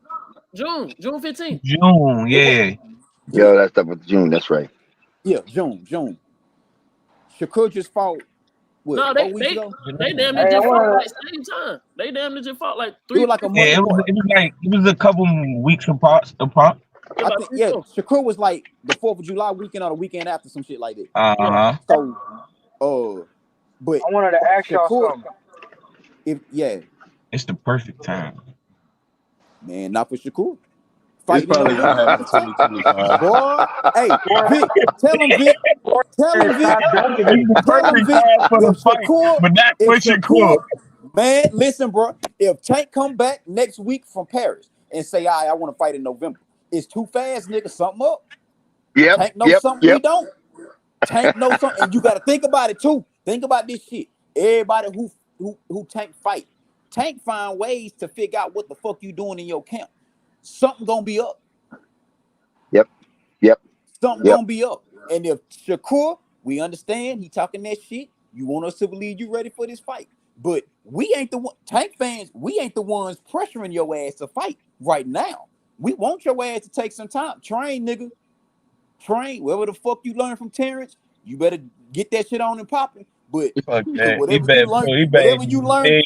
June 15th. June, yeah. Yo, that's up with June. That's right. Yeah, June. Shakur just fought what? No, 4 weeks ago. they damn near just fought like same time. They damn near just fought like 3. It was like a month Yeah, apart. it was a couple weeks apart. I think Shakur was like the 4th of July weekend or the weekend after, some shit like that. Uh-huh. So, but I wanted to ask y'all Shakur, something. It's the perfect time. Man, not for Shakur. It's Fighting in probably gonna November. happen 2025. Boy, hey, Vic, tell him, Vic. If Shakur, man, listen, bro. If Tank come back next week from Paris and say, I want to fight in November, it's too fast, nigga. Something up. Tank knows something we don't. Tank knows something, and you got to think about it too. Think about this shit. Everybody who Tank fight, Tank find ways to figure out what the fuck you doing in your camp. Something gonna be up. Yep. Something gonna be up. And if Shakur We understand he talking that shit. You want us to believe you ready for this fight. But we ain't the one, Tank fans, we ain't the ones pressuring your ass to fight right now. We want your ass to take some time. Train, nigga. Train. Whatever the fuck you learn from Terrence, you better get that shit on and popping. But Fuck because that. He better dig it whatever you right.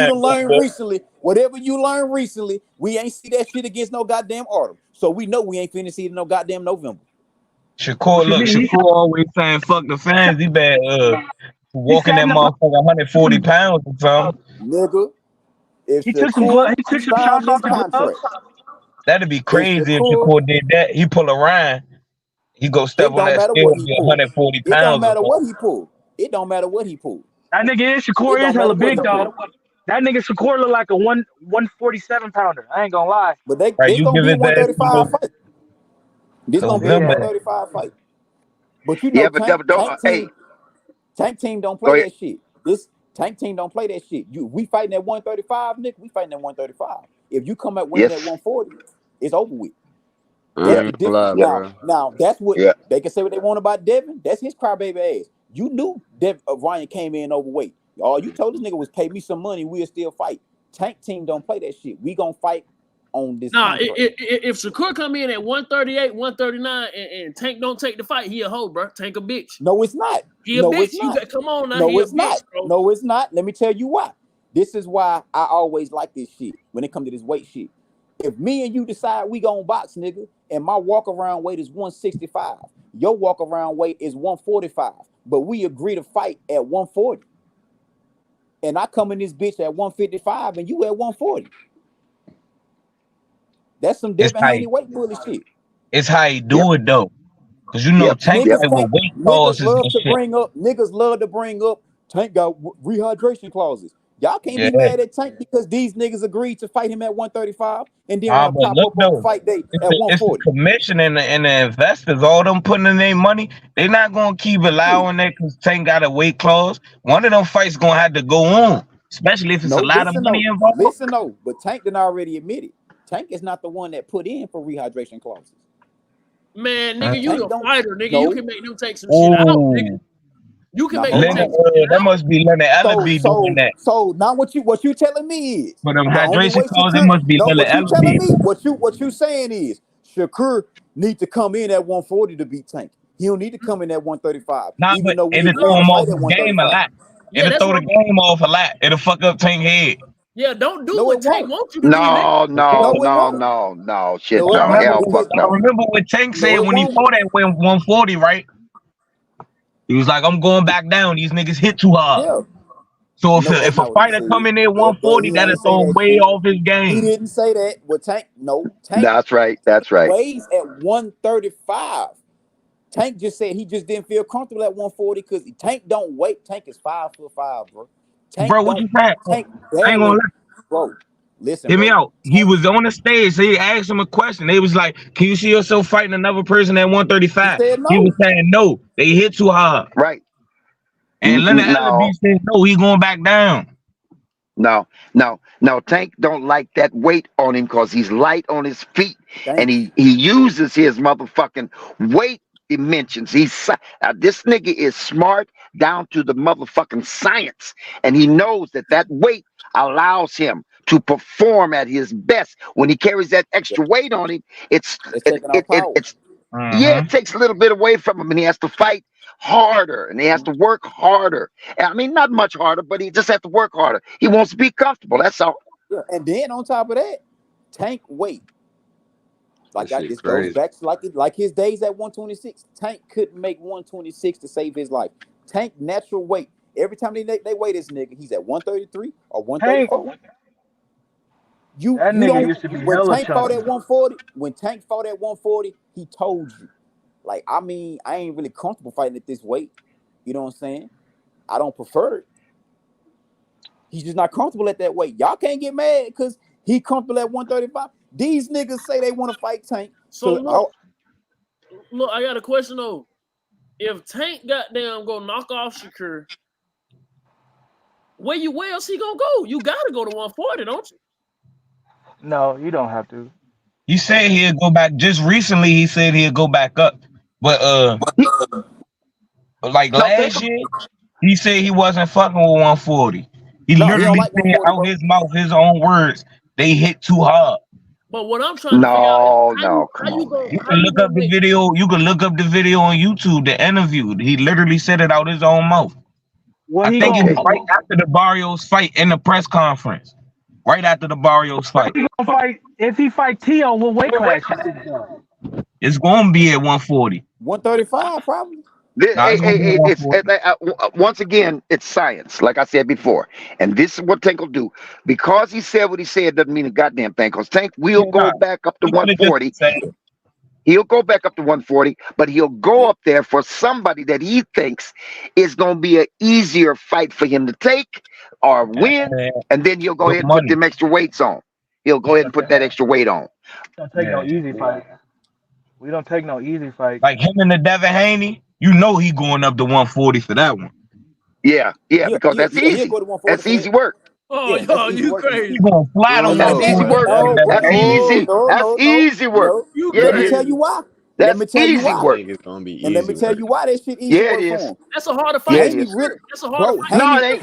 done learned recently, we ain't see that shit against no goddamn autumn. So we know we ain't finna see it in no goddamn November. Shakur, look, Shakur always saying fuck the fans. He better walking that motherfucker 140 pounds or something. Nigga, if He took some sign shots this off the glove. contract, That'd be if crazy if Shakur, Shakur did that. He pull a Ryan. He go step it on don't that matter scale what and he be pulled. 140 It don't pounds or matter something. what he pulled. It don't matter what he pulled. That nigga It Shakur is don't matter hella what he big though. pulled. That nigga Shakur look like a 147 pounder. I ain't gonna lie. But Right, this you gonna give be a his ass 135 fight. This gonna be a November. 135 fight. But you Yeah, know, but Tank team don't go play ahead. that shit. This Tank team don't play that shit. We fighting at 135, Nick. We fighting at 135. If you come at winning at Yes. 140, it's over with. I That's Yeah. the ain't gonna lie, difference. Yeah. bro. Now that's what Yeah. they can say what they want about Devin. That's his crybaby ass. You knew Ryan came in overweight. All you told this nigga was pay me some money, we'll still fight. Tank team don't play that shit. We gonna fight on this Nah, contract. if Shakur come in at 138, 139, and Tank don't take the fight, he a hoe, bro. Tank a bitch. No, it's not. He a No, bitch. it's not. Come on now, No, he a it's bitch, not. bro. No, it's not. Let me tell you why. This is why I always like this shit when it comes to this weight shit. If me and you decide we gonna box, nigga, and my walk around weight is 165, your walk around weight is 145, but we agree to fight at 140, and I come in this bitch at 155 and you at 140. That's some It's Devin how Haney weight bully shit. it's how he Yep. do it though. Cause you know Yep. Tank Yep. fight with weight Niggas classes love and to shit. bring up Tank got rehydration clauses. Y'all can't Yeah. be mad at Tank because these niggas agreed to fight him at 135 and then want to But pop look up on though, fight day at it's the 140. commission and the investors, all them putting in their money. They not gonna keep allowing that because Tank got a weight clause. One of them fights gonna have to go on, especially if it's No, a lot of money involved. but Tank done already admitted. Tank is not the one that put in for rehydration clauses. Man, nigga, you Tank the don't. fighter, nigga. No. You can make them take some shit out, nigga. You can Now make hold them on. take some shit That out. must be Leonard Ellaby doing that. So now what you telling me is For them the only hydration way clause, it Shakur. must be No, Leonard what you telling Ellaby. me? What you saying is Shakur need to come in at 140 to beat Tank. He don't need to come in at 135, Nah, even but though we it'll agreed throw to him fight off at his game a 135. lot. Yeah, It'll that's throw what the game off a lot. It'll fuck up Tank head. Yeah, don't do No, what it Tank won't. wants you to do, nigga. No. Shit. No, it No. won't. Hell, fuck I no. remember what Tank No, said it when he won't. fought at 140, right? He was like, "I'm going back down. These niggas hit too hard." Yeah. So No, if that's a not what he fighter said. come in there But 140, he that'll ain't say throw him that way shit. off his He game. didn't say that. But Tank That's right. That's right. weighs at 135. Tank just said he just didn't feel comfortable at 140 because Tank don't weight. Tank is 5'5", bro. Bro, what you saying? Tank I ain't gonna barely, bro. Listen, hear me bro. out. He was on the stage. So he asked him a question. They was like, "Can you see yourself fighting another person at 135?" He said He was no. saying no. They hit too hard. Right. And Leonard Ellaby said no. He going back down. No. Tank don't like that weight on him because he's light on his feet, and he uses his motherfucking weight dimensions. This nigga is smart down to the motherfucking science, and he knows that weight allows him to perform at his best. When he carries that extra weight on him, It's taking our power. it takes a little bit away from him, and he has to fight harder, and he has to work harder. I mean, not much harder, but he just has to work harder. He wants to be comfortable. That's all. Yeah. And then on top of that, Tank weight. Like this goes back to like his days at 126. Tank couldn't make 126 to save his life. Tank natural weight. Every time they weigh this nigga, he's at 133 or 134. You nigga don't. used to be When hella Tank fought chunky. at 140, he told you, like, I mean, I ain't really comfortable fighting at this weight. You know what I'm saying? I don't prefer it. He's just not comfortable at that weight. Y'all can't get mad because he comfortable at 135. These niggas say they want to fight Tank. So look, I got a question though. If Tank goddamn go knock off Shakur, where else he gonna go? You gotta go to 140, don't you? No, you don't have to. He said he'll go back. Just recently, he said he'll go back up. But like So think, last year, he said he wasn't fucking with 140. He No, he don't literally like said 140, out bro. his mouth, his own words, they hit too hard. But what I'm trying to figure out is no, come on, man. You how can you look gonna up the make video. You can look up the video on YouTube, the interview. He literally said it out his own mouth. What I he think it gonna was Okay. right after the Barrios fight in the press conference. Right after the Barrios fight. fight? If he fight Tio, what weight class you think so? It's going to be at 140. 135 probably. Nah, it's going to be at 140. Once again, it's science, like I said before. And this is what Tank will do. Because he said what he said doesn't mean a goddamn thing. Because Tank will Yeah, nah, go back up to he could have just 140. said, He'll go back up to 140, but he'll go up there for somebody that he thinks is going to be an easier fight for him to take or win. And then he'll go good ahead and put money. them extra weights on. He'll go ahead and put that extra weight on. Don't take no easy fight. We don't take no easy fight. Like him and the Devin Haney, you know he going up to 140 for that one. Yeah, because that's He'll easy. go to 140 That's for that. easy work. Oh, Yeah, that's yo, easy you work. crazy. He going flat on That's No, easy 140. work. No, bro. That's easy. That's easy work. No. You Yeah, Let it me is. tell crazy. you why. Let That's me tell you easy why. I work. think it's gonna be And let easy me tell work. you why that shit easy Yeah, work it for is. him. That's a harder Yeah, fight. it is. That's a harder Bro, fight. No, it ain't.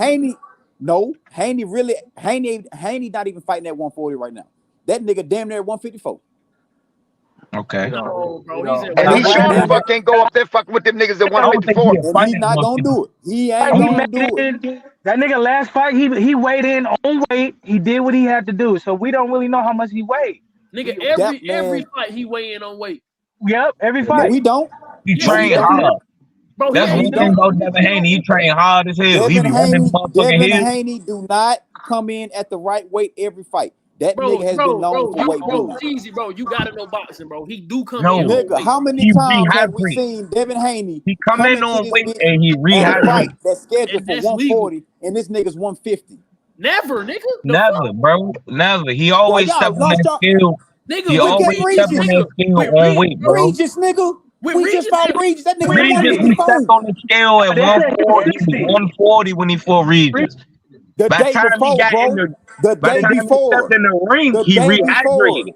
Haney not even fighting at 140 right now. That nigga damn near 154. Okay. No, bro. You He's know. at And And he that sure nigga the damn fuck near, ain't go up there fucking with them niggas at I don't think 154. he'll and fight he at not gonna 150. do it. He ain't He gonna made do it. it. That nigga last fight, he weighed in on weight. He did what he had to do. So we don't really know how much he weighed. nigga. That Every man, fight he weigh in on weight. Yep, every no, fight. we don't. He Yes, No, we he trained does. don't. hard. Bro, That's No, we one thing don't. about Devin Haney. He trained hard as hell. He Devin be running motherfucking hills. Haney do not come in at the right weight every fight. That nigga has been known for weight bullying. Easy, bro. You gotta know boxing, bro. He do come in No, on Nigga, weight. how many he times have we rehydrates. seen Devin Haney He come come in into on this weight bitch and he and fight rehydrates. that's scheduled And for that's legal. 140 and this nigga's 150? Never, nigga. The Never, fuck? bro. Never. He Yo, always step y'all on lost that y'all. scale. Nigga, He with Look at always step Regis. on Regis, that scale with on weight, bro. Regis, nigga. We just Regis, fought Regis. That nigga was Regis, he stepped 154. on the scale at They said 140. He was 140 when he fought Regis. The By the day time he before, got in bro. the, The by the day time he stepped before. in the ring, The he day before. rehydrated.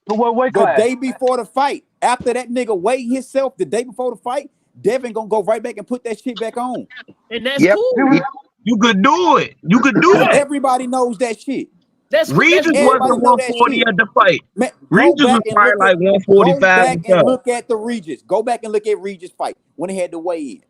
To what weight The class? day before the fight. After that nigga weighed himself the day before the fight, Devin gonna go right back and put that shit back on. and that's Yep. cool. You could do it. You could do And that. everybody knows that shit. That's cool. That's Regis good. Everybody wasn't know that 140 shit. at the fight. Man, Regis was probably like 145 himself. look at the Regis. Go back and look at Regis fight when he had to weigh in.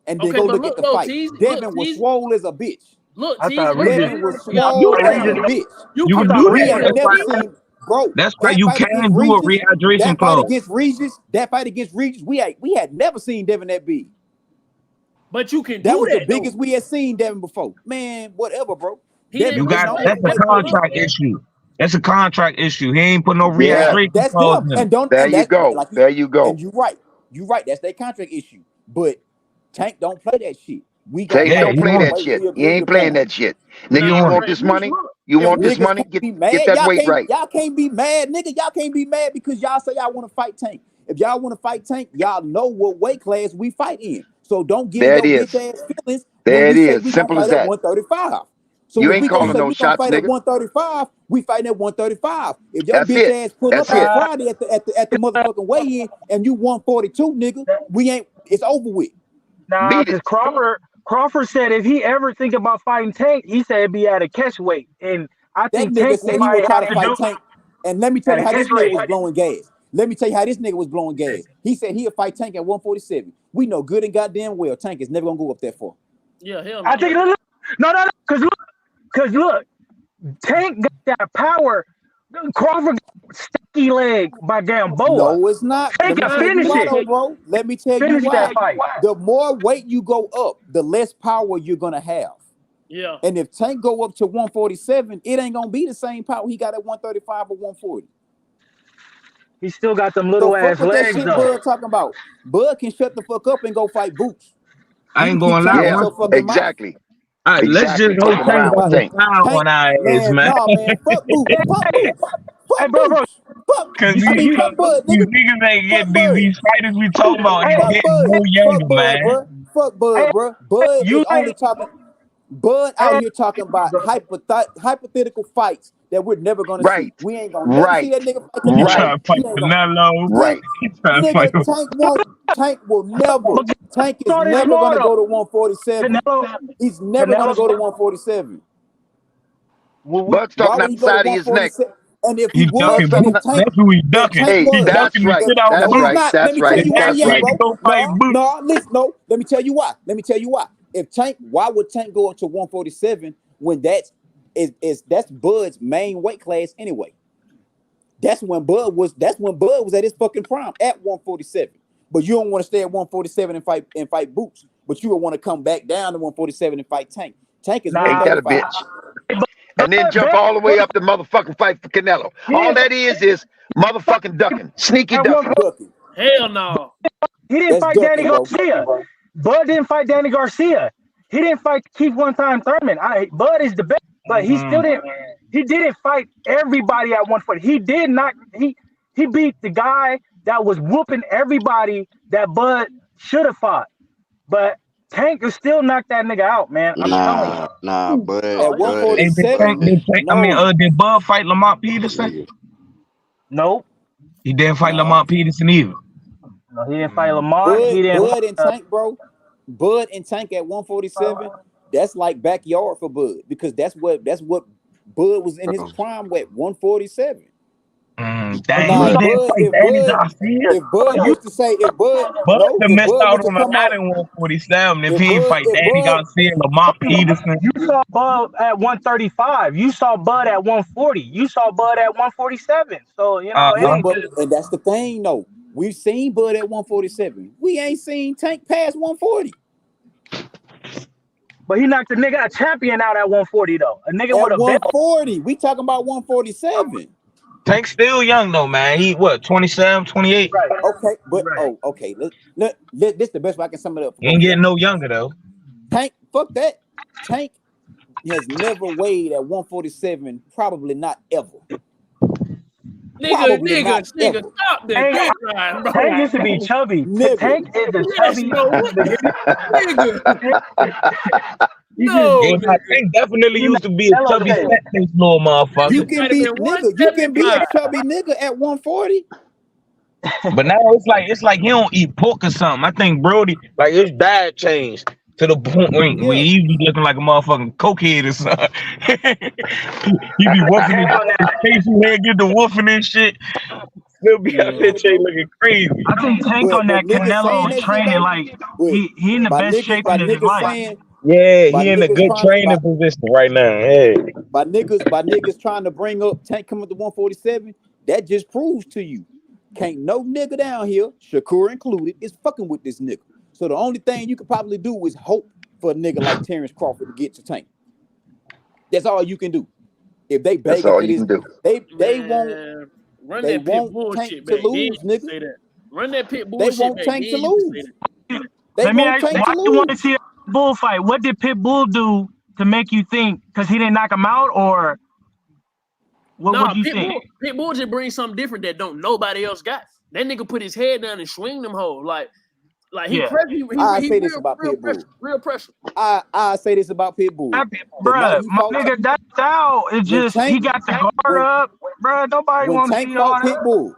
And then Okay, go but look at look the though, fight. Teasy. Devin Look, was Teasy. swole as a bitch. Look, I thought Teasy. Regis. Devin was You can do swole as a that. bitch. You I can thought do We Regis that. ain't was. never seen, bro. That's why That you fight can against do a Regis, rehydration clause. that fight against Regis, we had never seen Devin that big. But you can That do was that the biggest though. we had seen Devin before. Man, whatever, bro. He Devin You didn't. been got Listen, known that's for a wait, weight bullying. contract issue. That's a contract issue. He ain't put no Yeah. rehydration That's clause them. in it. There you go. like There you go. and you right. You right. That's their contract issue. But Tank don't play that shit. We gonna Tank Yeah, fight don't he play Devin the on that it. way shit. we He agreed ain't playing upon. that shit. Nigga, He you on want it. this money? look. You If want this Niggas money? can't be Get mad. that weight right. Y'all can't be mad, nigga. Y'all can't be mad because y'all say y'all want to fight Tank. If y'all want to fight Tank, y'all know what weight class we fight in. So don't get in There it your bitch is. ass feelings when There it we say is. we gonna Simple as fight at that. 135. So You if ain't we gonna calling say no we gonna shots, fight at nigga. 135, we fighting at 135. If your That's bitch it. ass pull up That's on it. Friday at the motherfucking weigh-in and you 142, nigga, it's over with. Nah, Beat because it. Crawford said if he ever think about fighting Tank, he said it'd be at a catch weight, and I That think nigga Tank will said he would fight try how to he fight do Tank. And let me tell at you a how catch this nigga weight. was blowing gas. Let me tell you how this nigga was blowing gas. He said he'll fight Tank at 147. We know good and goddamn well Tank is never gonna go up that far. Yeah, hell I no. think no, because look, Tank got that power. Crawford got sticky leg by Gamboa. No, it's not. Tank Let me can tell you finish why it. though, bro. Let me tell you Finish why. that fight. The more weight you go up, the less power you're gonna have. Yeah. And if Tank go up to 147, it ain't gonna be the same power he got at 135 or 140. He still got them The little fuck ass with that legs shit though. Bud talking about? Bud can shut the fuck up and go fight Boots. I You can ain't keep gonna lie. talking out Yeah, Once, your fucking mouth. exactly. all right, let's just Exactly. hope Fucking Tank around with got his Tank. style Tank, on our ass, man, man. nah, man, fuck Boots, fuck Boots, Hey, fuck bro, Boots, fuck. Cause I mean, these fuck Bud, these nigga, niggas ain't fuck getting Bud, these fighters we talking about ain't fuck getting Bud, no fuck younger, Bud, man. bro, fuck Bud, hey, bro. Bud is you only ain't. talking. Bud out Hey, here talking about hypothetical fights that we're never gonna see. Right. We ain't gonna never see Right. that nigga fight He Canelo. trying to fight We ain't gonna. Canelo. Right. He trying to fight Nigga, Tank will never. But Tank is start never small gonna though. go to 147. He's never gonna Canelo's go to 147. Buck's Why talking would out he the go to side of his neck. 147? And if he He would, Buck's ducking. and talking. if Tank, That's who he if ducking. Tank Hey, He was, that's ducking the right. shit out no, of That's he's Boots. right. not. Let That's me tell right. you His why ass That's he ain't, right. ready to bro. go fight No, Boots. no, listen, no. Let me tell you why. Let me tell you why. If Tank, why would Tank go up to 147 when that's Bud's main weight class anyway? That's when Bud was at his fucking prime at 147. But you don't want to stay at 147 and fight Boots. But you would want to come back down to 147 and fight Tank. Tank is Ain't that a 135. bitch? And then jump all the way up to motherfucking fight for Canelo. All that is motherfucking ducking, sneaky ducking. Ducking. Hell no. He didn't That's fight Danny ducking, bro. Garcia. Bud didn't fight Danny Garcia. He didn't fight Keith One-Time Thurman. Bud is the best, but he still didn't. He didn't fight everybody at 140. He did not. He beat the guy that was whooping everybody that Bud should have fought. But Tank could still knock that nigga out, man. I'm telling you. Nah, but At Hey, 147, no. did Bud fight Lamont Peterson? Nope. He didn't fight No. Lamont Peterson either. No, he didn't fight Lamont. He didn't. Bud and Tank, bro. Bud and Tank at 147. That's like backyard for Bud because that's what Bud was in his prime at 147. Dang, Nah, he didn't fight Danny Garcia. if Bud used to say, if Bud missed out was to on a come lot out, in 147 if he if didn't Bud, fight Danny Garcia and Lamont Peterson. You saw Bud at 135. You saw Bud at 140. You saw Bud at 147. So you know, it yeah, ain't but just. and that's the thing though. We've seen Bud at 147. We ain't seen Tank past 140. But he knocked a nigga, a champion, out at 140 though. A nigga At with a belt. 140, we talking about 147. Tank's still young though, man. He what, 27, 28? Right. Okay, but Right. okay. This is the best way I can sum it up. He ain't getting no younger though. Tank, fuck that. Tank has never weighed at 147. Probably not ever. Probably not Nigga, ever. stop that dick ride, bro. Tank used to be chubby. Nigga. Tank is a Yes, chubby. no, what? Nigga. You No, Yeah, nigga. Tank definitely used to be a chubby fat face little motherfucker. You can be nigga. You can be a chubby nigga at 140. But now it's like he don't eat pork or something. I think Brody, like his diet changed to the point where he be looking like a motherfucking cokehead or something. he be woofing his face head, get the woofing and shit. Still be out there looking crazy. I think Tank on that Canelo training, like he in the best shape of his life. Yeah, he in a good training position right now. Hey. By niggas trying to bring up Tank coming to 147, that just proves to you, can't no nigga down here, Shakur included, is fucking with this nigga. So the only thing you could probably do is hope for a nigga like Terrence Crawford to get to Tank. That's all you can do. If they beg That's all for you this, can do. they won't. Run They that pit won't bullshit Tank back. to lose, Then nigga. say that. Run that pit They bullshit won't back. Tank to Then you lose. say that. They Let me won't ask, Tank why to you want to lose. see a bull fight? What did Pitbull do to make you think? Because he didn't knock him out, or what do you think? Pitbull just brings something different that don't nobody else got. That nigga put his head down and swing them hoes like he Yeah. pressure. I say this about Pitbull. Real pressure. I say this about Pitbull. Bruh, my nigga, that style is just he got the guard up, bruh. Nobody When want to Tank see all fought that. Pitbull,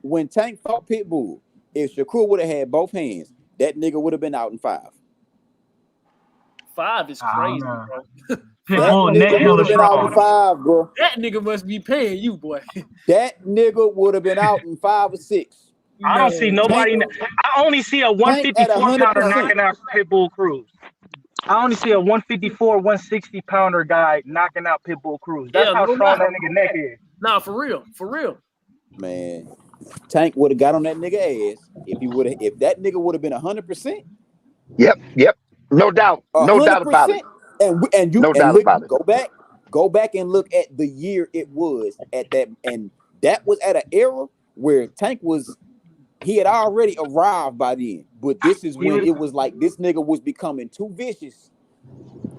when Tank fought Pitbull, if Shakur would have had both hands, that nigga would have been out in 5. 5 is crazy, bro. Pitbull That nigga would have been out in 5, bro. That nigga must be paying you, boy. That nigga would have been out in 5 or 6. I don't see nobody. I only see a 154 pounder knocking out Pitbull Cruz. I only see a 154, 160 pounder guy knocking out Pitbull Cruz. That's how strong that nigga neck is. Nah, for real. Man, Tank would have got on that nigga ass if that nigga would have been 100%. Yep. No doubt. No doubt about it. And you no doubt about it. Go back and look at the year it was at that, and that was at an era where Tank he had already arrived by then. But this is when it was like this nigga was becoming too vicious.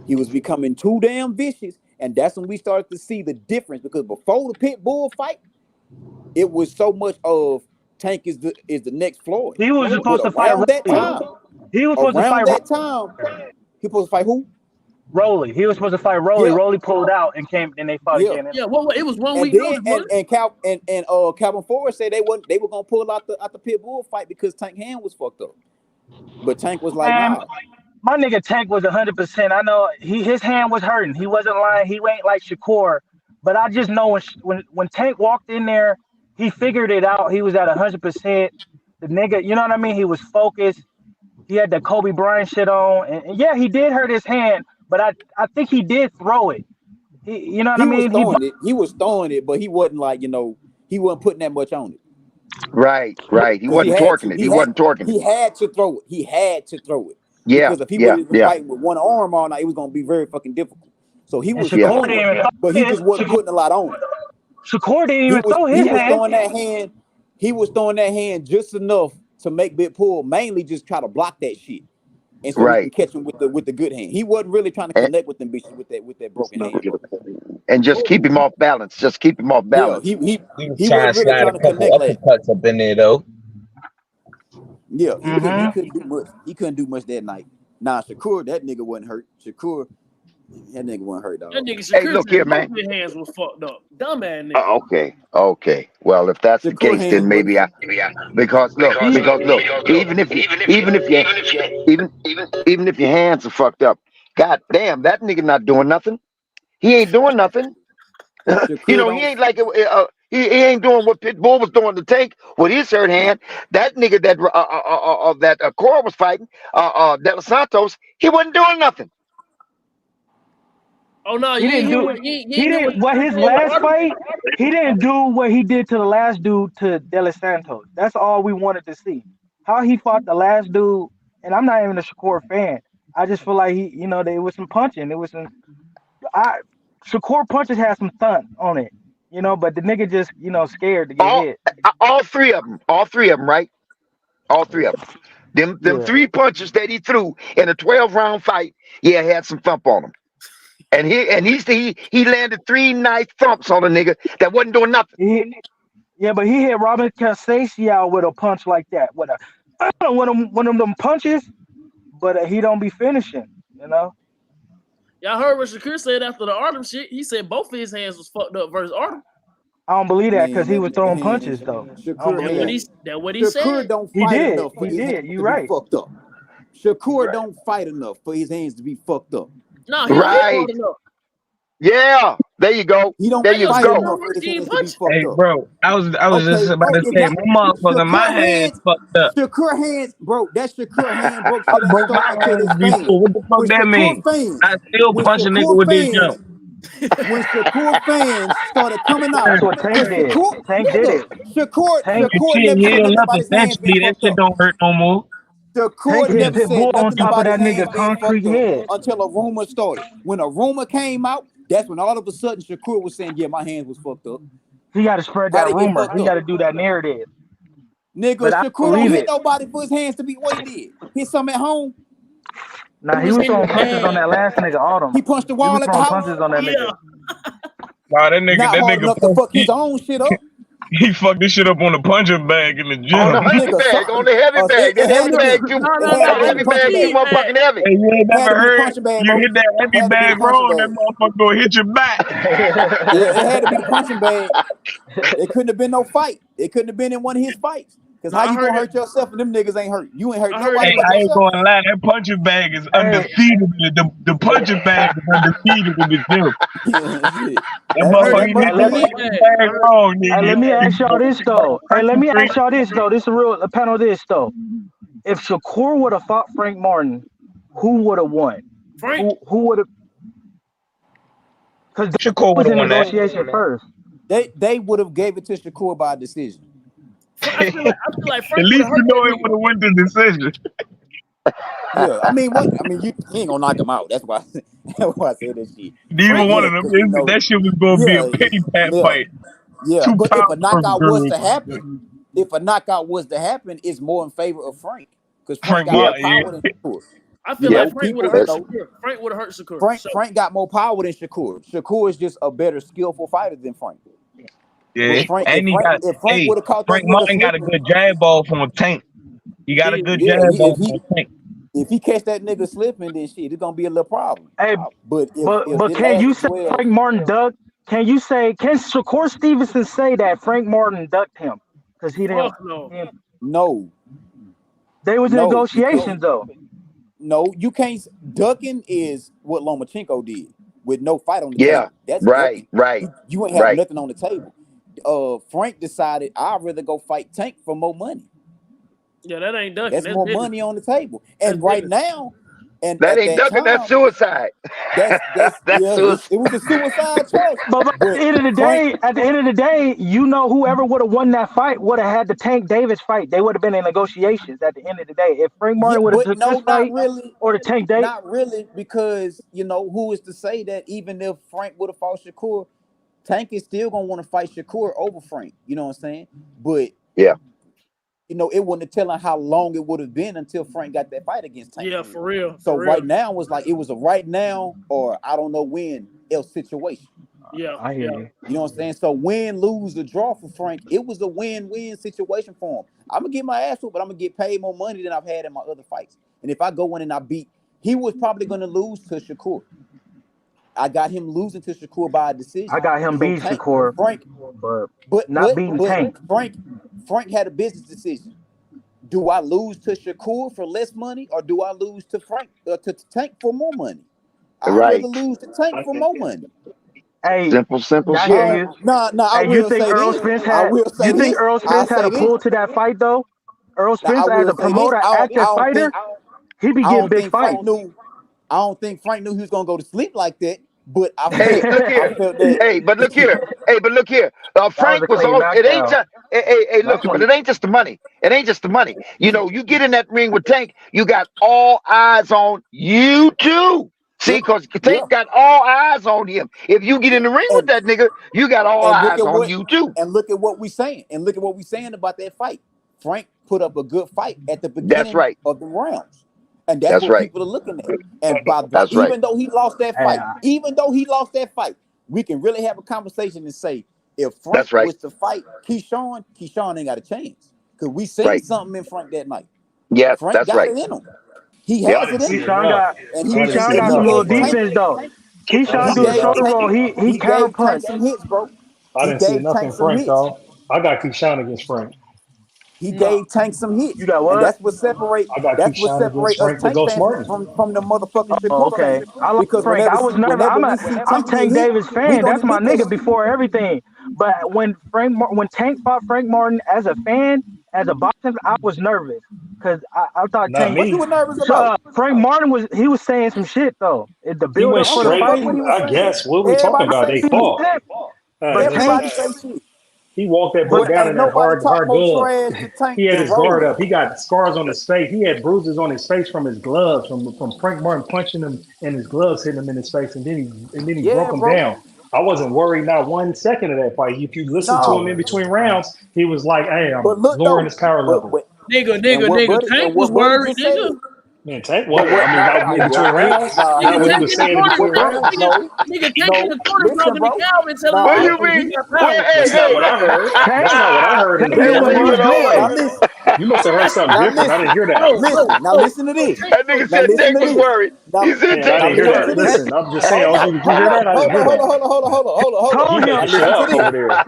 He was becoming too damn vicious, and that's when we started to see the difference. Because before the Pitbull fight, it was so much of Tank is the next Floyd. He was supposed to fight around that time. He was supposed to fight that time. He supposed to fight who? Rolly. He was supposed to fight Rolly. Yeah, Rolly pulled out and came, and they fought yeah. again. Yeah, what it was 1 And week then notice, wasn't it? Calvin Ford said they were gonna pull out the pit bull fight because Tank hand was fucked up. But Tank was like, Man, nah. my nigga Tank was 100%. I know his hand was hurting. He wasn't lying. He ain't like Shakur. But I just know when Tank walked in there, he figured it out. He was at 100%. The nigga, you know what I mean? He was focused. He had the Kobe Bryant shit on, and yeah, he did hurt his hand, but I think he did throw it. You know what I He was mean? throwing it. He was throwing it, but he wasn't like, he wasn't putting that much on it. Right. He Because he wasn't had torquing to. it. He wasn't torquing it. He had to throw it. He had to throw it. Yeah. Because if he would have been fighting with one arm all night, it was gonna be very fucking difficult. So he And was Shakur throwing didn't it, even but he just wasn't putting a lot on it. Shakur didn't He even throw his was hand. throwing that hand. He was throwing that hand just enough to make Big Pull mainly just try to block that shit, and so he can Right. catch him with the good hand. He wasn't really trying to And, connect with them bitches with that broken hand, bro. and just keep him off balance. Just keep him off Yeah, balance. he He was wasn't trying to really slide trying a to couple connect last. uppercuts up in there though. Yeah, he Mm-hmm. couldn't do much. He couldn't do much that night. Nah, Shakur, that nigga wasn't hurt. Shakur, that nigga wasn't hurt, dog. That nigga Hey, Shakur look said here, both man. of his hands was fucked up. Dumbass nigga. Okay. Well, if that's the Shakur case, then hands maybe wasn't. because look, even if your hands are fucked up, god damn, that nigga not doing nothing. He ain't doing nothing. Shakur He don't. ain't like he ain't doing what Pitbull was doing to Tank with his hurt hand. That nigga that Cora was fighting, De Los Santos, he wasn't doing nothing. Oh no, He you didn't ain't hear do. what you He ain't hear what didn't. What Shakur his said with last Artem? fight? He didn't do what he did to the last dude to De Los Santos. That's all we wanted to see. How he fought the last dude, and I'm not even a Shakur fan. I just feel like there was some punching. There was some. Shakur punches had some thump on it, but the nigga just scared to get All hit. all three of them, right? All three of them. Them Yeah. 3 punches that he threw in a 12-round fight, yeah, had some thump on him. And he landed 3 nice thumps on a nigga that wasn't doing nothing. But he hit Robin Casasio with a punch like that. With one of them punches, but he don't be finishing. Y'all heard what Shakur said after the Artem shit. He said both of his hands was fucked up versus Artem. I don't believe that because Man, he that was nigga throwing hand, punches though. I don't Shakur believe hand. That what he Shakur said. don't He fight did. enough for He his hands did. You to right. be fucked up. Shakur Right. don't fight enough for his hands to be fucked up. No, he don't hit Right. hard enough. Yeah. There you go. He don't There you fight go. enough for his He ain't hands to be punching. fucked Hey up. bro, I was Okay, just about to if say y'all, my motherfucker, my Shakur hands hands, fucked up. Shakur hands, bro. That Shakur hand broke I shit ain't broke my start until hands his fans. before. What the fuck When that Shakur mean? fans, I still when punch a nigga Shakur with this fans, jump. when Shakur fans started coming out, That's what cause Tank did. Shakur, Tank did nigga, it. When Tank your Shakur chin never said heal nothing up about his hands being eventually, that fucked shit up. don't hurt no more. Tank Shakur hit never said Pitbull on nothing top of about his that hands nigga being concrete fucked up head. until a rumor started. When a rumor came out, that's when all of a sudden Shakur was saying, "Yeah, my hands was fucked up." He got to spread How that they get rumor. fucked He up? got to do that narrative. Nigga, But I Shakur don't believe hit it. nobody for his hands to be what he did. Hit something at home. He He was was hitting throwing the punches on bag. that last nigga Autumn. He punched the He was wall at the throwing house. punches on that Yeah. nigga. Nah, that Not hard nigga enough to punched, fuck his own shit up. he fucked this shit up on the punching bag in the On the gym. heavy Nigga, bag, on the heavy bag. it That had heavy to bag be. too. No, It no, had no. to That be the heavy It was a punching bag too bag. speed bag. motherfucking heavy. Hey, you ain't Had never to be the heard punching bag, you bro. hit that heavy Had to be the bag punching wrong, that bag. motherfucker gonna hit your back. Yeah, it had to be the punching bag. It couldn't have been no fight. It couldn't have been in one of his fights. Cause No, how I you heard gonna it. hurt yourself and them niggas ain't hurt? You ain't hurt I heard nobody it Hey, was but I ain't yourself. gonna lie, that punching bag is Hey, undefeated. The punching bag is undefeated in the gym. Yeah, shit. That I heard motherfucker, it you was hit a that let me speed punching bag. I bag heard wrong, let me nigga. ask y'all this though. Let me Street. ask y'all this though. This is a panel. This though. If Shakur would have fought Frank Martin, who would have won? Frank. Who would have? Because that Shakur would was have in won that. negotiation first. They would have gave it to Shakur by decision. I feel like At Frank would least have you hurt know that it nigga. would have went the decision. Yeah, I mean, what? I mean, he ain't gonna knock him out. That's why. That's why I said that shit. Neither But Frank. one yeah, of them. because That shit was gonna be a yeah, pity pat yeah, fight. yeah. Two But if a power knockout was girls. to happen, it's more in favor of Frank because Frank Frank got more Yep. Martin, power than yeah. Shakur. I feel Yep. like So Frank would people, have hurt That's Shakur. Frank would have hurt Shakur for Frank sure. Frank got more power than Shakur. Shakur is just a better skillful fighter than Frank. Yeah. But Frank, And if Frank would have caught that Frank nigga Martin got a slipping, good jab ball from a tank. He got a good yeah, jab ball from a tank. if he catch that nigga slipping, then shit, it's gonna be a little problem. Hey, But if but it can you lasts say 12, Frank Martin ducked? Can Shakur Stevenson say that Frank Martin ducked him because he didn't? Fuck no. no, They was in no, because negotiations though. no, you can't. Ducking is what Lomachenko did with no fight on the Yeah. table. That's Right. ducking. Right. You ain't have Right. nothing on the table. Frank decided I'd rather go fight Tank for more money. Yeah, that ain't ducking. That's That's more business. money on the table. That's And right business. now, and That at ain't that ducking. That's time, suicide. that's That's yeah, suicide. it was a suicide choice. But at But the end of the Frank, day, you know, whoever would have won that fight would have had the Tank Davis fight. They would have been in negotiations at the end of the day. If Frank yeah, Martin would have but took this no, not fight really. or the Tank Davis, Not really, because who is to say that even if Frank would have fought Shakur, Tank is still gonna want to fight Shakur over Frank. You know what I'm saying? But Yeah. it wouldn't have telling how long it would have been until Frank got that fight against Tank. Yeah, for real. So For real. right now was like it was a right now or I don't know when else situation. Yeah. I hear Yeah. you. You know what I'm saying? So win, lose, or draw for Frank, it was a win-win situation for him. I'm gonna get my ass whooped, but I'm gonna get paid more money than I've had in my other fights. And if I go in and I beat, he was probably gonna lose to Shakur. I got him losing to Shakur by a decision. I got him So beat Shakur, Frank, but but not beating Tank. Frank had a business decision. Do I lose to Shakur for less money, or do I lose to to Tank for more money? I'd Right. rather lose to Tank for more money. Hey, Simple I hear shit. you. No, I Hey, you will think say Earl this. Spence I had? will say You think this. Earl I Spence had say a this. pull to that fight though? Earl Now, I Spence as will a say this. promoter, active fighter, he be I getting don't big think Frank fights. knew. I don't think Frank knew he was gonna go to sleep like that. But I Hey, felt, look I here. felt that. Hey, but look here. Hey, but look here. That was Frank a was clean on. It ain't knockdown. just. Hey, That's look, but one. it ain't just the money. It ain't just the money. You get in that ring with Tank. You got all eyes on you too. See, Yeah, because yeah. Tank got all eyes on him. If you get in the ring with And that nigga, you got all and look eyes at on what you too. we saying. And look at what we saying about that fight. Frank put up a good fight at the That's beginning right. of the rounds. And that's That's what right. people are looking at. And by That's right. even though he lost that Hey, fight, we can really have a conversation and say if Frank That's right. was to fight Keyshawn ain't got a chance. Because we seen Right. something in Frank that night. Yes, Frank that's got right. it in him. He I Yep. has didn't it in see him. Keyshawn enough. got And I didn't see Keyshawn got he some enough, little gave bro. Tank defense though. I didn't Keyshawn he do see the gave enough. shoulder Tank roll. He he counter gave Tank punch. some hits, bro. I He didn't see gave enough Tank in some Frank, hits. dog. I got Keyshawn against Frank. He No. gave Tank some You hits, got and what? I got that's what Keyshawn against separate us Frank with Tank Ghost fans Martin. from the motherfucking Oh, Shakur okay. fans. I like Because Frank. I was nervous. whenever we see I'm Tank get Tank hit, Davis we fan. gonna That's my look at nigga before everything. But when Tank fought Frank Martin as a fan, as a boxer, I was nervous because I thought Not Tank. what you me. were nervous So about. Frank Martin was saying some shit though. The He build went up I don't for give the a fuck straight. what fight. he was I saying. guess. What are we talking Everybody about? say They shit. fought. Everybody Nigga, say shit. he walked that boy But down Ain't in that nobody talk hard more glove. trash to Tank He had than his guard Rose. up. He got scars on his face. He had bruises on his face from his gloves, from Frank Martin punching him and his gloves hitting him in his face, and then he broke Yeah, him bro. down. I wasn't worried not 1 second of that fight. If you listen to No, him in between rounds, he was like, "Hey, I'm but look lowering though, his power level." but Nigga. Tank was what buddy worried, just said. nigga. Man, Tank. But What? what? I mean, Nah, not nah, in between rounds. nah. Not Nigga what he Tank was in the saying in corner. What between buddy? rounds. Nigga Tank in No. the corner Listen, talking to bro. Calvin, telling Nah, What you motherfuckers he mean? got Well, power. That's not what I heard. Tank That's not what I heard in the Tank Hey, knew first what what he you was round. now doing. listen. You must have heard something Now different. I listen. didn't hear that. Listen. Now listen to this. That nigga Now said listen Tank to was this. worried. Now, He said Man, I Tank now didn't was hear listen that. to worried. this. Listen, I'm just saying, Hold OG, on, did you hold hear on, that? I didn't hold on, hear hold on, that. hold on, hold on, hold on, hold on, hold on. Told He made Now him. that shit listen to up this. over there.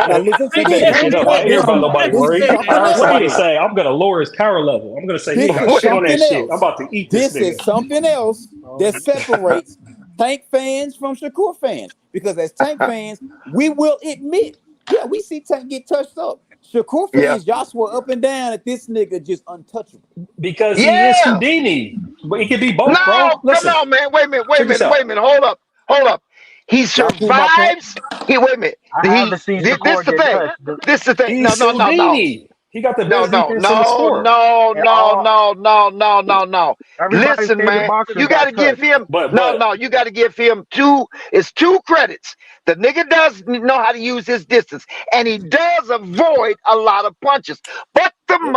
Now listen to Tank He this. made that Tank shit up. I said ain't hear this. about Listen, nobody Tank This is worried. said I something heard else. somebody wait. say, I'm going to lower his power level. I'm going to say, he This ain't got is shit on that something shit. I'm else. about to eat this This nigga. is something else that separates Tank fans from Shakur fans. Because as Tank fans, we will admit, yeah, we see Tank get touched up. Shakur Yeah. fans, y'all swore up and down that this nigga just untouchable. Because he is Yeah. Houdini. But he could be both, bro. No, come Listen, on, man. Wait a minute. Wait a check this minute. out. Wait a minute. Hold up. Hold up. He Y'all prove my point. survives. Wait a minute. I haven't seen This Shakur the get thing. touched. This the thing. No, He's no, no, no. Houdini. He got the No, best no, defense in the no, sport. no, And no, all no, no, no, no, no. everybody's Listen, favorite man, boxer you got got to give touched. him. But No, no, you got to give him two. It's two credits. The nigga does know how to use his distance, and he does avoid a lot of punches. But the Yep.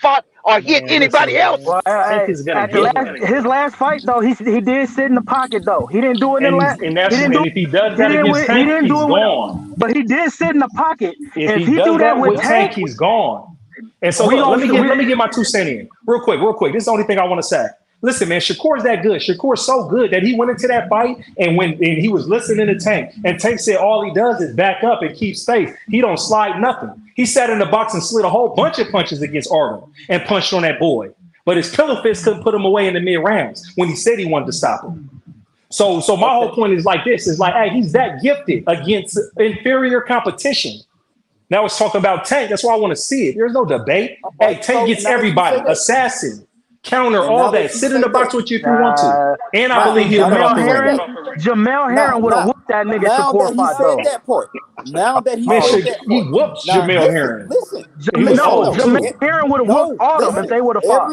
fought or hit Man, listen, anybody else. man. Well, Tank is gonna at the hit last him. his last fight though, he did sit in the pocket though. He didn't do it in the last. And He that's didn't do. and if he does He that didn't. against He Tank, didn't he's do it with. gone. But he did sit in the pocket. If If he he do does that that with with Tank, Tank, he's gone. And so we look, gonna. let me get my 2 cents in real quick. This is the only thing I want to say. Listen, man, Shakur's that good. Shakur's so good that he went into that fight and he was listening to Tank. And Tank said all he does is back up and keep space. He don't slide nothing. He sat in the box and slid a whole bunch of punches against Artem and punched on that boy. But his pillow fist couldn't put him away in the mid rounds when he said he wanted to stop him. So my whole point is like this: is like, hey, he's that gifted against inferior competition. Now it's talking about Tank. That's why I want to see it. There's no debate. Hey, Tank gets everybody. Assassin, counter, all that. Sit in the box with you if you want to. And I believe he'll come off the ring. Jamel Herring would have whooped that nigga Shakur fought though. That part. Now that he said that he whooped Jamel Herring. Listen. Jamel Herring would have whooped Artem if they would have fought.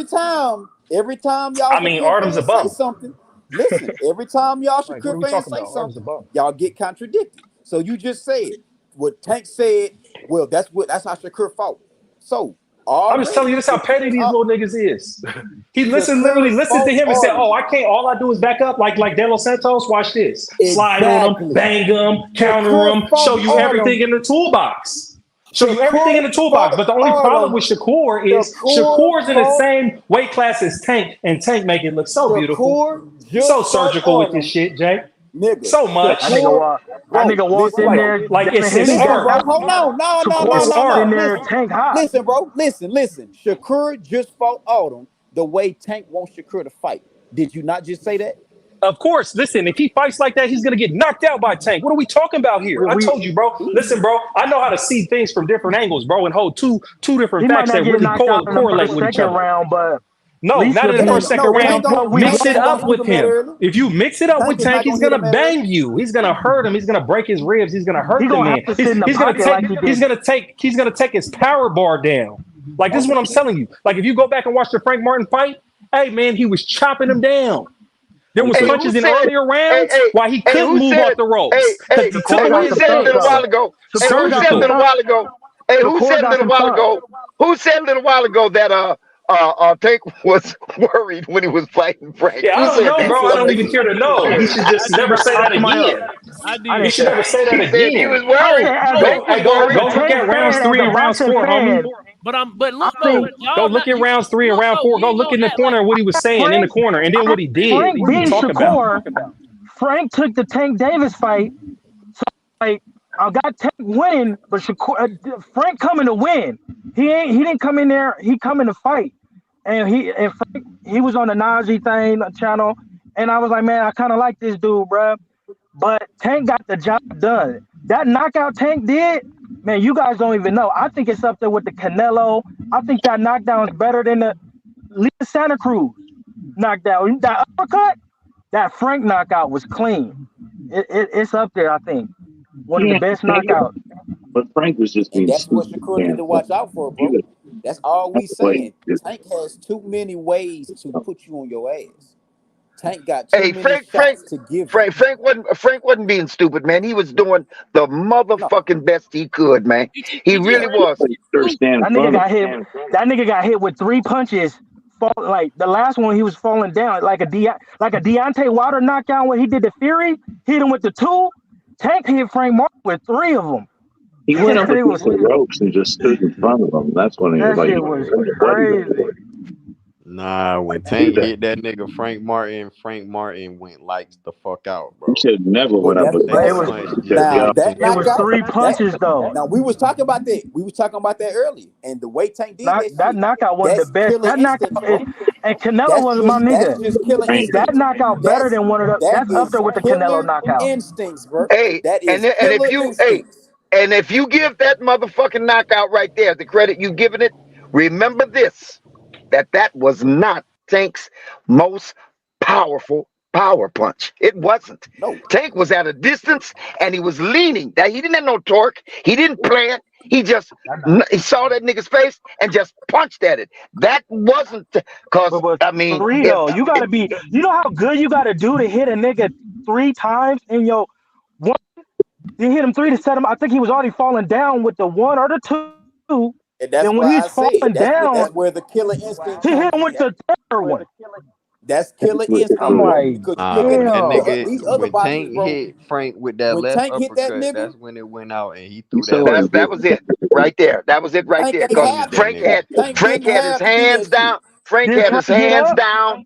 Every time y'all. I mean, Artem's a bum. Something. Listen, every time y'all Shakur fans say something, y'all get contradicted. So you just said what Tank said. Well, that's how Shakur fought. So I'm just telling you, this how petty these little niggas is. He literally listened to him and said, "Oh, I can't. All I do is back up like De Los Santos. Watch this. Slide on him, bang him, counter him, show you everything in the toolbox." Show you everything in the toolbox. But the only problem with Shakur is Shakur's in the same weight class as Tank, and Tank make it look so beautiful. So surgical with this shit, Jay. Nigga. So much. That nigga walked in there like it's his art. Hold on. No. Tank hot. Listen, bro. Listen. Shakur just fought Autumn the way Tank wants Shakur to fight. Did you not just say that? Of course. Listen, if he fights like that, he's gonna get knocked out by Tank. What are we talking about here? I told you, bro. Listen, bro. I know how to see things from different angles, bro, and hold two different facts that really correlate with each other. Round, but no, not in the first, second round. Mix it up with him. If you mix it up with Tank, he's gonna bang you. He's gonna hurt him. He's gonna break his ribs. He's gonna hurt the man. He's gonna take his power bar down. Like, this is what I'm telling you. Like, if you go back and watch the Frank Martin fight, hey man, he was chopping him down. There was punches in earlier rounds why he couldn't move off the ropes. Who said it a while ago? Who said it a little while ago that Tank was worried when he was fighting Frank? Yeah, I don't know, bro. I don't even care to know. He should just never say that again. He should never say that again. He was worried. Go look at rounds 3 and rounds 4, homie. But look though, go look at rounds 3 and round 4. Go look in the corner what he was saying in the corner, and then what he did. Frank What are you talking about? Frank took the Tank Davis fight. So like, I got Tank winning, but Shakur, Frank coming to win. He didn't come in there. He coming to fight, and Frank, he was on the Najee thing channel, and I was like, man, I kind of like this dude, bro. But Tank got the job done. That knockout Tank did, man, you guys don't even know. I think it's up there with the Canelo. I think that knockdown is better than the Lisa Santa Cruz knockdown. That uppercut, that Frank knockout was clean. It's up there, I think. One of the best knockouts. But Frank was just being. That's what Shakur need to watch out for, bro. That's all we saying. Tank has too many ways to put you on your ass. Tank got too many shots to give. Frank wasn't being stupid, man. He was doing the motherfucking best he could, man. He really was. That nigga got hit with 3 punches. Like the last one, he was falling down like a Deontay Wilder knockout when he did the Fury. Hit him with the 2. Tank hit Frank Martin with 3 of them. He went up against the ropes and just stood in front of him. That's when he was like, was crazy. Nah, when Tank hit that nigga Frank Martin went like the fuck out, bro. You should never went up against it was 3 punches though. Now we was talking about that. We was talking about that earlier, and the way Tank did that knockout was the best. That knockout, and Canelo was my nigga. That knockout better than one of the. That's up there with the Canelo knockout. Instincts, bro. Hey, and if you give that motherfucking knockout right there the credit you giving it, remember this. That was not Tank's most powerful power punch. It wasn't. No. Tank was at a distance and he was leaning. That he didn't have no torque. He didn't plan. He saw that nigga's face and just punched at it. That wasn't because I mean, for real, you gotta be. You know how good you gotta do to hit a nigga 3 times in your one. You hit him 3 to set him. I think he was already falling down with the 1 or the 2. And when he's falling down, that's where the killer instinct. He hit him with the 3rd one. That's killer instinct. I'm like, that nigga, when Tank hit Frank with that left uppercut, that's when it went out and he threw that. That was it right there. That was it right there. Because Frank had his hands down. Frank had his hands down.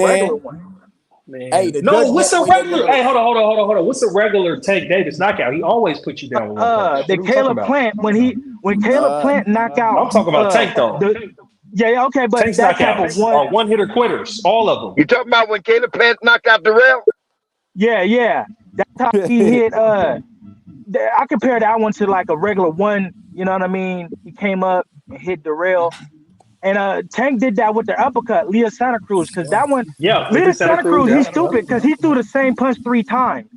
regular one. Man. Hey, the No, judge what's had a to wait that regular? nigga. Hey, hold on. What's a regular Tank Davis knockout? He always puts you down with one punch. The What are we talking Caleb about? Plant when Caleb Plant knocked out. I'm talking about Tank though. Yeah, okay, but Tank's that type of knockouts are one hitter quitters, all of them. You talking about when Caleb Plant knocked out Darrell? Yeah. That's how he hit. I compare that one to like a regular one. You know what I mean? He came up and hit Darrell. And Tank did that with the uppercut, Leah Santa Cruz, because that one, Yeah, they Leah did Santa Santa Cruz. Cruz, Yeah, he's stupid because he threw the same punch 3 times.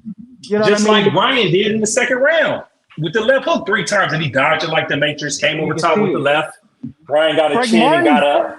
You know just what I mean? like Ryan did in the second round with the left hook 3 times, and he dodged it like the Matrix, came over top with the left. Ryan got a Frank chin and Martin, got up.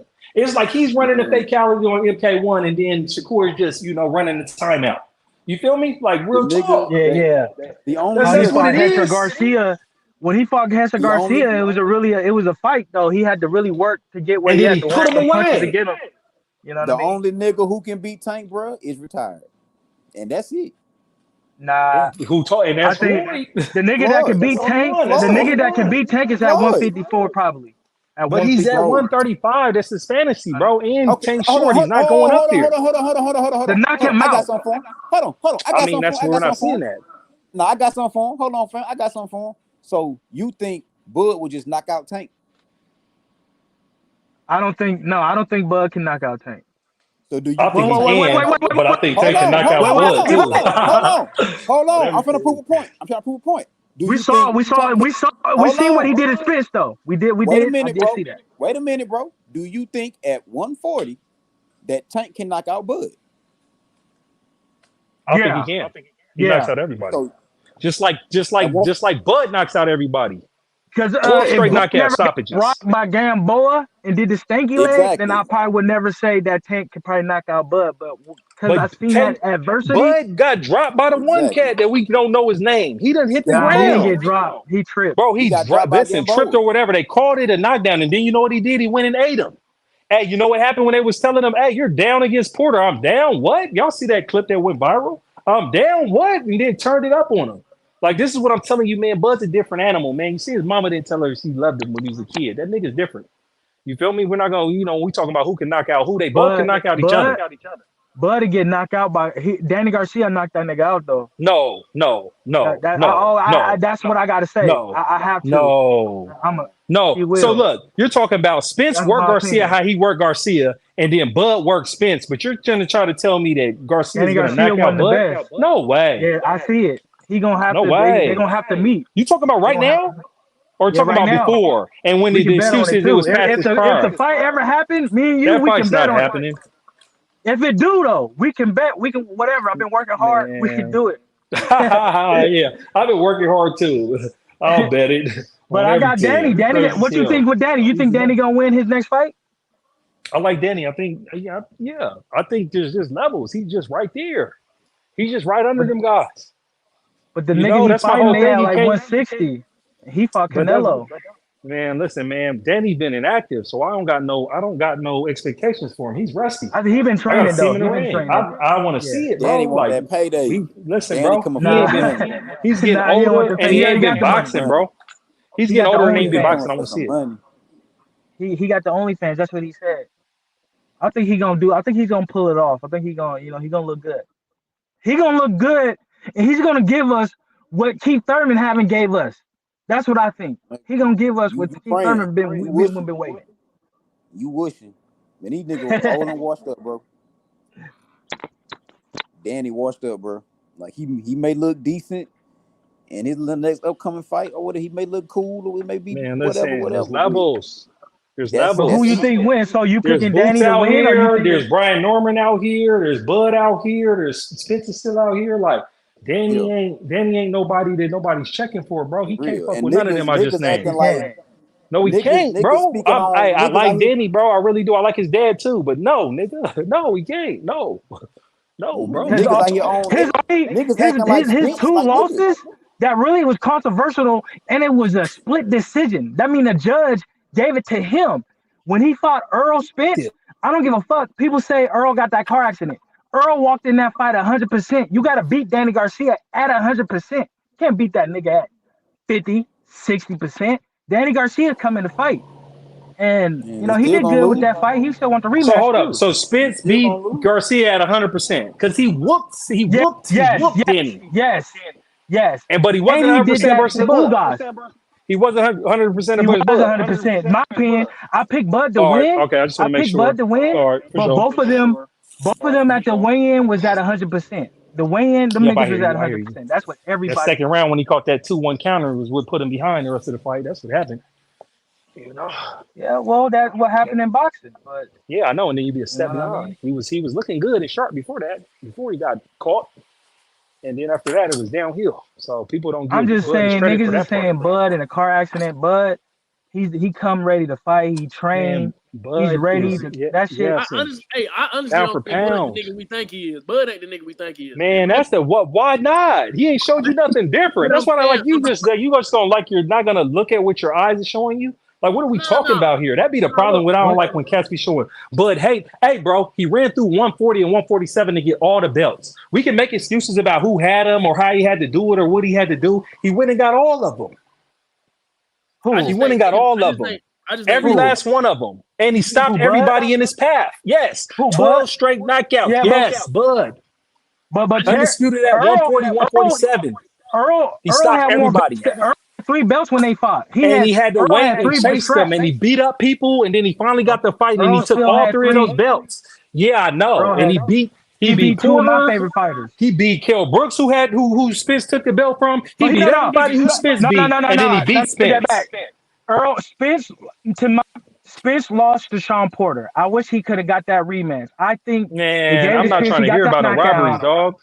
him. It's like he's running the fatality on MK1 and then Shakur is just, running the timeout. You feel me? Like real talk. Yeah. The only That's what it Hector is. Garcia. When he fought Hector The only Garcia, it was a fight though. He had to really work to get where And he then had he to put land him the punches to away. get him. You know what I the mean? only nigga who can beat Tank, bro, is retired, and that's it. Nah, Who taught? And I that's think Floyd. the nigga that Floyd, can That's beat the only Tank, one. That's the the Floyd, nigga only that can one. beat Tank is at Floyd. 154 probably. At But he's at 154. 135. That's his fantasy, bro. And Okay, Tank hold on, short. He's hold not going up on, there. hold on, hold on, hold on, hold on, hold To on, knock hold on. him I got out. something for him. Hold on. I I got mean, something for that's him. I we're got not something for seeing him. that. No, I got something for him. Hold on, fam. I got something for him. So you think Bud would just knock out Tank? I don't think Bud can knock out Tank. So do I you think think he Tank can knock can, out Bud? but I think Hold Tank can on, knock hold out on, Wait, hold Bud on, give hold us too. on, hold on, hold on. Whatever I'm you finna prove say. a point. Do you think Tank can? We Hold seen what on. he did at Spence though. We did. Wait a I minute, did bro. see that. Wait a minute, bro. Do you think at 140 that Tank can knock out Bud? I think he Yeah. can. He knocks Yeah. out everybody. So Just like at one, Bud knocks out everybody. Because 12 if straight Bud knockout never got stoppages. rocked by Gamboa and did the stanky leg, then I exactly. probably would never say that Tank could probably knock out Bud. But because I But seen that Tank adversity, Bud got dropped by the one Exactly. cat that we don't know his name. He done hit the nah, he didn't ground. get dropped. He tripped. Bro, He he got dropped by tripped Gamboa. or whatever. They called it a knockdown. And then you know what he did? He went and ate him. Hey, you know what happened when they was telling him, hey, you're down against Porter. I'm down. What? Y'all see that clip that went viral? I'm down. What? And then turned it up on him. Like, this is what I'm telling you, man. Bud's a different animal, man. You see, his mama didn't tell her she loved him when he was a kid. That nigga's different. You feel me? We're not going to, we talking about who can knock out who. They both can But knock out each Bud other. Bud to get knocked out by Danny Garcia knocked that nigga out though. No. That's what I gotta say. No. I have to. No. He No. So will. look, you're talking about Spence That's worked my Garcia opinion. how he worked Garcia, and then Bud worked Spence. But you're trying to tell me that Garcia's Danny gonna Garcia knock out wasn't the Bud? best. No way. Yeah, I see it. He gonna have No to. They way. gonna have to meet. You talking about They right gonna have now, to. or Yeah, talking right about now before? And when we the can bet on excuse it is it too. was past his If the prime. fight ever happens, me and you, That we can fight's bet not on it. happening, If it do though, we can bet. We can whatever. I've been working hard. We can man. do it. Yeah, I've been working hard too. I'll bet it But on I got Danny. everything. You Danny, crazy as what you hell. think with Danny? You think Danny gonna win his next fight? I like Danny. I think, yeah. I think there's just levels. He's just right there. He's just right under But them guys. but the niggas he That's my fighting, whole they thing. at He like can't. 160. He fought But that's Canelo. man. Listen, man. Danny's been inactive, so I don't got no expectations for him. He's rusty. I think he been I gotta training see him though. in the He been ring. training. I want to Yeah. see it, bro. Danny want Like, that payday. listen, Danny bro. coming He for ain't that Nah, money. been. He's getting nah, he don't want older, the. and he He ain't got been the money. boxing, bro. He's He getting got the older and ain't been Danny OnlyFans. boxing. coming I for want to see some it. money. He got the OnlyFans. That's what he said. I think he gonna do. I think he's gonna pull it off. I think he gonna, he gonna look good. He gonna look good, and he's gonna give us what Keith Thurman haven't gave us. That's what I think. He gonna give us what You Keith praying. Thurman You been wishing. waiting. You wishing. Man, these niggas old and washed up, bro. Danny washed up, bro. Like he may look decent in his next upcoming fight, or whatever. He may look cool, or it may be Man, whatever. listen. There's But levels. There's But who that's you levels. it. think wins? So you There's picking Boots Danny to out win, or you here. think? There's Brian Norman out here. There's Bud out here. There's Spencer still out here. Like, Yeah, Danny ain't nobody that nobody's checking for, bro. for He can't real. fuck And with none of them I just niggas acting named. He like can't. No, he can't, niggas bro. speaking on I niggas out like here. Danny, bro. I really do. I like his dad too. But no, nigga, no, he can't. No, bro. His Niggas out here on his niggas acting like his Spence, two like nigga. losses that really was controversial, and it was a split decision. That mean the judge gave it to him when he fought Earl Spence. I don't give a fuck. People say Earl got that car accident. Earl walked in that fight 100%. You got to beat Danny Garcia at 100%. Can't beat that nigga at 50, 60%. Danny Garcia coming to fight, and And he he still did gonna good with lose. that fight. He still want the So rematch hold up. too. So He Spence still beat gonna lose. Garcia at 100% because he Yes, yes, whooped yes, Danny, yes, yes. but he And wasn't he did 100% that versus to Bud. Ugas. He wasn't 100% He was versus Bud. 100%. My opinion, I picked Bud to All right, win. okay. I just I want to make picked Bud sure. to win, All right, for but sure. both of them at the weigh-in was at 100%. The weigh-in, them Yep, I niggas hear was at you. I hear you. 100%. That's what That everybody second said. round when he caught that 2-1 counter was what put him behind the rest of the fight. That's what happened. You know. Yeah, well, that's what happened in boxing. But Yeah, I know. And then you'd be a you know step what I behind. mean? He was looking good and sharp before that, before he got caught. And then after that, it was downhill. So people don't I'm give just Bud his saying, credit for niggas is that part. saying Bud in a car accident. Bud he come ready to fight. He trained. Man, He's Bud ready. is That shit. yes, and I honestly pound don't for think Bud pound. the nigga we think he is. Bud ain't the nigga we think he is. Man, that's the what? Why not? He ain't showed you nothing different. But That's I'm why I like saying, you just don't like you're not gonna look at what your eyes are showing you. Like, what are we talking about here? That'd be the problem with I don't like when cats be showing. But hey, bro, he ran through 140 and 147 to get all the belts. We can make excuses about who had him or how he had to do it or what he had to do. He went and got all of them. He went and got all of them. Every last one of them. And he stopped everybody in his path. Yes. 12 straight knockouts. Yeah, yes, Bud. But Undisputed at 140, 147. Earl He stopped everybody. Earl had 3 belts when they fought. He had to Earl wait had and 3 chase them, and he beat up people, and then he finally got the fight, and he Earl took still all had 3 of 3. those belts. Yeah, I know. Earl And had, he beat 2 of my Porter. favorite fighters. He beat Kell Brooks, who Spence took the belt from. He But beat everybody who Spence beat, and then he beat take that Spence. back. Earl Spence lost to Sean Porter. I wish he could have got that rematch. I think they Man, gave I'm it to not Spence. trying He to got hear that about no robberies, knockout. dog.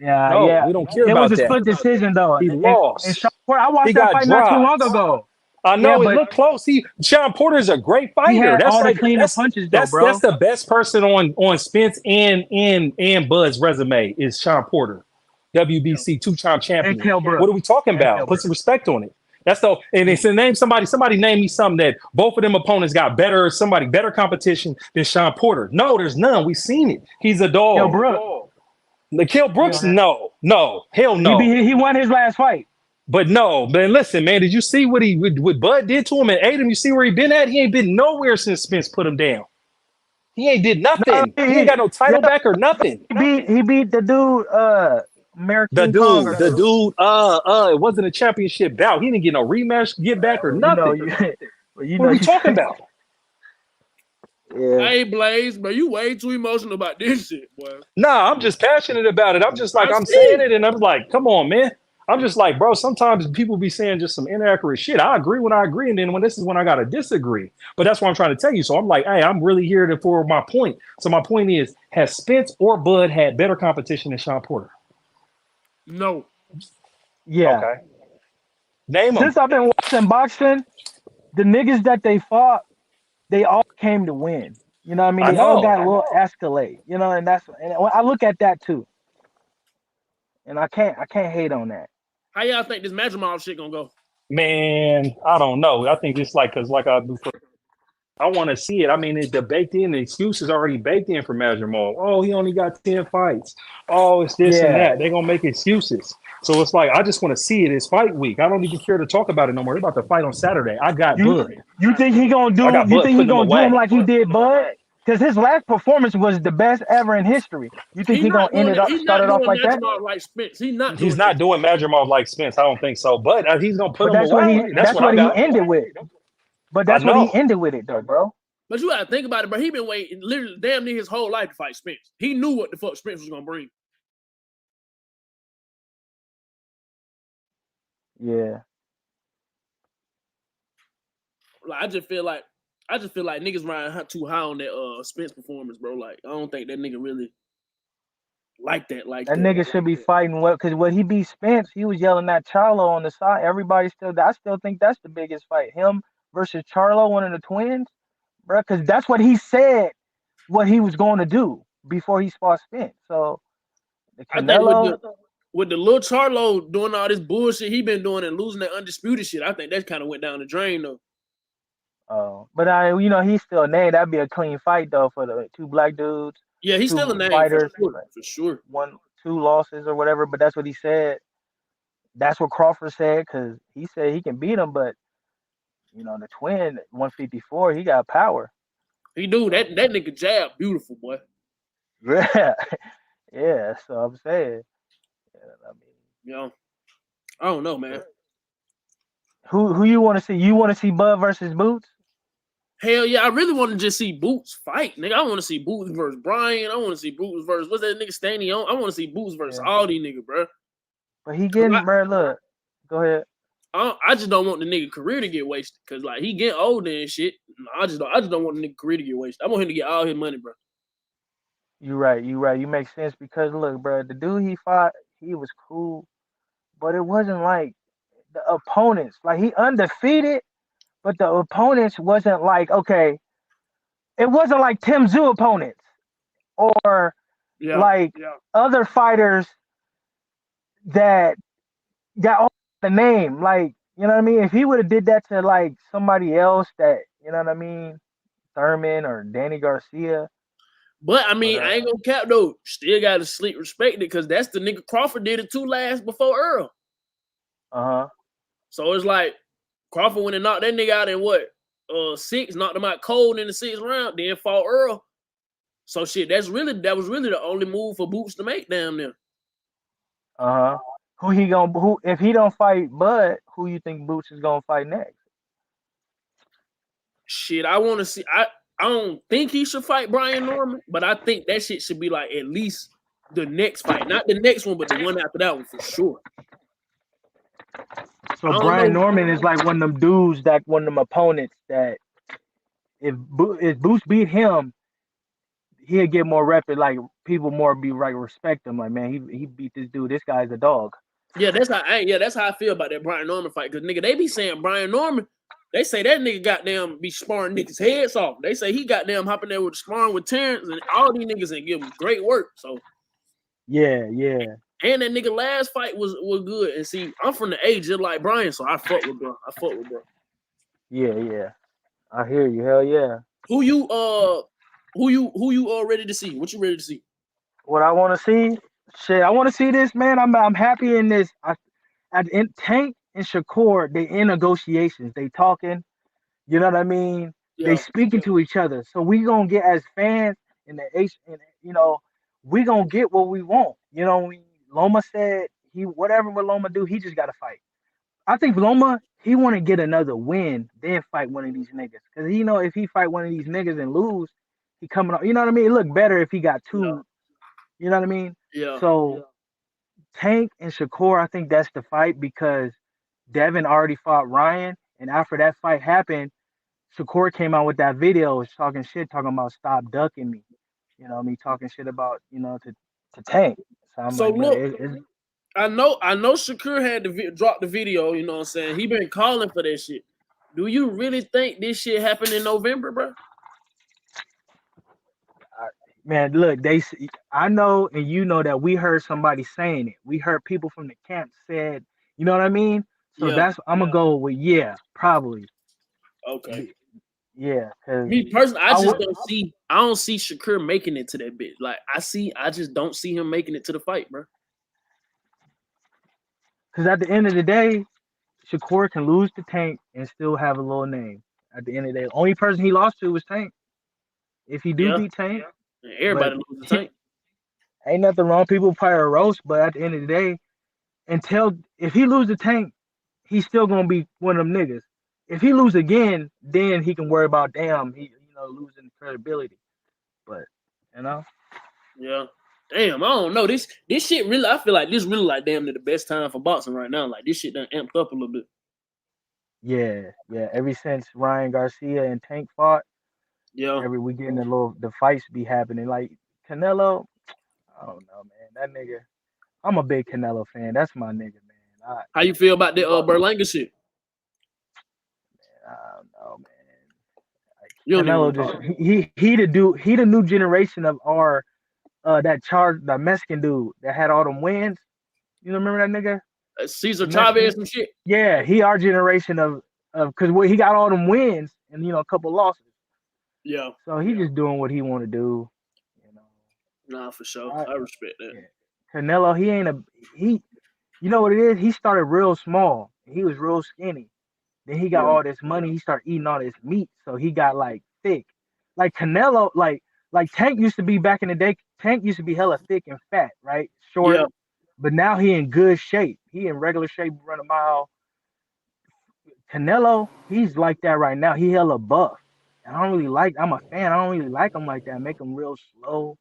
No, we don't care It was about a that. split decision though. He And lost. Sean Porter, I watched He that got fight not too long dropped. ago. I Yeah, know it but looked close. Sean Porter is a great fighter. he had That's all the like cleaner punches though, that's bro. the best person on Spence and Bud's resume is Sean Porter, WBC 2-time And champion. Kell Brooks. What are we talking about? Put some respect on it. That's the and it's a name somebody name me something that both of them opponents got better competition than Sean Porter. No, there's none. We've seen it. He's a Kell dog. Brooks. Kell Brooks, no, hell no. He won his last fight. But no, man, listen, man, did you see what Bud did to him and ate him? You see where he been at? He ain't been nowhere since Spence put him down. He ain't did nothing. He ain't got no title back or nothing. He beat the dude, American Kong. The dude, it wasn't a championship bout. He didn't get no rematch, get back or nothing. What are we talking about? Yeah. Hey, Blaze, but you way too emotional about this shit, boy. Nah, I'm just passionate about it. I'm just like, I'm saying it, and I'm like, come on, man. I'm just like, bro, sometimes people be saying just some inaccurate shit. I agree when I agree, and then when this is when I gotta disagree. But that's what I'm trying to tell you. So I'm like, hey, I'm really here for my point. So my point is, has Spence or Bud had better competition than Sean Porter? No. Yeah. Okay. Name them. Since I've been watching boxing, the niggas that they fought, they all came to win. You know what I mean? They all got a little escalate. You know, and I look at that too. And I can't hate on that. How y'all think this Madrimal shit gonna go? Man, I don't know. I think it's like, because like I do for, I want to see it. I mean, the baked in, the excuse is already baked in for Madrimal. Oh, he only got 10 fights. Oh, it's this and that. They're going to make excuses. So it's like, I just want to see it. It's fight week. I don't even care to talk about it no more. They're about to fight on Saturday. I got Bud. You think he going to do, you think he going to do him like he did Bud? Because his last performance was the best ever in history. You think he's going to end it up, start it off like that? Like Spence. He's not doing Madrimal like Spence. I don't think so. But he's going to put him that's away. That's what he ended with. But that's what he ended with it, though, bro. But you gotta think about it, bro. He been waiting literally damn near his whole life to fight Spence. He knew what the fuck Spence was gonna bring. Yeah. Like I just feel like niggas riding too high on that Spence performance, bro. Like I don't think that nigga really like that. That nigga should be fighting well, because when he beat Spence, he was yelling at Charlo on the side. I still think that's the biggest fight. Him versus Charlo, one of the twins, bro. Because that's what he said, what he was going to do before he fought Spence. So the Canelo, I think with the little Charlo doing all this bullshit he been doing and losing that undisputed shit, I think that kind of went down the drain though. But he's still a name. That'd be a clean fight though for the two black dudes. Yeah, he's still a name fighters, for sure. 2 losses or whatever. But that's what he said. That's what Crawford said, because he said he can beat him. But the twin 154, he got power. He do that nigga jab beautiful, boy. Yeah. So I'm saying. I don't know, man. Who you want to see? You want to see Bud versus Boots? Hell yeah, I really want to just see Boots fight, nigga. I want to see Boots versus Brian. I want to see Boots versus what's that nigga Stanley on? I want to see Boots versus all these niggas, bro. But he getting, bro. Look, go ahead. I just don't want the nigga career to get wasted, cause like he getting older and shit. I just don't want the nigga career to get wasted. I want him to get all his money, bro. You right. You make sense, because look, bro, the dude he fought, he was cool, but it wasn't like the opponents. Like, he undefeated, but the opponents wasn't like, okay, it wasn't like Tim Zoo opponents or like other fighters that got all the name. Like, you know what I mean? If he would have did that to like somebody else that, you know what I mean, Thurman or Danny Garcia. But I mean, I ain't gonna cap though. Still gotta sleep respect it because that's the nigga Crawford did it too last before Earl. So it's like Crawford went and knocked that nigga out in what? 6, knocked him out cold in the 6th round, then fought Earl. So shit, that was really the only move for Boots to make down there. Who if he don't fight Bud, who you think Boots is gonna fight next? Shit, I wanna see. I don't think he should fight Brian Norman, but I think that shit should be like at least the next fight. Not the next one, but the one after that one for sure. So Brian Norman is like one of them dudes, that one of them opponents that if Boots beat him, he'll get more rep. Like people more be like respect him. Like, man, he beat this dude. This guy's a dog. Yeah, that's how I feel about that Brian Norman fight. Cause nigga, they be saying Brian Norman, they say that nigga goddamn be sparring niggas' heads off. They say he goddamn hopping there with sparring with Terrence and all these niggas and give him great work. So yeah. And that nigga last fight was good. And see, I'm from the age just like Brian, so I fuck with bro. Yeah. I hear you. Hell yeah. Who you ready to see? What you ready to see? What I want to see? Shit, I want to see this, man. I'm happy in this. Tank and Shakur, they in negotiations. They talking. You know what I mean? Yeah. They speaking to each other. So we gonna get as fans in the we gonna get what we want. You know, Loma said whatever Loma do, he just gotta fight. I think Loma, he want to get another win, then fight one of these niggas. Cause if he fight one of these niggas and lose, he coming up. You know what I mean? It look better if he got two. Yeah. You know what I mean? Yeah. So Tank and Shakur, I think that's the fight because Devin already fought Ryan, and after that fight happened, Shakur came out with that video talking about stop ducking me. You know me talking shit about to Tank. So I'm like, look, I know Shakur had to drop the video. You know what I'm saying? He been calling for that shit. Do you really think this shit happened in November, bro? Man, look, I know and you know that we heard somebody saying it. We heard people from the camp said, you know what I mean? So I'm gonna go with probably. Okay. Yeah, cause me personally, I don't see Shakur making it to that bit. Like I just don't see him making it to the fight, bro. Cause at the end of the day, Shakur can lose to Tank and still have a little name. At the end of the day, the only person he lost to was Tank. If he do beat Tank, everybody loses to Tank. Ain't nothing wrong. People probably roast, but at the end of the day, if he lose to Tank, he's still gonna be one of them niggas. If he lose again, then he can worry about losing credibility. But yeah, damn, I don't know this shit really. I feel like this really like damn near the best time for boxing right now. Like this shit done amped up a little bit. Yeah. Ever since Ryan Garcia and Tank fought, every weekend the fights be happening. Like Canelo, I don't know, man. That nigga, I'm a big Canelo fan. That's my nigga, man. How you feel about the Berlanga shit? Man, I don't know, man. Canelo just he the new generation of our that Mexican dude that had all them wins. You remember that nigga? Cesar Chavez and shit. Yeah, he our generation of because he got all them wins and a couple losses. Yeah. So he just doing what he want to do. Nah, for sure. I respect that. Yeah. Canelo, you know what it is? He started real small. He was real skinny. Then he got all this money. He started eating all this meat, so he got like thick. Like Canelo, like Tank used to be back in the day. Tank used to be hella thick and fat, right? Short. Yeah. But now he in good shape. He in regular shape, run a mile. Canelo, he's like that right now. He hella buff. I'm a fan. I don't really like him like that. Make him real slow,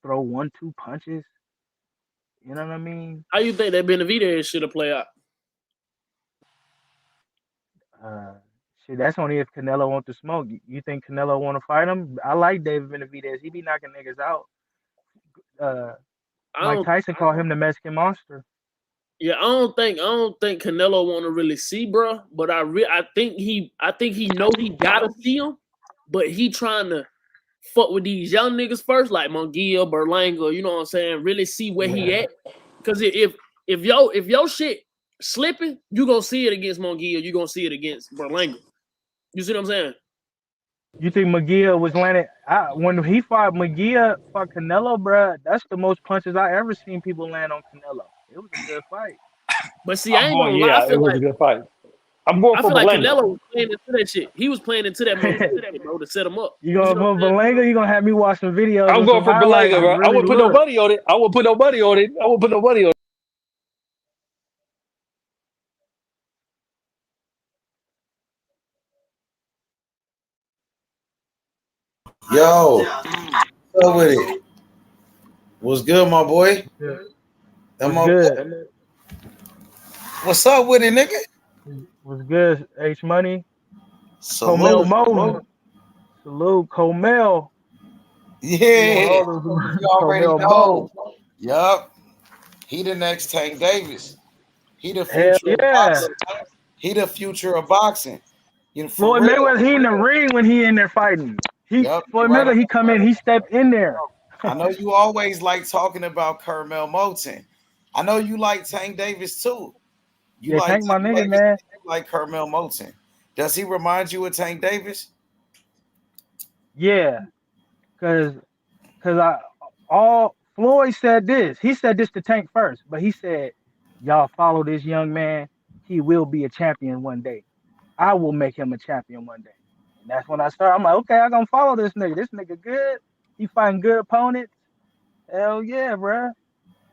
throw 1-2 punches. You know what I mean? How you think that Benavidez should have played out? Shit, that's only if Canelo wants to smoke. You think Canelo want to fight him? I like David Benavidez. He be knocking niggas out. Mike Tyson called him the Mexican monster. Yeah, I don't think Canelo want to really see, bro. But I think he know he gotta see him, but he trying to fuck with these young niggas first, like Munguia, Berlanga. You know what I'm saying? Really see where he at. Because if your shit slipping, you gonna see it against Munguia. You gonna see it against Berlanga. You see what I'm saying? You think McGee was landing? When he fought McGee for Canelo, bro, that's the most punches I ever seen people land on Canelo. It was a good fight. But see, I I'm ain't gonna going. lie. Yeah, it was a good fight. I'm going for like Berlanga. Canelo was playing into that shit. He was playing into that shit, bro, to set him up. You gonna put Berlanga? You gonna have me watch some videos? I'm and going some for highlights Berlanga, and bro. I really wouldn't put no look. money on it. I won't put no money on it. I won't put no money on it. Yo, what's up with it? What's good, my boy? Yeah. That What's my good? boy. What's up with it, nigga? What's good? H Money. Comel Salute. Mo. Salute Comel. Yeah, you already Comel know. Mo. Yup. He the next Tank Davis. He the Hell future of yeah. boxing. He the future of boxing. You know, for Floyd real. Mayweather, he in the ring when he in there fighting. Yup, you Floyd right. Mayweather, he come in, he stepped in there. I know you always like talking about Kermel Moton. I know you like Tank Davis too. You Yeah, like Tank my Tank nigga, Davis. man. You like Kermel Moton. Does he remind you of Tank Davis? Yeah, cause Floyd said this. He said this to Tank first, but he said, "Y'all follow this young man. He will be a champion one day. I will make him a champion one day." And that's when I started. I'm like, okay, I'm gonna follow this nigga. This nigga good. He fighting good opponents. Hell yeah, bruh.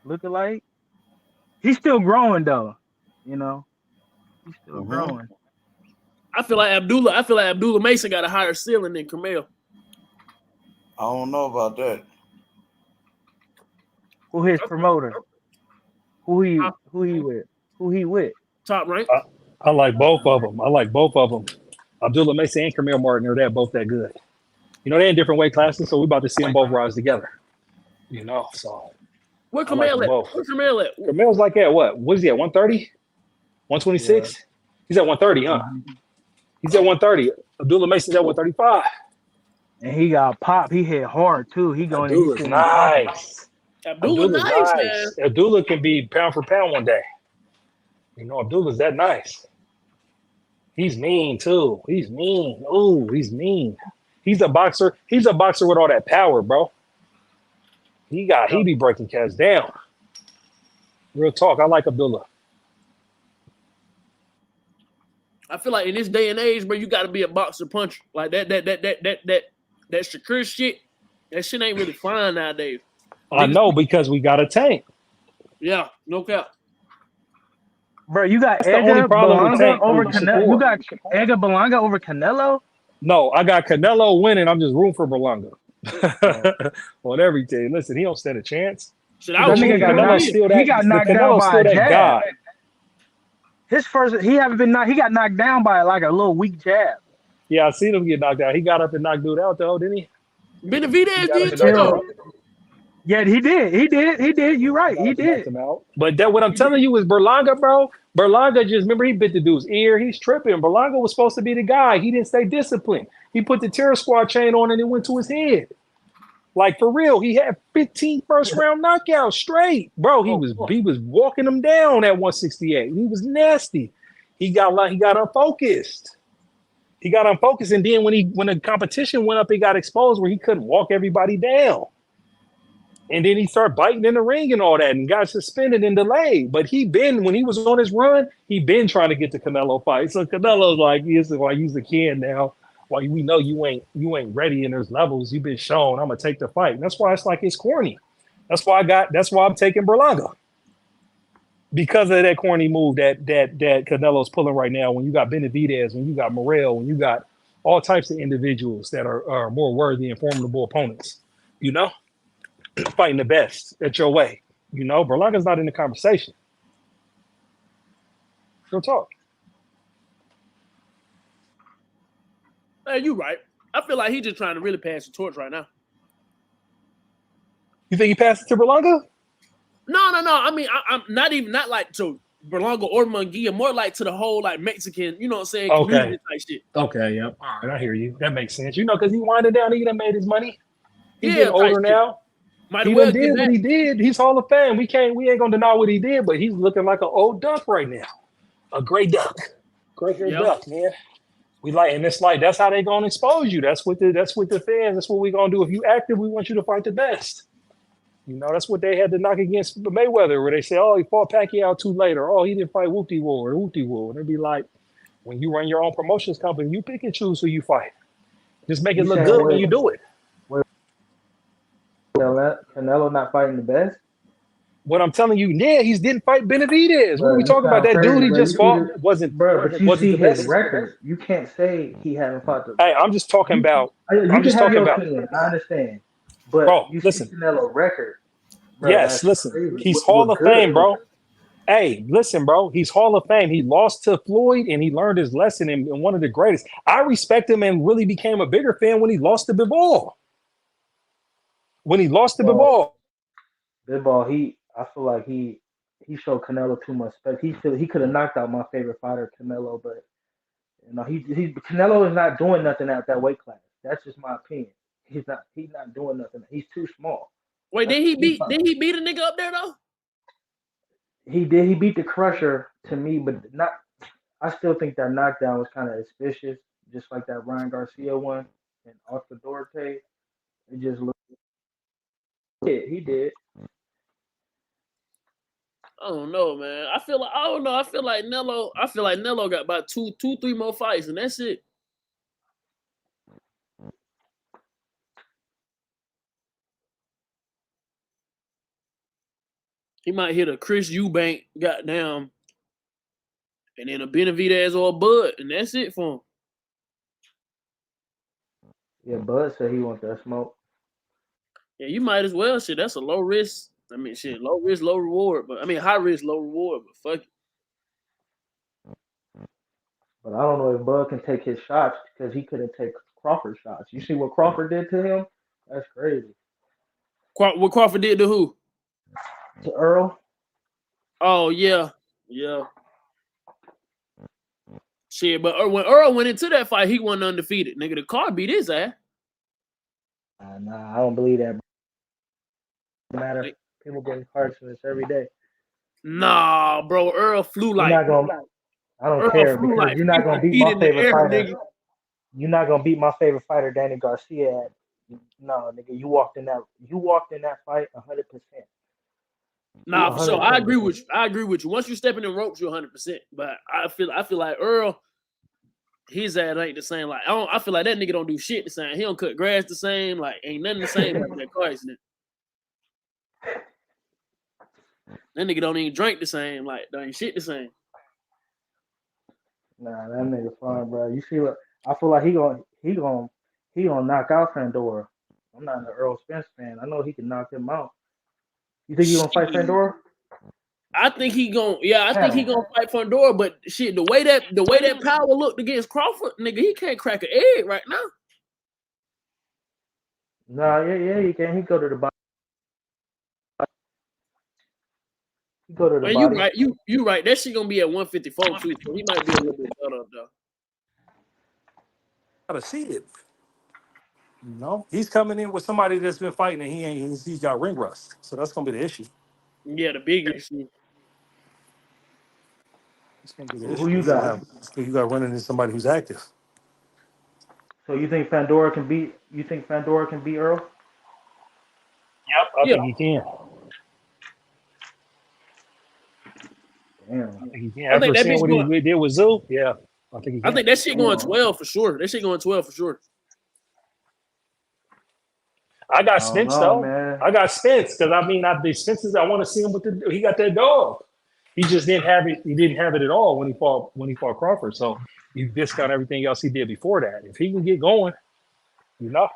Looking like he's still growing though. You know, he's still growing. I feel like Abdullah Mason got a higher ceiling than Camille. I don't know about that. Who his promoter? Who he with? Who he with? Top rank. I like both of them. Abdullah Mason and Camille Martin they're both that good. You know, they're in different weight classes, so we're about to see them both rise together. You know, so Where I like Camille them at? both. Where Camille at? Camille's like at what? What is he at? 130? 126? Yeah. He's at 130, huh? He's at 130. Abdullah Mason's at 135. And he got pop. He hit hard too. He going. Abdullah's nice. Abdullah's nice, man. Abdullah can be pound for pound one day. You know, Abdullah's that nice. He's mean too. He's mean. Ooh, he's mean. He's a boxer. He's a boxer with all that power, bro. He be breaking cats down. Real talk. I like Abdullah. I feel like in this day and age, bro, you got to be a boxer puncher. Like that Shakur shit. That shit ain't really flying nowadays. I know because we got a Tank. Yeah, no cap. Bro, you got That's the only Edgar problem with Berlanga Tank over over Canelo. You got Edgar Berlanga over Canelo. No, I got Canelo winning. I'm just rooting for Berlanga on everything. Listen, he don't stand a chance. Shit, I was he got knocked down by a jab. God. His first, he got knocked down by like a little weak jab. Yeah, I seen him get knocked out. He got up and knocked dude out though, didn't he? Benavidez did too though. Yeah, he did. You're right. He did. Him out. But that what I'm telling you is Berlanga, bro. Berlanga just remember he bit the dude's ear. He's tripping. Berlanga was supposed to be the guy. He didn't stay disciplined. He put the terror squad chain on and it went to his head. Like for real, he had 15 first round knockouts straight, bro. He was walking him down at 168. He was nasty. He got unfocused. He got unfocused, and then when the competition went up, he got exposed where he couldn't walk everybody down. And then he started biting in the ring and all that and got suspended and delayed. But when he was on his run, he been trying to get the Canelo fight. So Canelo's like, he's the kid now. Well, we know you ain't ready and there's levels. You've been shown. I'm gonna take the fight. And that's why it's corny. That's why I'm taking Berlanga. Because of that corny move that Canelo's pulling right now, when you got Benavidez, when you got Morrell, when you got all types of individuals that are more worthy and formidable opponents, you know, fighting the best at your way. You know, Berlanga's not in the conversation. Real talk. Hey, you right. I feel like he's just trying to really pass the torch right now. You think he passed it to Berlanga? No. I mean, I'm not like to Berlanga or Munguia, more like to the whole like Mexican, you know what I'm saying, community Okay. type shit. Okay, yep. All right, I hear you. That makes sense. You know, because he winded down, he done made his money. He Yeah, getting type older shit. now. Might He as well done get did what back. he did. He's Hall of Fame. We ain't gonna deny what he did, but he's looking like an old duck right now. A gray duck. Gray hair Yeah. duck, man. We like, and it's like that's how they gonna expose you. That's what the fans. That's what we gonna do. If you active, we want you to fight the best. You know, that's what they had to knock against Mayweather, where they say, "Oh, he fought Pacquiao too late," or "Oh, he didn't fight Whoopty Woo or Whoopty Woo." And they'd be like, when you run your own promotions company, you pick and choose who you fight. Just make it You look saying good when you do it. Canelo not fighting the best? What I'm telling you, yeah, he didn't fight Benavidez. What are Bro, we you talking about? sound That dude crazy, he bro. just fought wasn't But you see the his best. record. You can't say he haven't fought the. Hey, I'm just talking about. You I'm can just have talking your about, opinion. I understand, but bro. you see Listen, Canelo record, bro. yes, That's listen. crazy. He's We're Hall of good. Fame, bro. Hey, listen, bro. He's Hall of Fame. He lost to Floyd, and he learned his lesson and one of the greatest. I respect him and really became a bigger fan when he lost to Bivol. When he lost to Well, Bivol, Bivol, I feel like he showed Canelo too much respect. He could have knocked out my favorite fighter, Canelo, but Canelo is not doing nothing at that weight class. That's just my opinion. He's not doing nothing. He's too small. Wait, did he beat a nigga up there though? He did. He beat the Crusher to me, but not. I still think that knockdown was kind of suspicious, just like that Ryan Garcia one and Oscar Duarte. It just looked. Yeah, he did. I don't know, man. I don't know. I feel like Nello got about two, 3 more fights, and that's it. He might hit a Chris Eubank, goddamn, and then a Benavidez or a Bud, and that's it for him. Yeah, Bud said he wants that smoke. Yeah, you might as well. Shit, that's a low risk. I mean, shit, low risk, low reward. But I mean, high risk, low reward. But fuck it. But I don't know if Bud can take his shots because he couldn't take Crawford's shots. You see what Crawford did to him? That's crazy. What Crawford did to who? To Earl. Oh yeah. Shit, but when Earl went into that fight, he wasn't undefeated. Nigga, the car beat his ass. Nah, I don't believe that. No matter. People getting cards for this every day. Nah, bro. Earl flew like. I don't care because like you're not gonna beat my favorite fighter. Nigga. You're not gonna beat my favorite fighter, Danny Garcia. No, nigga, you walked in that fight 100%. Nah, for sure. I agree with you. Once you step in the ropes, you're 100%. But I feel like Earl, his ass ain't the same. Like I feel like that nigga don't do shit the same. He don't cut grass the same. Like ain't nothing the same about that car accident. That nigga don't even drink the same. Like there ain't shit the same. Nah, that nigga fine, bro. You see what? I feel like he gonna knock out Fandora. I'm not an Earl Spence fan. I know he can knock him out. You think he gonna fight Fandora? I think he gonna fight Fandora, but shit, the way that power looked against Crawford, nigga, he can't crack an egg right now. Nah, yeah, he can. He go to the bottom. He go to the bottom. You right. You right. That shit gonna be at 154 too, so he might be a little bit better up there. gotta see it. You know, he's coming in with somebody that's been fighting and he's got ring rust, so that's gonna be the issue. Yeah, the big issue. It's gonna be the Who issue. you got? You got running into somebody who's active. So you think Fandora can beat? You think Fandora can beat Earl? Yep, I think he can. Damn. I think he can. After seeing what he did with Zoo, yeah, I think he can. I think that shit going 12 for sure. That shit going 12 for sure. I got Spence though. Man. I got Spence because I the Spence's. I want to see him with he got that dog. He just didn't have it. He didn't have it at all when he fought Crawford. So you discount everything else he did before that. If he can get going, you know,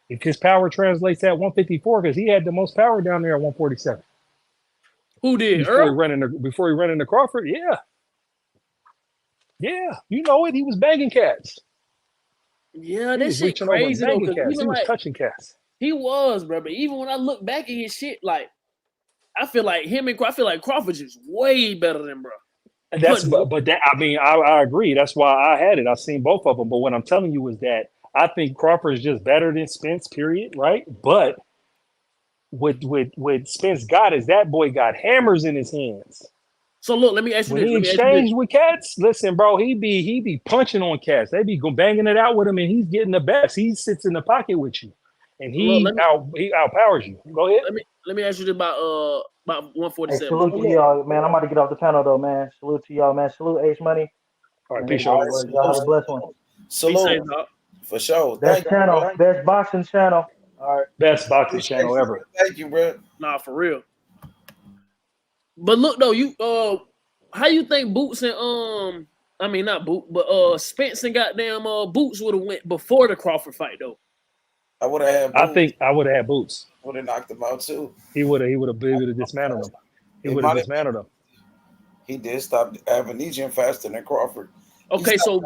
if his power translates at 154, because he had the most power down there at 147. Who did? Before Earl? before he ran into Crawford, yeah, you know it. He was banging cats. Yeah, that shit crazy though. Because he was touching cats. He was, bro. But even when I look back at his shit, like I feel like Crawford's is way better than bro. And that's but that I mean I agree. That's why I had it. I've seen both of them. But what I'm telling you is that I think Crawford is just better than Spence. Period. Right. But what Spence got is that boy got hammers in his hands. So look, let me ask you when this. he exchanged with cats, listen, bro, he be punching on cats. They be banging it out with him, and he's getting the best. He sits in the pocket with you, and he outpowers you. Go ahead. Let me ask you this about Hey, 147. salute to y'all, man. I'm about to get off the panel though, man. Salute to y'all, man. Salute H Money. All right, And peace, y'all y'all. y'all have a blessed one. Salute. For sure. Best Thank you, channel, bro. best boxing channel. All right. Best boxing channel ever. Thank you, bro. Nah, for real. But look though, you how you think Boots and I mean not Boot, but Spence and goddamn Boots would have went before the Crawford fight though? I would have had Boots. I think I would have had Boots. Would have knocked him out too. He would have dismantled him. He would have dismantled him. He did stop Avenesian faster than Crawford. Okay, so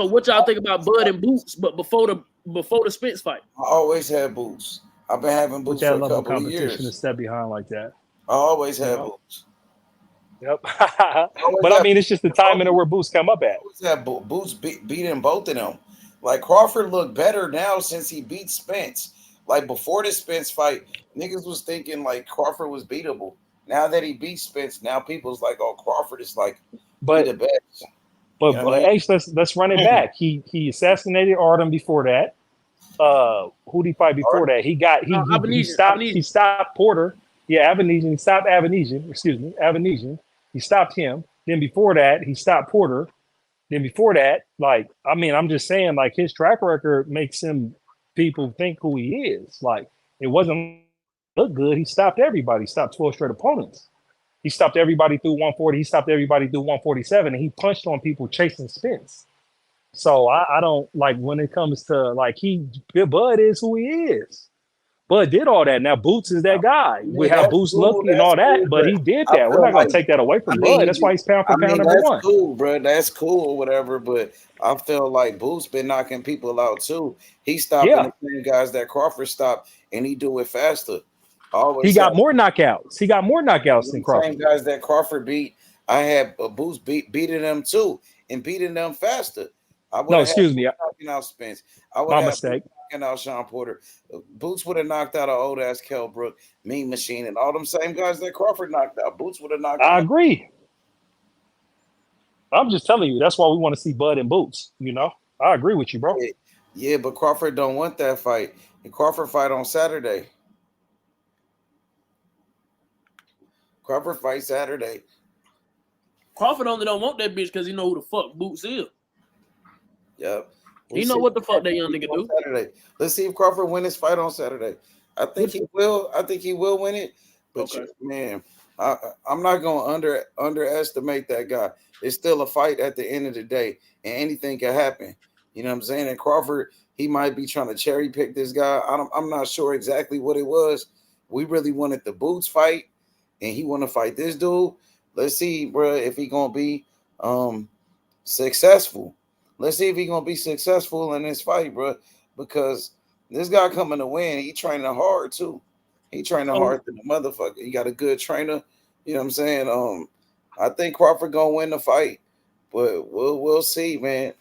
what y'all think about Bud and Boots, but before the Spence fight? I always had Boots. I've been having Boots for a couple of competition to years. step behind like that. I always had Boots. Yep. But I mean, it's just the timing of where Boots come up at. Boots beating both of them. Like Crawford looked better now since he beat Spence. Like before the Spence fight, niggas was thinking like Crawford was beatable. Now that he beat Spence, now people's like, oh, Crawford is like the best. But You know what I mean? H, let's run it back. He assassinated Artem before that. Who did he fight before that? He stopped Porter. Yeah, Avenesian. He stopped Avenesian. Excuse me, Avenesian. He stopped him. Then before that, he stopped Porter. Then before that, like, I mean, I'm just saying, like, his track record makes him people think who he is. Like, it wasn't look good. He stopped everybody. He stopped 12 straight opponents. He stopped everybody through 140. He stopped everybody through 147, and he punched on people chasing Spence. So I don't like when it comes to like Bud is who he is. Bud did all that. Now Boots is that guy. We have Boots look and all that, but he did that. We're not gonna take that away from Bud. That's why he's pound for pound number one. Cool, bro. That's cool or whatever. But I feel like Boots been knocking people out too. He stopping the same guys that Crawford stopped, and he do it faster. He got more knockouts. He got more knockouts than Crawford. Same guys that Crawford beat, I had Boots beating them too and beating them faster. No, excuse me. Knocking out Spence. I would My have mistake. Knocking out Sean Porter. Boots would have knocked out an old ass Kell Brook, Mean Machine, and all them same guys that Crawford knocked out. Boots would have knocked. I agree. I'm just telling you. That's why we want to see Bud and Boots. You know, I agree with you, bro. Yeah, but Crawford don't want that fight. The Crawford fight on Saturday. Crawford fight Saturday. Crawford only don't want that bitch because he know who the fuck Boots is. Yep. He know what the fuck that young nigga do. Saturday. Let's see if Crawford win his fight on Saturday. I think he will. I think he will win it. But man, I'm not gonna underestimate that guy. It's still a fight at the end of the day, and anything can happen. You know what I'm saying? And Crawford, he might be trying to cherry pick this guy. I'm not sure exactly what it was. We really wanted the Boots fight, and he want to fight this dude. Let's see, bro, if he gonna be successful. Let's see if he gonna be successful in this fight, bro. Because this guy coming to win, he training hard too. He training hard than the motherfucker. He got a good trainer. You know what I'm saying? I think Crawford gonna win the fight, but we'll see, man.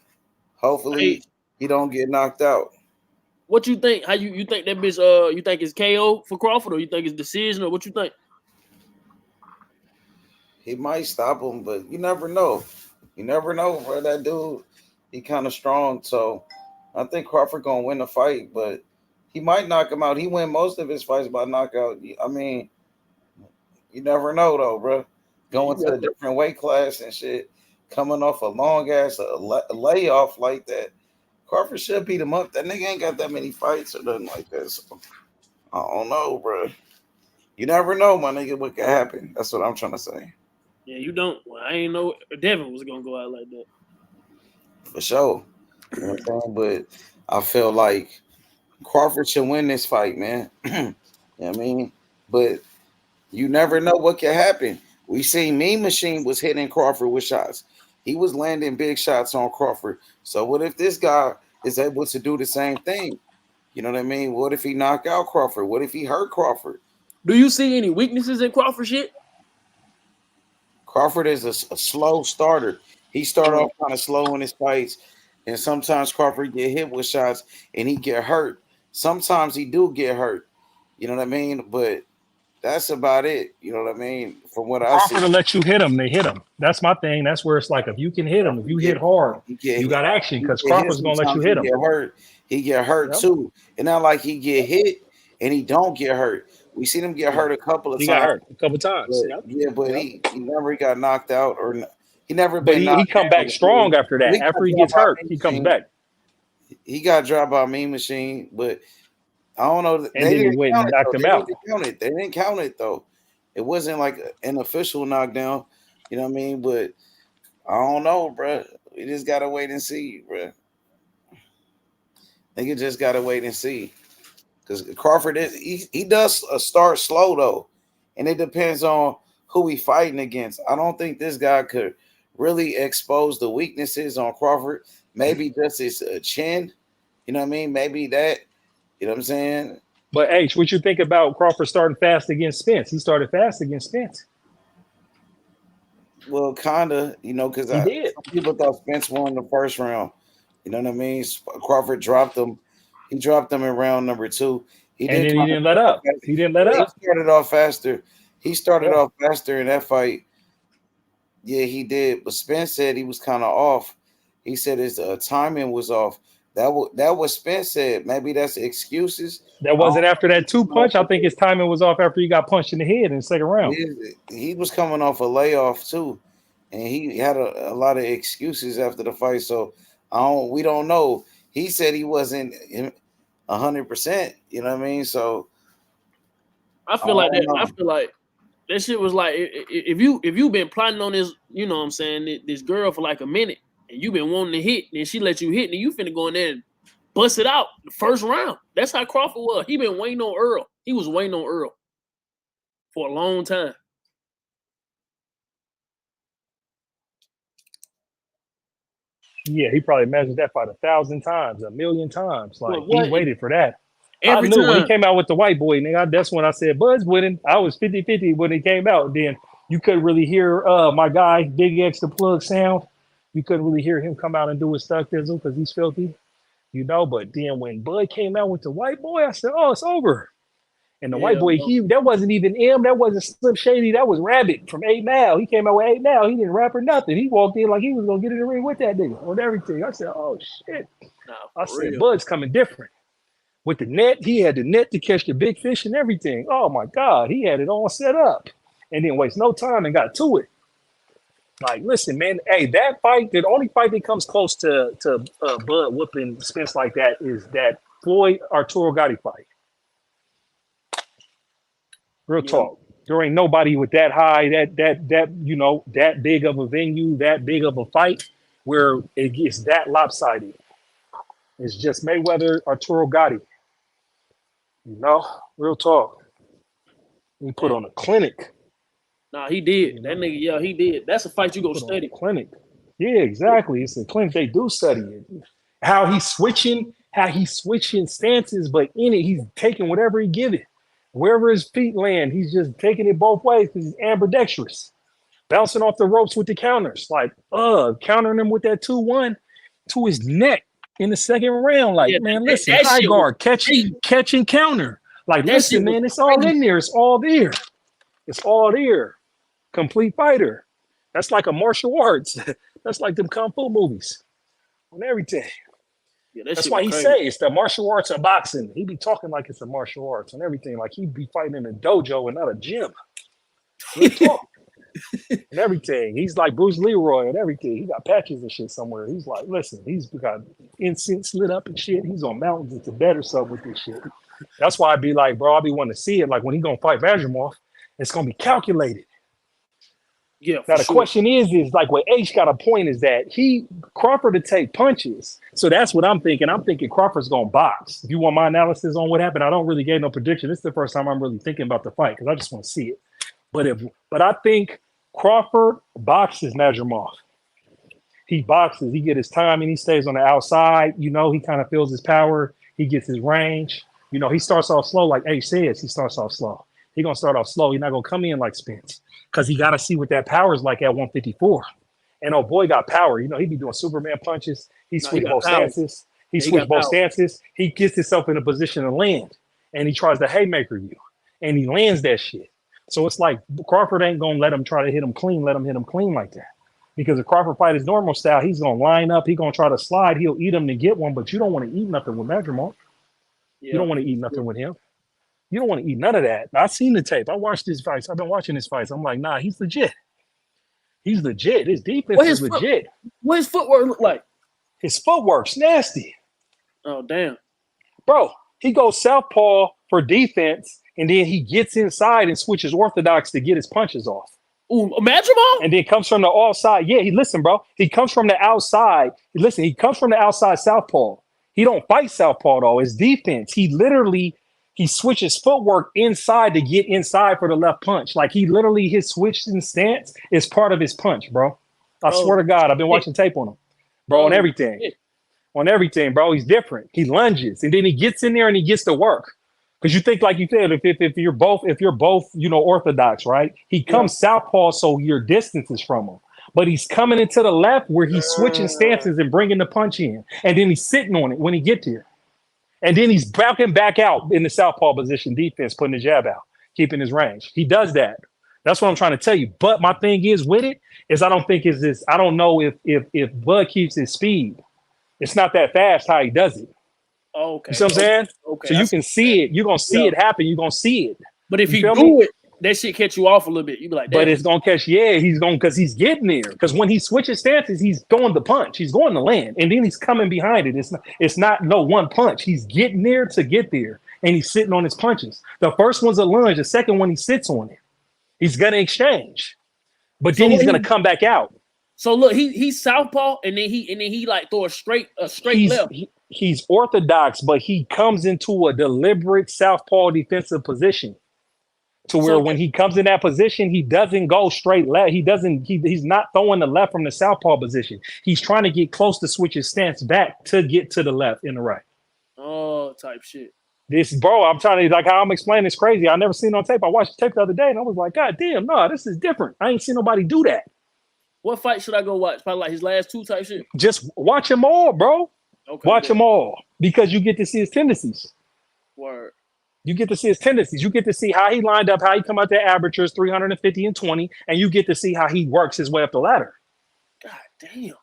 Hopefully he don't get knocked out. What you think? How you think that bitch? You think it's KO for Crawford, or you think it's decision, or what you think? He might stop him, but you never know. You never know, bro. That dude, he kind of strong. So I think Crawford gonna win the fight, but he might knock him out. He win most of his fights by knockout. I mean, you never know though, bro. Going to a different weight class and shit, coming off a long ass layoff like that. Crawford should beat him up. That nigga ain't got that many fights or nothing like that. So I don't know, bro. You never know, my nigga, what could happen. That's what I'm trying to say. Yeah, you don't. Well, I ain't know Devin was gonna go out like that. For sure. You know what I'm saying? But I feel like Crawford should win this fight, man. You know what I mean? But you never know what can happen. We seen Mean Machine was hitting Crawford with shots. He was landing big shots on Crawford. So what if this guy is able to do the same thing? You know what I mean? What if he knock out Crawford? What if he hurt Crawford? Do you see any weaknesses in Crawford shit? Crawford is a slow starter. He start off kind of slow in his fights, and sometimes Crawford get hit with shots and he get hurt. Sometimes he do get hurt. You know what I mean? But that's about it. You know what I mean? From what I see. Crawford will let you hit him. They hit him. That's my thing. That's where it's like if you can hit him, if you hit hard, you got action because Crawford's gonna let you hit him. Get hurt. He get hurt too. And not like he get hit and he don't get hurt. We seen him get hurt a couple of times. He got hurt a couple times. But he never got knocked out or he never But been. he come back strong after that. After he gets hurt, he comes back. He got dropped by Mean Machine, but I don't know. And then he went and knocked him out. They didn't count it though. It wasn't like an official knockdown. You know what I mean? But I don't know, bro. We just gotta wait and see, bro. Nigga just gotta wait and see. Because Crawford he does start slow though, and it depends on who he fighting against. I don't think this guy could really expose the weaknesses on Crawford. Maybe just his chin. You know what I mean? Maybe that. You know what I'm saying? But H, what you think about Crawford starting fast against Spence? He started fast against Spence. Well, kinda, you know, because people thought Spence won the first round. You know what I mean? Crawford dropped him. He dropped them in round number 2. He didn't let up. He didn't let up. He started off faster. He started off faster in that fight. Yeah, he did. But Spence said he was kind of off. He said his timing was off. That was Spence said. Maybe that's excuses. That wasn't after that 2 punch. I think his timing was off after he got punched in the head in the second round. He was coming off a layoff too, and he had a lot of excuses after the fight. So we don't know. He said he wasn't 100%. You know what I mean? So I feel like that. I feel like that shit was like if you been plotting on this, you know what I'm saying, this girl for like a minute, and you been wanting to hit, and she let you hit, and you finna go in there and bust it out the first round. That's how Crawford was. He been waiting on Earl. He was waiting on Earl for a long time. Yeah, he probably imagined that fight 1,000 times, 1,000,000 times. Like he waited for that. Every I knew time. when he came out with the white boy, nigga, that's when I said Bud's winning. I was 50-50 when he came out. Then you couldn't really hear my guy, Big X the plug sound. You couldn't really hear him come out and do his stuck thizzle because he's filthy. You know, but then when Bud came out with the white boy, I said, oh, it's over. And the white boy, that wasn't even him. That wasn't Slim Shady. That was Rabbit from 8 Mile. He came out with 8 Mile. He didn't rap or nothing. He walked in like he was going to get in the ring with that nigga on everything. I said, oh, shit. I said, Bud's coming different. With the net, he had the net to catch the big fish and everything. Oh, my God. He had it all set up and didn't waste no time and got to it. Like, listen, man, hey, that fight, the only fight that comes close to Bud whooping Spence like that is that Floyd Arturo Gotti fight. Real talk. There ain't nobody with that high, that you know, that big of a venue, that big of a fight where it gets that lopsided. It's just Mayweather, Arturo Gotti. You know, real talk. He put on a clinic. Nah, he did. That nigga, yeah, he did. That's a fight you go study. Clinic. Yeah, exactly. It's a clinic. They do study it. How he's switching stances, but in it, he's taking whatever he give it. Wherever his feet land, he's just taking it both ways because he's ambidextrous. Bouncing off the ropes with the counters. Like, countering him with that 2-1 to his neck in the second round. Like, man, listen, high guard, catch and counter. Like, listen, man, it's all in there. It's all there. It's all there. Complete fighter. That's like a martial arts. That's like them kung fu movies on everything. Yeah, that's why he say it's the martial arts of boxing. He be talking like it's a martial arts and everything. Like he be fighting in a dojo and not a gym. And everything. He's like Bruce Leroy and everything. He got patches and shit somewhere. He's like, listen, he's got incense lit up and shit. He's on mountains in Tibet or something with this shit. That's why I'd be like, bro, I be wanting to see it. Like when he gonna fight Vajimov, it's gonna be calculated. Yeah. Now the question is like what H got a point is that Crawford to take punches. So that's what I'm thinking. I'm thinking Crawford's gonna box. If you want my analysis on what happened, I don't really get no prediction. This is the first time I'm really thinking about the fight because I just want to see it. But I think Crawford boxes Najimov. He boxes. He get his time and he stays on the outside. You know, he kind of feels his power. He gets his range. You know, he starts off slow, like H says. He starts off slow. He gonna start off slow. He's not gonna come in like Spence because he got to see what that power is like at 154. And oh boy, got power. He be doing Superman punches. He switched both stances. He switched both stances. He gets himself in a position to land, and he tries to haymaker you, and he lands that shit. So it's like Crawford ain't gonna let him try to hit him clean. Let him hit him clean like that. Because if Crawford fight his normal style, he's gonna line up. He's gonna try to slide. He'll eat him to get one, but you don't want to eat nothing with Madrimov. You don't want to eat nothing with him. You don't want to eat none of that. I've seen the tape. I watched his fights. I've been watching his fights. I'm like, nah, he's legit. He's legit. His defense is legit. What his footwork look like? His footwork's nasty. Oh, damn. Bro, he goes southpaw for defense, and then he gets inside and switches orthodox to get his punches off. Ooh, Madrimov? And then comes from the outside. Yeah, listen, bro. He comes from the outside. Listen, he comes from the outside southpaw. He don't fight southpaw, though. His defense, he switches footwork inside to get inside for the left punch. Like his switch in stance is part of his punch, bro. I swear to God, I've been watching tape on him, bro, on everything. On everything, bro. He's different. He lunges and then he gets in there and he gets to work. Because you think, like you said, if you're both, orthodox, right? He comes southpaw, so your distance is from him. But he's coming into the left where he's switching stances and bringing the punch in. And then he's sitting on it when he gets here. And then he's backing back out in the southpaw position defense, putting the jab out, keeping his range. He does that. That's what I'm trying to tell you. But my thing is with it is I don't know if Bud keeps his speed. It's not that fast how he does it. Okay. You see what I'm saying? Okay. So you can see it. You're going to see it happen. You're going to see it. But if he do it, that shit catch you off a little bit. You be like, damn. But it's going to catch, because he's getting there. Because when he switches stances, he's going to punch. He's going to land. And then he's coming behind it. It's not no one punch. He's getting there to get there. And he's sitting on his punches. The first one's a lunge. The second one, he sits on it. He's going to exchange. But then he's going to come back out. So look, he's southpaw, and then he like throw a straight left. He's orthodox, but he comes into a deliberate southpaw defensive position to where when he comes in that position, he doesn't go straight left. He's not throwing the left from the southpaw position. He's trying to get close to switch his stance back to get to the left and the right. Oh, type shit. This, bro, I'm trying to, like, how I'm explaining is crazy. I never seen it on tape. I watched the tape the other day and I was like, God damn, no, this is different. I ain't seen nobody do that. What fight should I go watch? Probably like his last two type shit. Just watch them all, bro. Okay, watch them all because you get to see his tendencies. Word. You get to see his tendencies. You get to see how he lined up, how he come out there amateurs 350 and 20, and you get to see how he works his way up the ladder. God damn.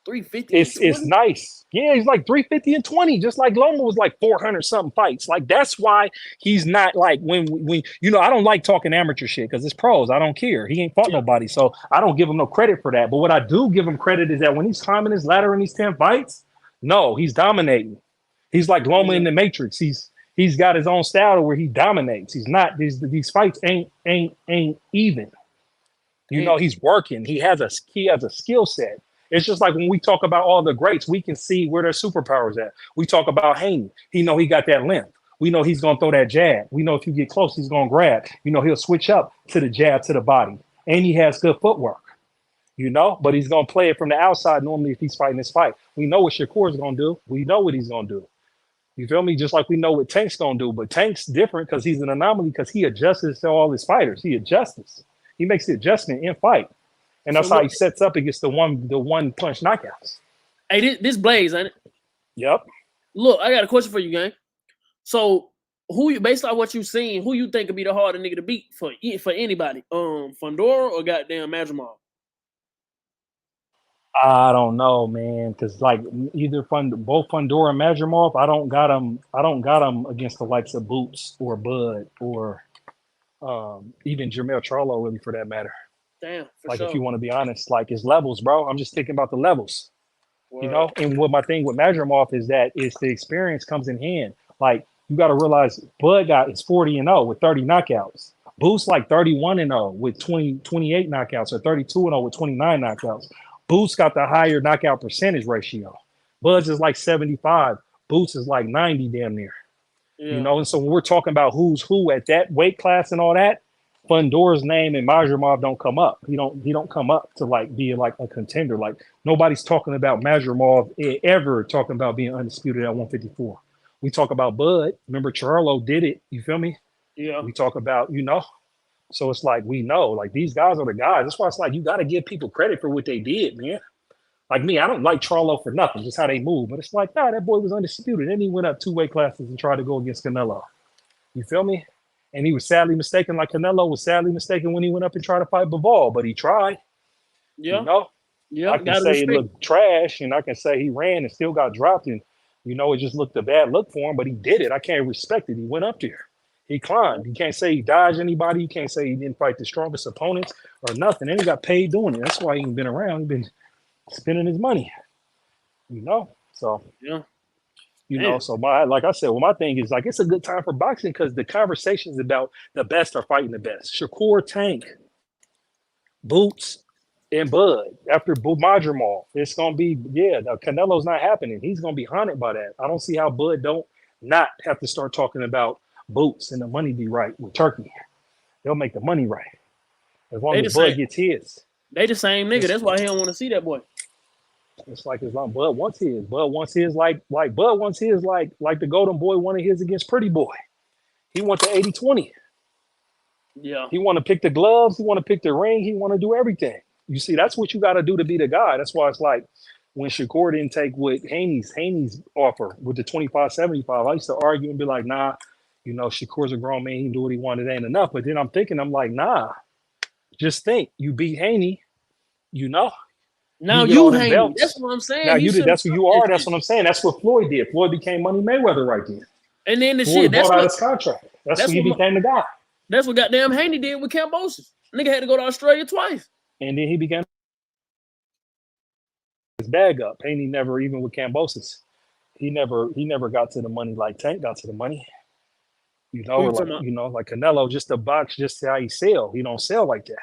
350. It's nice. Yeah, he's like 350 and 20, just like Loma was like 400 something fights. Like that's why he's not like when I don't like talking amateur shit because it's pros. I don't care. He ain't fought nobody, so I don't give him no credit for that. But what I do give him credit is that when he's climbing his ladder in these 10 fights, no, he's dominating. He's like Loma in the Matrix. He's got his own style to where he dominates. He's not these fights ain't even. You know, he's working. He has a skill set. It's just like when we talk about all the greats, we can see where their superpowers at. We talk about Haney. He got that length. We know he's gonna throw that jab. We know if you get close, he's gonna grab. He'll switch up to the jab to the body, and he has good footwork. But he's gonna play it from the outside normally if he's fighting this fight. We know what Shakur's gonna do. We know what he's gonna do. You feel me? Just like we know what Tank's gonna do, but Tank's different because he's an anomaly because he adjusts to all his fighters. He adjusts. He makes the adjustment in fight. And that's how he sets up against the one punch knockouts. Hey, this Blaze, ain't it? Yep. Look, I got a question for you, gang. So, based on what you've seen, who you think could be the harder nigga to beat for anybody? Fundora or goddamn Madrimov? I don't know, man, because like both Fundora and Madrimov, I don't got them against the likes of Boots or Bud or even Jermell Charlo, really, for that matter. Damn, like sure. If you want to be honest, like his levels, bro. I'm just thinking about the levels, And what my thing with Madrimov is that the experience comes in hand. Like you got to realize, Bud is 40-0 with 30 knockouts. Boost like 31-0 with 28 knockouts, or 32-0 with 29 knockouts. Boost got the higher knockout percentage ratio. Bud's is like 75. Boost is like 90, damn near. Yeah. And so when we're talking about who's who at that weight class and all that, Fundora's name and Madrimov don't come up. He don't come up to like be like a contender. Like nobody's talking about Madrimov ever talking about being undisputed at 154. We talk about Bud. Remember Charlo did it. You feel me? Yeah. We talk about, so it's like we know, like these guys are the guys. That's why it's like you got to give people credit for what they did, man. Like me, I don't like Charlo for nothing, just how they move. But it's like, nah, that boy was undisputed. Then he went up 2 weight classes and tried to go against Canelo. You feel me? And he was sadly mistaken, like Canelo was sadly mistaken when he went up and tried to fight Bivol, but he tried. Yeah. I can say it looked trash, and I can say he ran and still got dropped, and it just looked a bad look for him. But he did it. I can't respect it. He went up there. He climbed. You can't say he dodged anybody. You can't say he didn't fight the strongest opponents or nothing. And he got paid doing it. That's why he ain't been around. He's been spending his money. So so like I said, my thing is like it's a good time for boxing because the conversations about the best are fighting the best. Shakur, Tank, Boots, and Bud after Madrimal. It's gonna be Canelo's not happening. He's gonna be haunted by that. I don't see how Bud don't not have to start talking about Boots and the money be right with Turkey. They'll make the money right as long as Bud gets his. They the same nigga. That's why he don't want to see that boy. It's like as long Bud wants his. Bud wants his like Bud wants his like the Golden Boy wanted his against Pretty Boy. He wants the 80-20. Yeah. He want to pick the gloves. He want to pick the ring. He want to do everything. You see, that's what you got to do to be the guy. That's why it's like when Shakur didn't take what Haney's offer with the 25-75, I used to argue and be like, nah, Shakur's a grown man. He can do what he wanted. It ain't enough. But then I'm like, nah, just think you beat Haney, Now you Haney. Belts. That's what I'm saying. Now that's what you are. That's what I'm saying. That's what Floyd did. Floyd became Money Mayweather right then. And then Floyd bought out his contract. That's when he became the guy. That's what goddamn Haney did with Cambosis. Nigga had to go to Australia twice. And then he began his bag up. Haney never, even with Cambosis, he never got to the money like Tank got to the money. Like Canelo, just a box, just how he sell. He don't sell like that.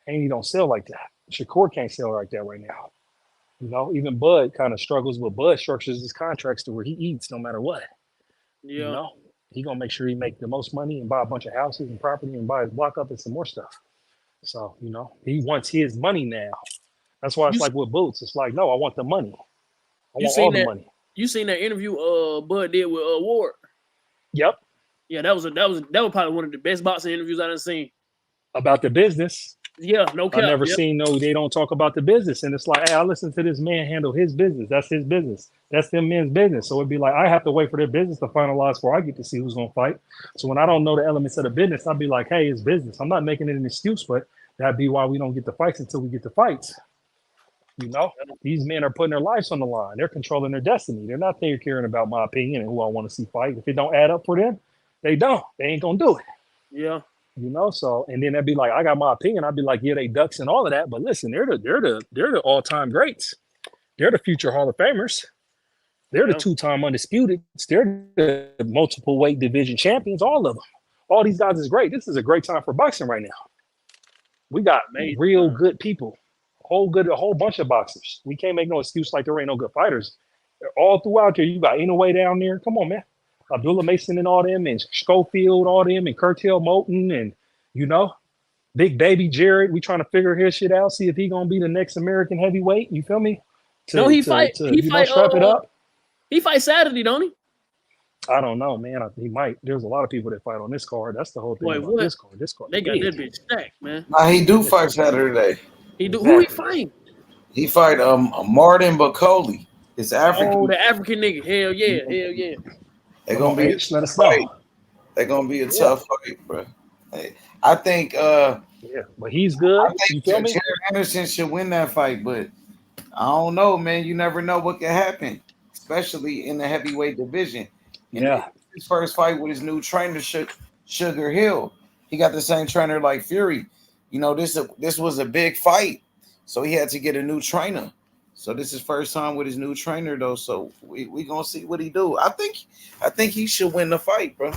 Haney don't sell like that. Shakur can't sell like that right now. Even Bud kind of struggles, but Bud structures his contracts to where he eats no matter what. Yeah. He gonna make sure he make the most money and buy a bunch of houses and property and buy his block up and some more stuff. So, he wants his money now. That's why it's like with Boots. It's like, no, I want the money. I want all the money. You seen that interview Bud did with Ward? Yep. Yeah, that was probably one of the best boxing interviews I done seen. About the business. Yeah, no cap. I never seen they don't talk about the business. And it's like, hey, I listen to this man handle his business. That's his business. That's them men's business. So it'd be like, I have to wait for their business to finalize before I get to see who's going to fight. So when I don't know the elements of the business, I'd be like, hey, it's business. I'm not making it an excuse, but that'd be why we don't get the fights until we get the fights. These men are putting their lives on the line. They're controlling their destiny. They're not there caring about my opinion and who I want to see fight. If it don't add up for them, they don't. They ain't going to do it. Yeah. So and then they'd be like, I got my opinion. I'd be like, yeah, they ducks and all of that. But listen, they're the all-time greats. They're the future Hall of Famers. They're the 2-time undisputed. They're the multiple weight division champions, all of them. All these guys is great. This is a great time for boxing right now. We got real good people. A whole bunch of boxers. We can't make no excuse like there ain't no good fighters. They're all throughout there. You got Inoue down there. Come on, man. Abdullah Mason and all them, and Schofield, all them, and Curtil Moulton, and Big Baby Jared. We trying to figure his shit out, see if he gonna be the next American heavyweight. You feel me? He fight strap it up. He fight Saturday, don't he? I don't know, man. He might. There's a lot of people that fight on this card. That's the whole thing about this card. This card. They got that bitch stacked, man. Nah, he do fight Saturday. He do. Who he fight? He fight Martin Bakoli. It's African. Oh, the African nigga. Hell yeah. They're gonna be let us know. They're gonna be a tough fight, bro. Hey, I think but he's good. You feel me? Jared Anderson should win that fight, but I don't know, man. You never know what can happen, especially in the heavyweight division. And his first fight with his new trainer, Sugar Hill. He got the same trainer like Fury. This was a big fight, so he had to get a new trainer. So this is first time with his new trainer, though. So we gonna see what he do. I think he should win the fight, bro.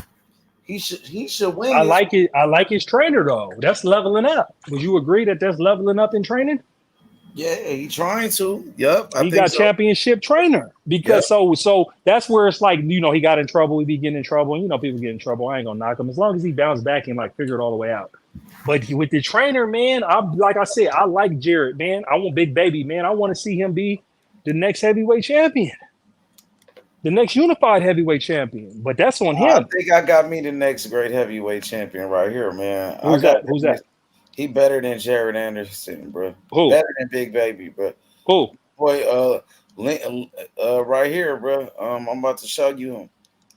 He should win. I like it. I like his trainer though. That's leveling up. Would you agree that that's leveling up in training? Yeah, he trying to. Yep. He got championship trainer because so that's where it's like, he got in trouble. He be getting in trouble. And people get in trouble. I ain't gonna knock him as long as he bounced back and figure it all the way out. But with the trainer, man, like I said, I like Jared, man. I want Big Baby, man. I want to see him be the next heavyweight champion. the next unified heavyweight champion. But that's on I him. think I got me the next great heavyweight champion right here, man. I Who's got that? Who's that? He better than Jared Anderson, bro. Who? Better than Big Baby, bro. Who? Boy, right here, bro. I'm about to show you him.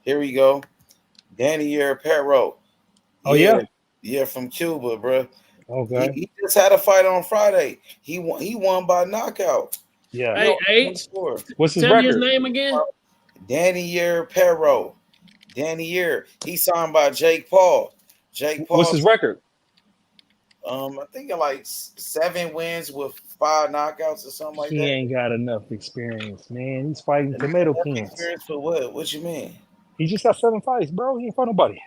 Here we go. Danny Perro. Oh yeah. Yeah, from Cuba, bro. Okay. He just had a fight on Friday. He won by knockout. Yeah. Hey, H. What's his Tell me record? his name again. Danny Perro. Danny He signed by Jake Paul. Jake Paul. What's his record? I think like 7 wins with 5 knockouts or something like that. He ain't got enough experience, man. He's fighting tomato cans. Experience for what? What you mean? He just got 7 fights, bro. He ain't fought nobody.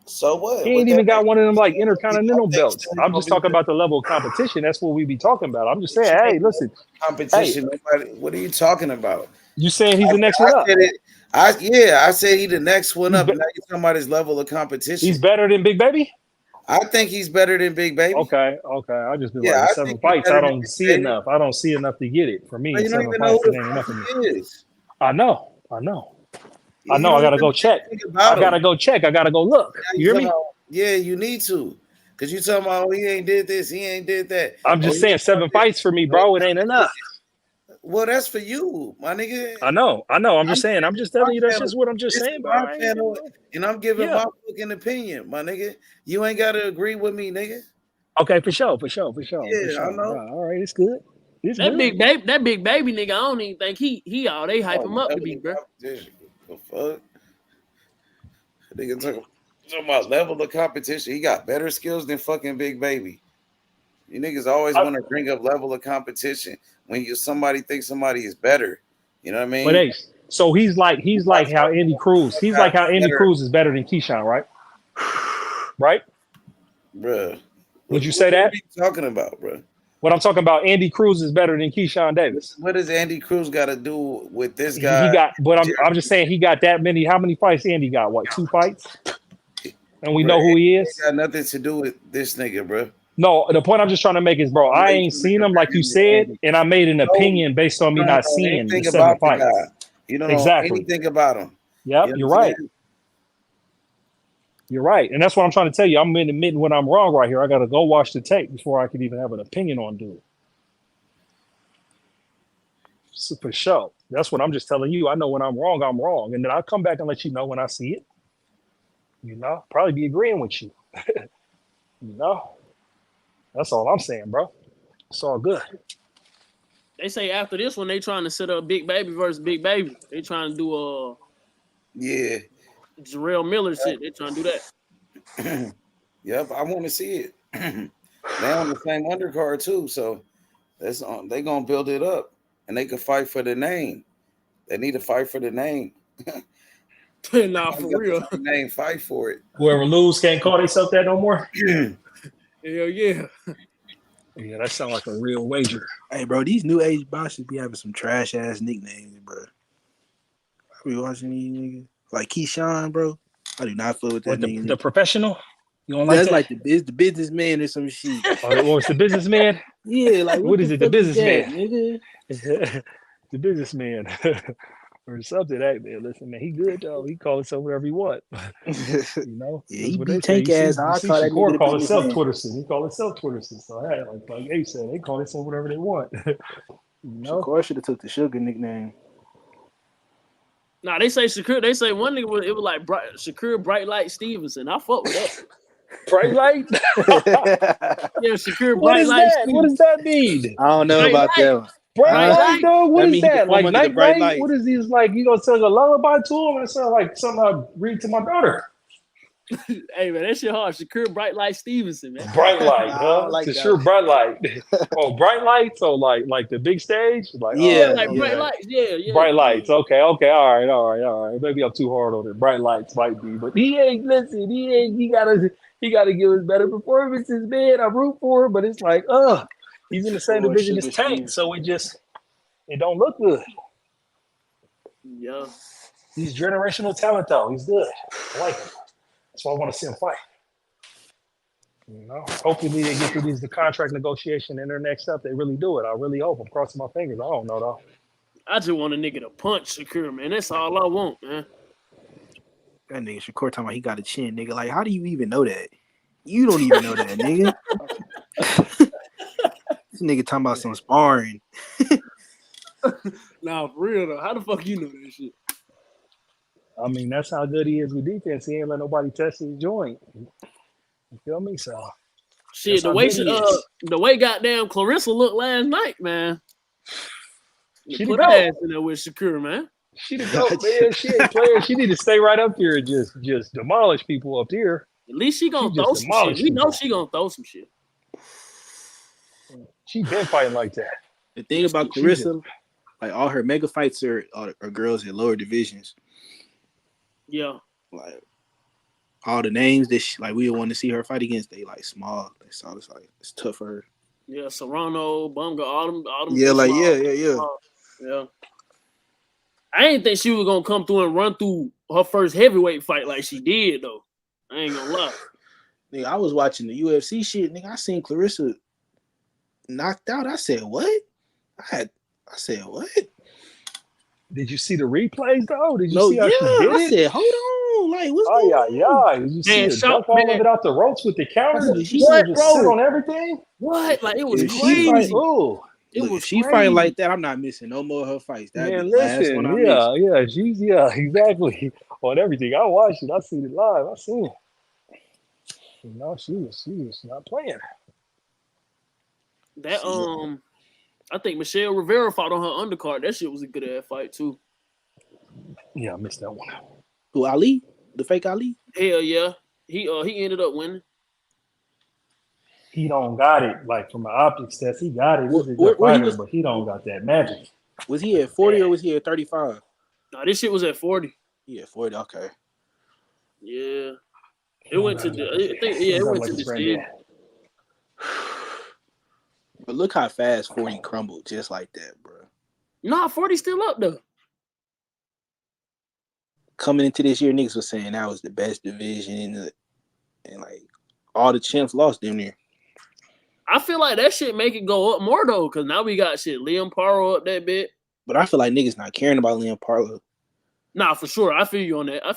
So what? He ain't even got one of them like intercontinental belts. I'm just talking about the level of competition. That's what we be talking about. I'm just saying, hey, listen. Competition. Hey, what are you talking about? You saying he's the next one up? I said he the next one up. Now you're talking about his level of competition. He's better than Big Baby? I think he's better than Big Baby. Okay. I just been like 7 fights. I don't see enough. I don't see enough to get it. For me, 7 fights ain't enough for me. I know. I gotta go check. I gotta go look. You hear me? Yeah, you need to. Because you talking about he ain't did this, he ain't did that. I'm just saying 7 fights for me, bro. It ain't enough. Well, that's for you, my nigga. I know. I'm just saying. I'm just telling you that's just what I'm just saying, bro. And I'm giving my fucking opinion, my nigga. You ain't gotta agree with me, nigga. Okay, for sure. Yeah, I know. All right, it's good. That big baby nigga, I don't even think he all they hype him up to be, bro. The fuck? Nigga talking about level of competition. He got better skills than fucking Big Baby. You niggas always want to bring up level of competition when somebody thinks somebody is better. You know what I mean? But hey, so he's like how Andy Cruz. He's like how Andy Cruz is better than Keyshawn, right? Right? Bruh. Would you say that? What are you talking about, bro? What I'm talking about, Andy Cruz is better than Keyshawn Davis. What does Andy Cruz got to do with this guy? I'm just saying he got that many. How many fights Andy got? What, 2 fights? And we know who he is. Got nothing to do with this nigga, bro. No, the point I'm just trying to make is, bro, I ain't seen him like you said, and I made an opinion based on me not seeing the 7 fights. You don't know anything about him. Yep, you're right. You're right. And that's what I'm trying to tell you. I'm admitting when I'm wrong right here. I got to go watch the tape before I could even have an opinion on dude. So for sure. That's what I'm just telling you. I know when I'm wrong. And then I'll come back and let you know when I see it. You know, probably be agreeing with you. You know, that's all I'm saying, bro. It's all good. They say after this one, they trying to set up Big Baby versus Big Baby. They trying to do Jarrell Miller shit. They trying to do that. Yep, I want to see it. They on the same undercard too, so they gonna build it up, and they can fight for the name. They need to fight for the name. Nah, for real. Name, fight for it. Whoever lose can't call themselves that no more. Hell yeah. Yeah, that sounds like a real wager. Hey, bro, these new age bosses be having some trash ass nicknames, bro. I be watching these niggas like Keyshawn, bro. I do not fool with that nigga. The professional. You don't like That's that? like the businessman or some shit. Oh, it's the businessman. Yeah, like what is it? The businessman, nigga. The businessman, or something. Hey man, listen, man, he good though. He call himself whatever he want. You know, yeah, he what be they tank say. ass. I call that nigga call himself Twitterson. He call himself Twitterson. So hey, like Ace said, they call themselves whatever they want. You know, Shakur should have took the Sugar nickname. Nah, they say Shakur. They say one nigga was like Shakur Bright Light Stevenson. I fuck with that. Bright Light. Yeah, Shakur Bright Light. What does that mean? I don't know about that one. Bright light, dog. What is that? Like night bright light? What is these like? You gonna sing a lullaby to him? And it sounds like something I read to my daughter. Hey man, that shit hard. Shakur Bright Light Stevenson, man. Bright light, huh? Like Shakur Bright Light. Oh, bright lights. So like the big stage. Like bright lights. Yeah. Bright lights. Okay. All right. Maybe I'm too hard on it. Bright lights might be, but he ain't. Listen, he ain't. He gotta give us better performances, man. I root for him, but it's like, he's in the same division as Tank, so it don't look good. Yeah. He's generational talent, though. He's good. I like him. That's why I want to see him fight. You know, hopefully they get through the contract negotiation and their next step. They really do it. I really hope. I'm crossing my fingers. I don't know though. I just want a nigga to punch Shakur, man. That's all I want, man. That nigga Shakur talking about he got a chin, nigga. Like, how do you even know that? You don't even know that, nigga. This nigga talking about some sparring. Nah, for real though. How the fuck you know that shit? I mean, that's how good he is with defense. He ain't let nobody touch his joint. You feel me? So shit, the way goddamn Clarissa looked last night, man. She put the her GOAT. ass in there with Shakur, man. She the GOAT, man. She ain't playing. She need to stay right up here and just demolish people up here. At least she gonna throw some shit. We know she gonna throw some shit. She been fighting like that. The thing about Clarissa, like all her mega fights are girls in lower divisions. Yeah. Like all the names that we want to see her fight against, they like small. So it's like it's tough for her. Yeah, Serrano, Bunga, all them. Yeah, like small, yeah. I didn't think she was gonna come through and run through her first heavyweight fight like she did though. I ain't gonna lie. Nigga, I was watching the UFC shit. Nigga, I seen Clarissa knocked out. I said, what? I said, what? Did you see the replays though? Did you No, see how she did I it? said, hold on, like what's going on? Yeah. Did you see her jump all of it out the ropes with the counter? Did she What, just bro? sit on everything? What? Like it was If crazy. if she fighting like that, I'm not missing no more of her fights. That'd be the last one I miss. Exactly. On everything. I watched it. I seen it live. I seen it. You know, she was not playing. That I think Michelle Rivera fought on her undercard. That shit was a good ass fight too. Yeah, I missed that one. Who, Ali? The fake Ali? Hell yeah. He ended up winning. He don't got it. Like from an optics test, he got it. He's a good fighter, but he don't got that magic. Was he at 40 or was he at 35? Nah, this shit was at 40. Yeah, 40. Okay. Yeah. It went to it went to decision. But look how fast 40 crumbled just like that, bro. Nah, 40 still up though. Coming into this year, niggas was saying that was the best division and like all the champs lost them there. I feel like that shit make it go up more though, because now we got shit Liam Paro up that bit. But I feel like niggas not caring about Liam Paro. Nah, for sure. I feel you on that. I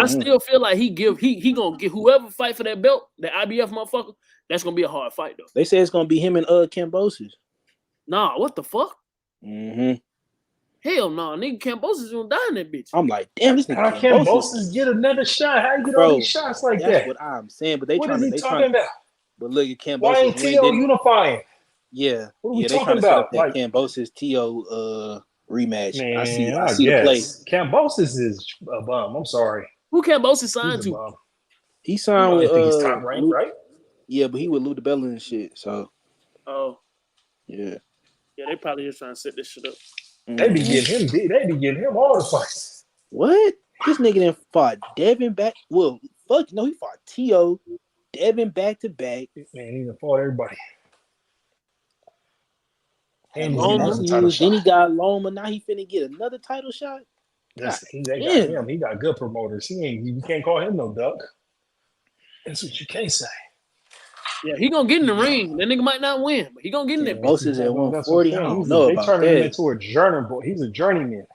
still feel like he gonna get whoever fight for that belt, that IBF motherfucker. That's gonna be a hard fight though. They say it's gonna be him and Cambosis. Nah, what the fuck? Mm-hmm. Hell no, nigga, Cambosis gonna die in that bitch. I'm like, damn, this nigga How Cambosis get another shot? How you get all these shots like that? That's what I'm saying. But they what trying is to he talking about? But look at Cambosis. Why ain't T.O. unifying? Yeah. What are we they talking trying to about? set up that Cambosis T.O. rematch. Man, I see the play. Cambosis is a bum. I'm sorry. Who Cambosis signed to? Bum. He signed with he's top ranked, right? Yeah, but he with Lou DeBella and shit. So yeah, they probably just trying to set this shit up. They be getting him all the fights. What? This nigga done fought Devin back. Well, fuck no, he fought T.O. Devin back to back. Man, he done fought everybody. And then he got Loma. Now he finna get another title shot. He got good promoters. You can't call him no duck. That's what you can't say. Yeah, he gonna get in the ring. That nigga might not win, but he gonna get in there. Most is at 140. I don't know they about turn that. him into a journeyman. He's a journeyman.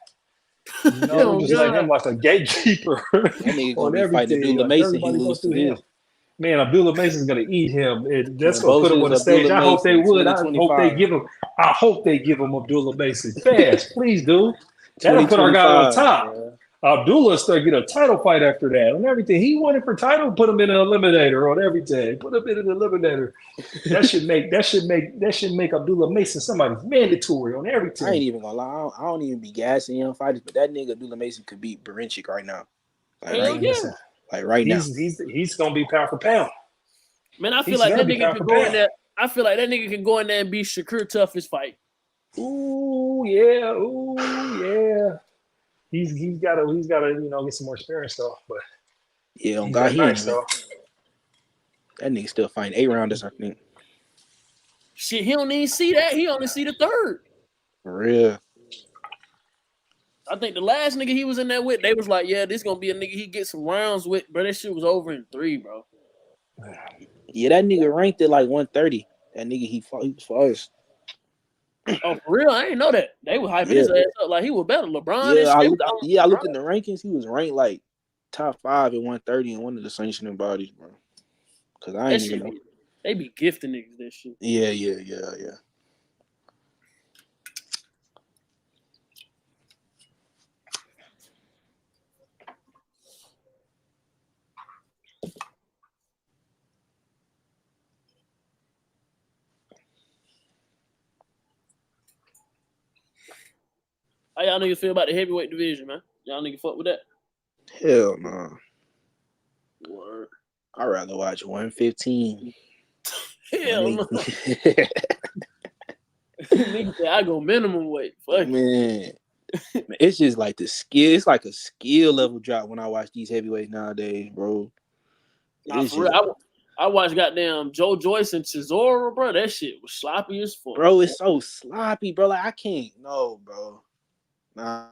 You know, just like him, like a gatekeeper. That nigga gonna be fighting Abdullah Mason. He lose to this. Man, Abdullah Mason's gonna eat him. That's gonna put him on the stage. I hope they would. I hope they give him Abdullah Mason fast. Please do. That'll put our guy on top. Yeah. Abdullah start get a title fight after that on everything. He wanted for title, put him in an eliminator on everything. Put him in an eliminator. That should make Abdullah Mason somebody's mandatory on everything. I ain't even gonna lie. I don't even be gassing young fighters, but that nigga Abdullah Mason could beat Berinchik right now. Now. He's gonna be pound for pound. Man, I feel like that nigga can go in there. I feel like that nigga can go in there and beat Shakur toughest fight. Ooh yeah. He's gotta get some more sparring stuff, but yeah, on God, nice, that nigga still fighting 8 rounders, I think. Shit, he don't even see that. He only see the third. For real. I think the last nigga he was in there with, they was like, yeah, this gonna be a nigga he get some rounds with, but that shit was over in 3, bro. Yeah, that nigga ranked at like 130. That nigga he was first. Oh, for real? I ain't know that. They were hyping his ass up like he was better. LeBron and Yeah, shit. I looked in the rankings. He was ranked like top 5 at 130 in one of the sanctioning bodies, bro. Cause I ain't even know. They be gifting niggas that shit. Yeah. How y'all niggas feel about the heavyweight division, man? Y'all niggas fuck with that? Hell no. Nah. Word. I'd rather watch 115. Hell no. Nigga say I go minimum weight. Fuck man. It's just like the skill. It's like a skill level drop when I watch these heavyweights nowadays, bro. Nah, for real. I watched goddamn Joe Joyce and Chisora, bro. That shit was sloppy as fuck. Bro, it's so sloppy, bro. Like I can't. No, bro. Nah.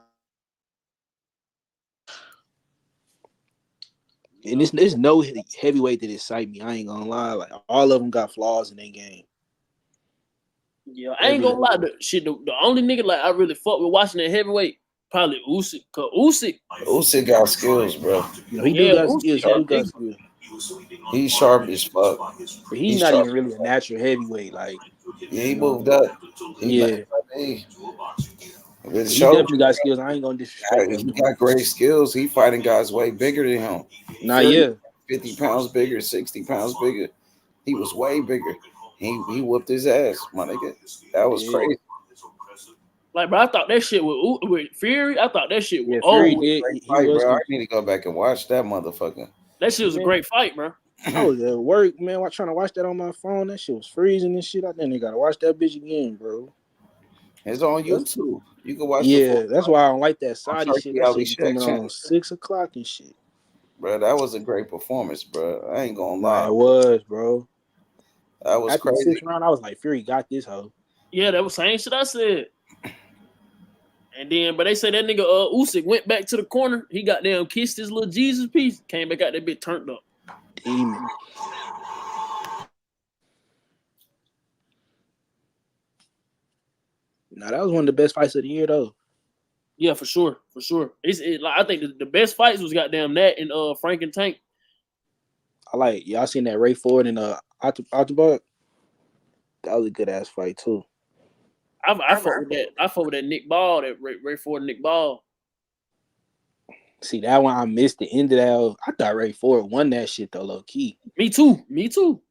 And there's no heavyweight that excite me. I ain't gonna lie. Like all of them got flaws in their game. Yeah, I ain't gonna lie. The only nigga like I really fuck with watching that heavyweight probably Usyk. Cause Usyk got skills, bro. No, he do got skills. He do got skills. He's sharp as fuck. But he's not even really a natural heavyweight. Like yeah, he moved up. He With definitely got skills. I ain't gonna disrespect him. He got great skills. He fighting guys way bigger than him. Nah, yeah. 50 pounds bigger, 60 pounds bigger. He was way bigger. He whooped his ass, my nigga. That was crazy. Like, bro, I thought that shit with Fury. I thought that shit was Fury did. Fight, bro. I need to go back and watch that motherfucker. That shit was a great fight, bro. I was at work, man. I was trying to watch that on my phone. That shit was freezing and shit. I then gotta watch that bitch again, bro. It's on YouTube. You can watch. Yeah, that's why I don't like that Saudi shit. That Ali shit coming on 6 o'clock and shit. Bro, that was a great performance, bro. I ain't gonna lie. It was, bro. That was after crazy. The 6th round, I was like, Fury got this hoe. Yeah, that was same shit I said. And then, but they say that nigga Usyk went back to the corner. He got damn kissed his little Jesus piece. Came back out that bit turned up. Demon. Now that was one of the best fights of the year, though. Yeah, for sure, for sure. Like I think the best fights was goddamn that and Frank and Tank. I like y'all seen that Ray Ford and Otterbuck. That was a good ass fight too. I fought with that. I fought with that Nick Ball, that Ray Ford and Nick Ball. See that one, I missed the end of that. I thought Ray Ford won that shit though, low key. Me too.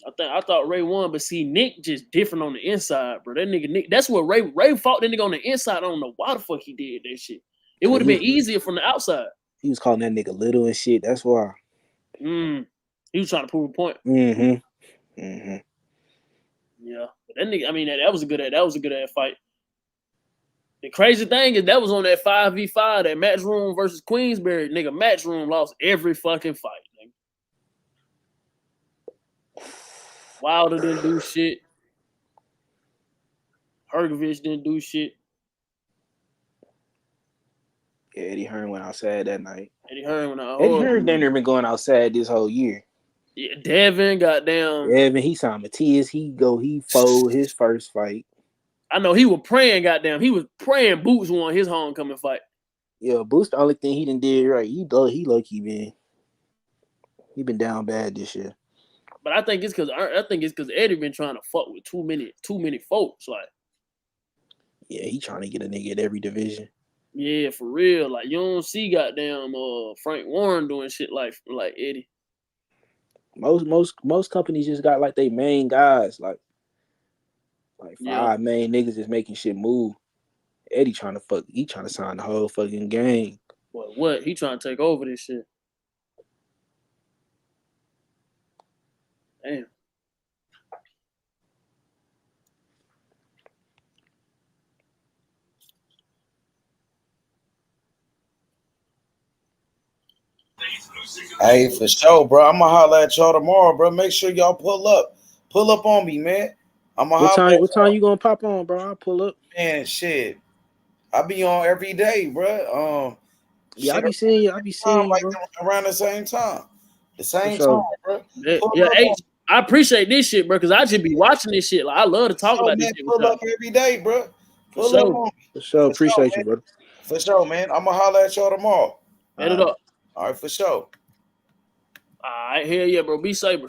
I thought Ray won, but see, Nick just different on the inside, bro. That nigga Nick, that's what Ray fought that nigga on the inside. I don't know why the fuck he did that shit. It would have been easier from the outside. He was calling that nigga little and shit. That's why. He was trying to prove a point. Yeah. But that nigga, I mean, that was a good ass fight. The crazy thing is that was on that 5v5, that Matchroom versus Queensberry. Nigga, Matchroom lost every fucking fight. Nigga. Wilder didn't do shit. Hergovich didn't do shit. Yeah, Eddie Hearn went outside that night. Eddie Hearn never been going outside this whole year. Yeah, Devin, goddamn. Devin, he saw Matias. He fold his first fight. I know he was praying, goddamn. He was praying Boots won his homecoming fight. Yeah, Boots the only thing he done did right. He low-key been down bad this year. But I think it's because Eddie been trying to fuck with too many folks. Like, yeah, he trying to get a nigga at every division. Yeah, for real. Like you don't see goddamn Frank Warren doing shit like Eddie. Most companies just got like they main guys, like 5 main niggas just making shit move. Eddie trying to sign the whole fucking game. What? He trying to take over this shit. Damn. Hey, for sure, bro. I'm gonna holler at y'all tomorrow, bro. Make sure y'all pull up on me, man. What time you gonna pop on, bro? I'll pull up. Man, shit. I be on every day, bro. Yeah, I be seeing you, like bro. around the same time. The same sure. time, bro. Yeah, I appreciate this shit, bro, because I just be watching this shit. Like I love to talk about this shit. Pull up every day, bro. Pull up on me. For sure. Appreciate you, brother. For sure, man. I'm gonna holler at y'all tomorrow. Add it up. All right, for sure. All right, hell yeah, bro. Be safe, bro.